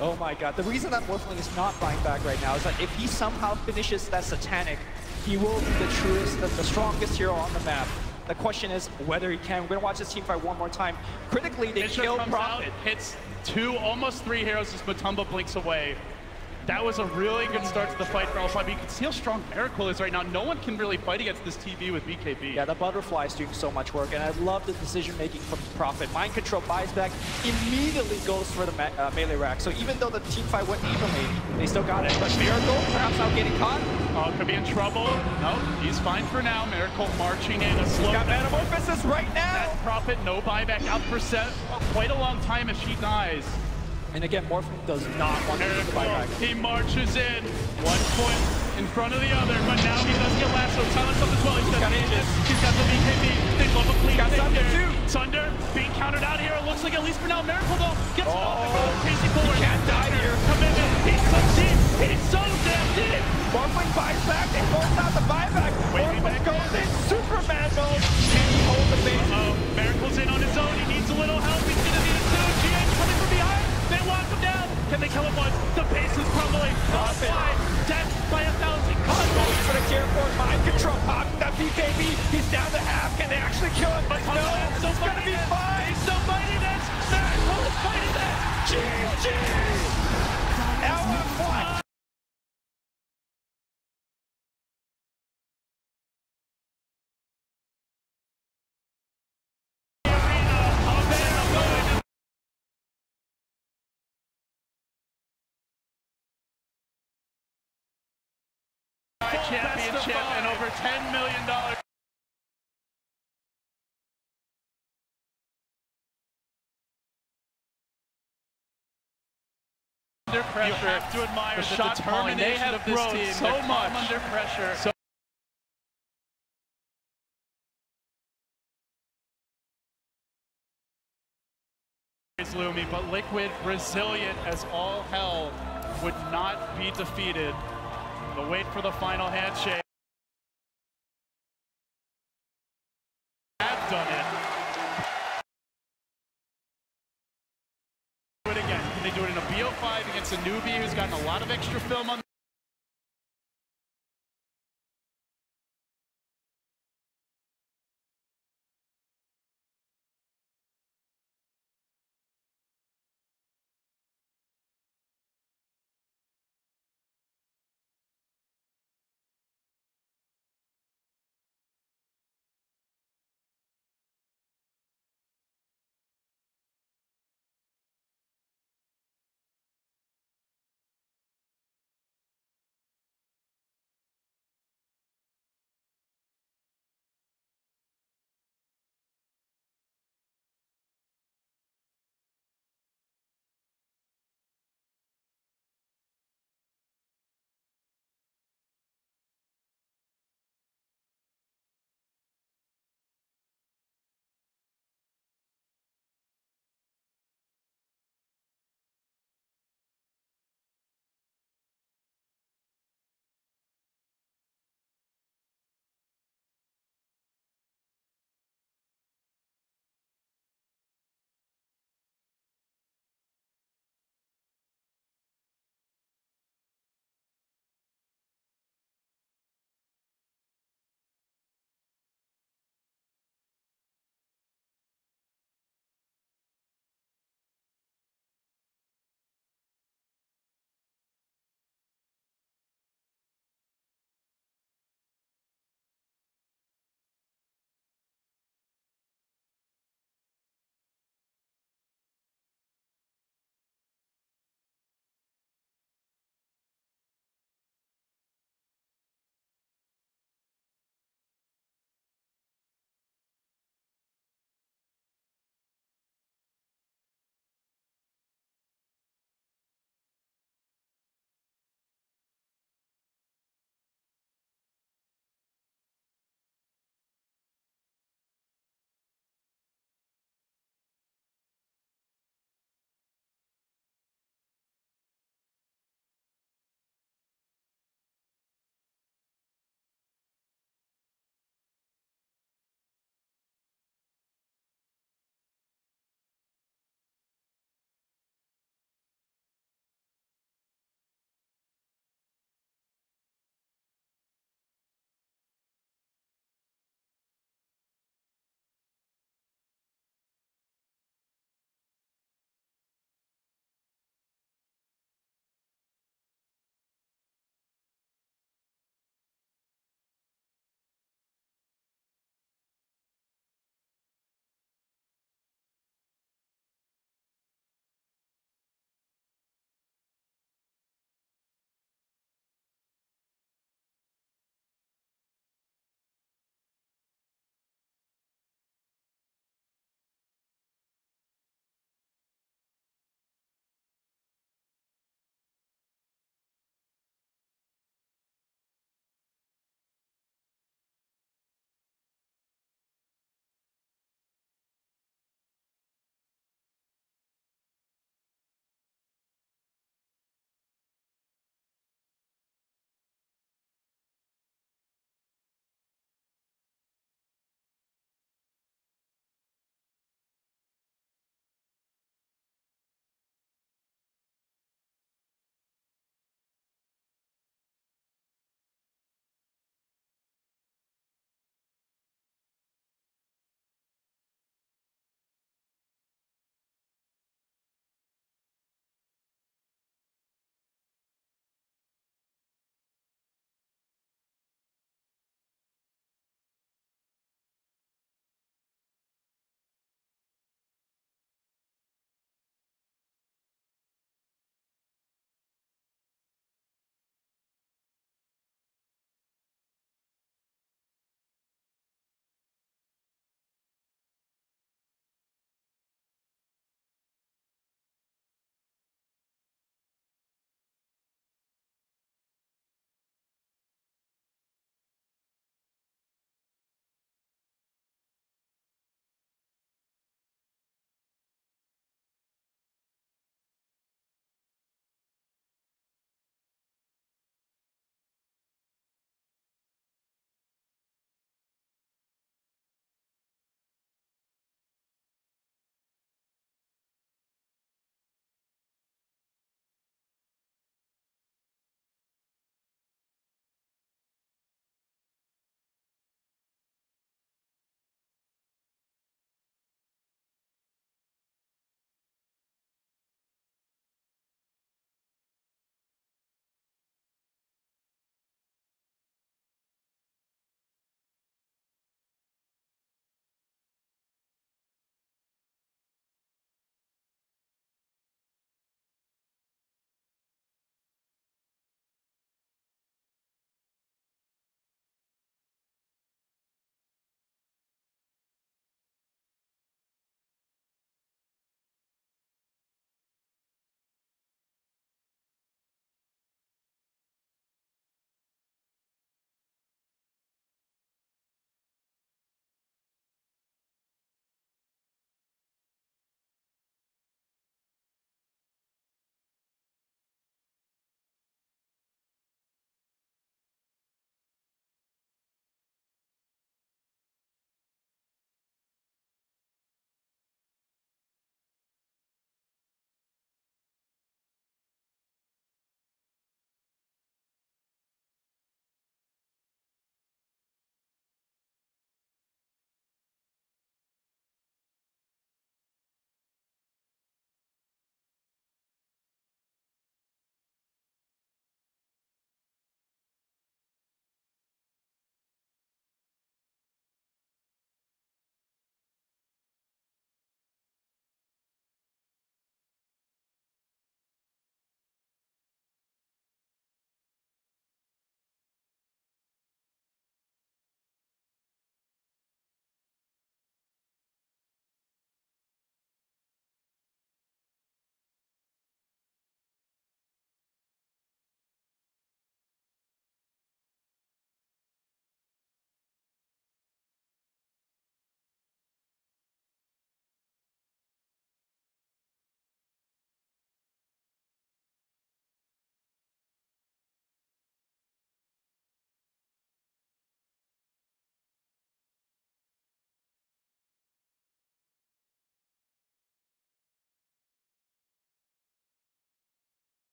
Oh my god. The reason that Morphling is not buying back right now is that if he somehow finishes that Satanic, he will be the truest, the strongest hero on the map. The question is whether he can. We're going to watch this team fight one more time. Critically, they kill Prophet. Hits 2, almost 3 heroes as Matumba blinks away. That was a really good start to the fight for Alpha. You can see how strong Miracle is right now. No one can really fight against this TV with BKB. Yeah, the Butterfly is doing so much work, and I love the decision-making from Prophet. Mind Control buys back, immediately goes for the melee rack. So even though the team fight went evenly, they still got it. But Miracle, perhaps not getting caught. Oh, could be in trouble. No, he's fine for now. Miracle marching in a slow. He's got Metamorphosis right now. That Prophet, no buyback, out for quite a long time if she dies. And again, Morphling does not want to do the buyback. He marches in, 1 foot in front of the other, but now he does get lasso. Silence up as well. He's got Aegis. He's got the BKB. They love a clean. Got Sunder too. Sunder being countered out here. It looks like at least for now, Miracle though gets off the crazy forward. He can't die here. Commitment. He's so deep. He's so damn deep. Morphling buys back. They force out the buyback. Morphling goes in Superman mode. Can he hold the base? Miracle's in on his own. He needs a little help. He's gonna need it too. GH coming from behind. They lock him down. Can they kill him once? The base is crumbling. Offside. Death by 1,000 cuts. Going for the tier 4 mind control. Popping that BKB. He's down to half. Can they actually kill him? But no, it's gonna be fine. He's still fighting this. Miracle is fighting this. GG. LF1. Championship and over $10 million. Under pressure. You have to admire the determination of this team. So much under pressure. So Lumi, but Liquid, resilient as all hell, would not be defeated. The wait for the final handshake. Have done it. Do it again. Can they do it in a BO5 against a newbie who's gotten a lot of extra film on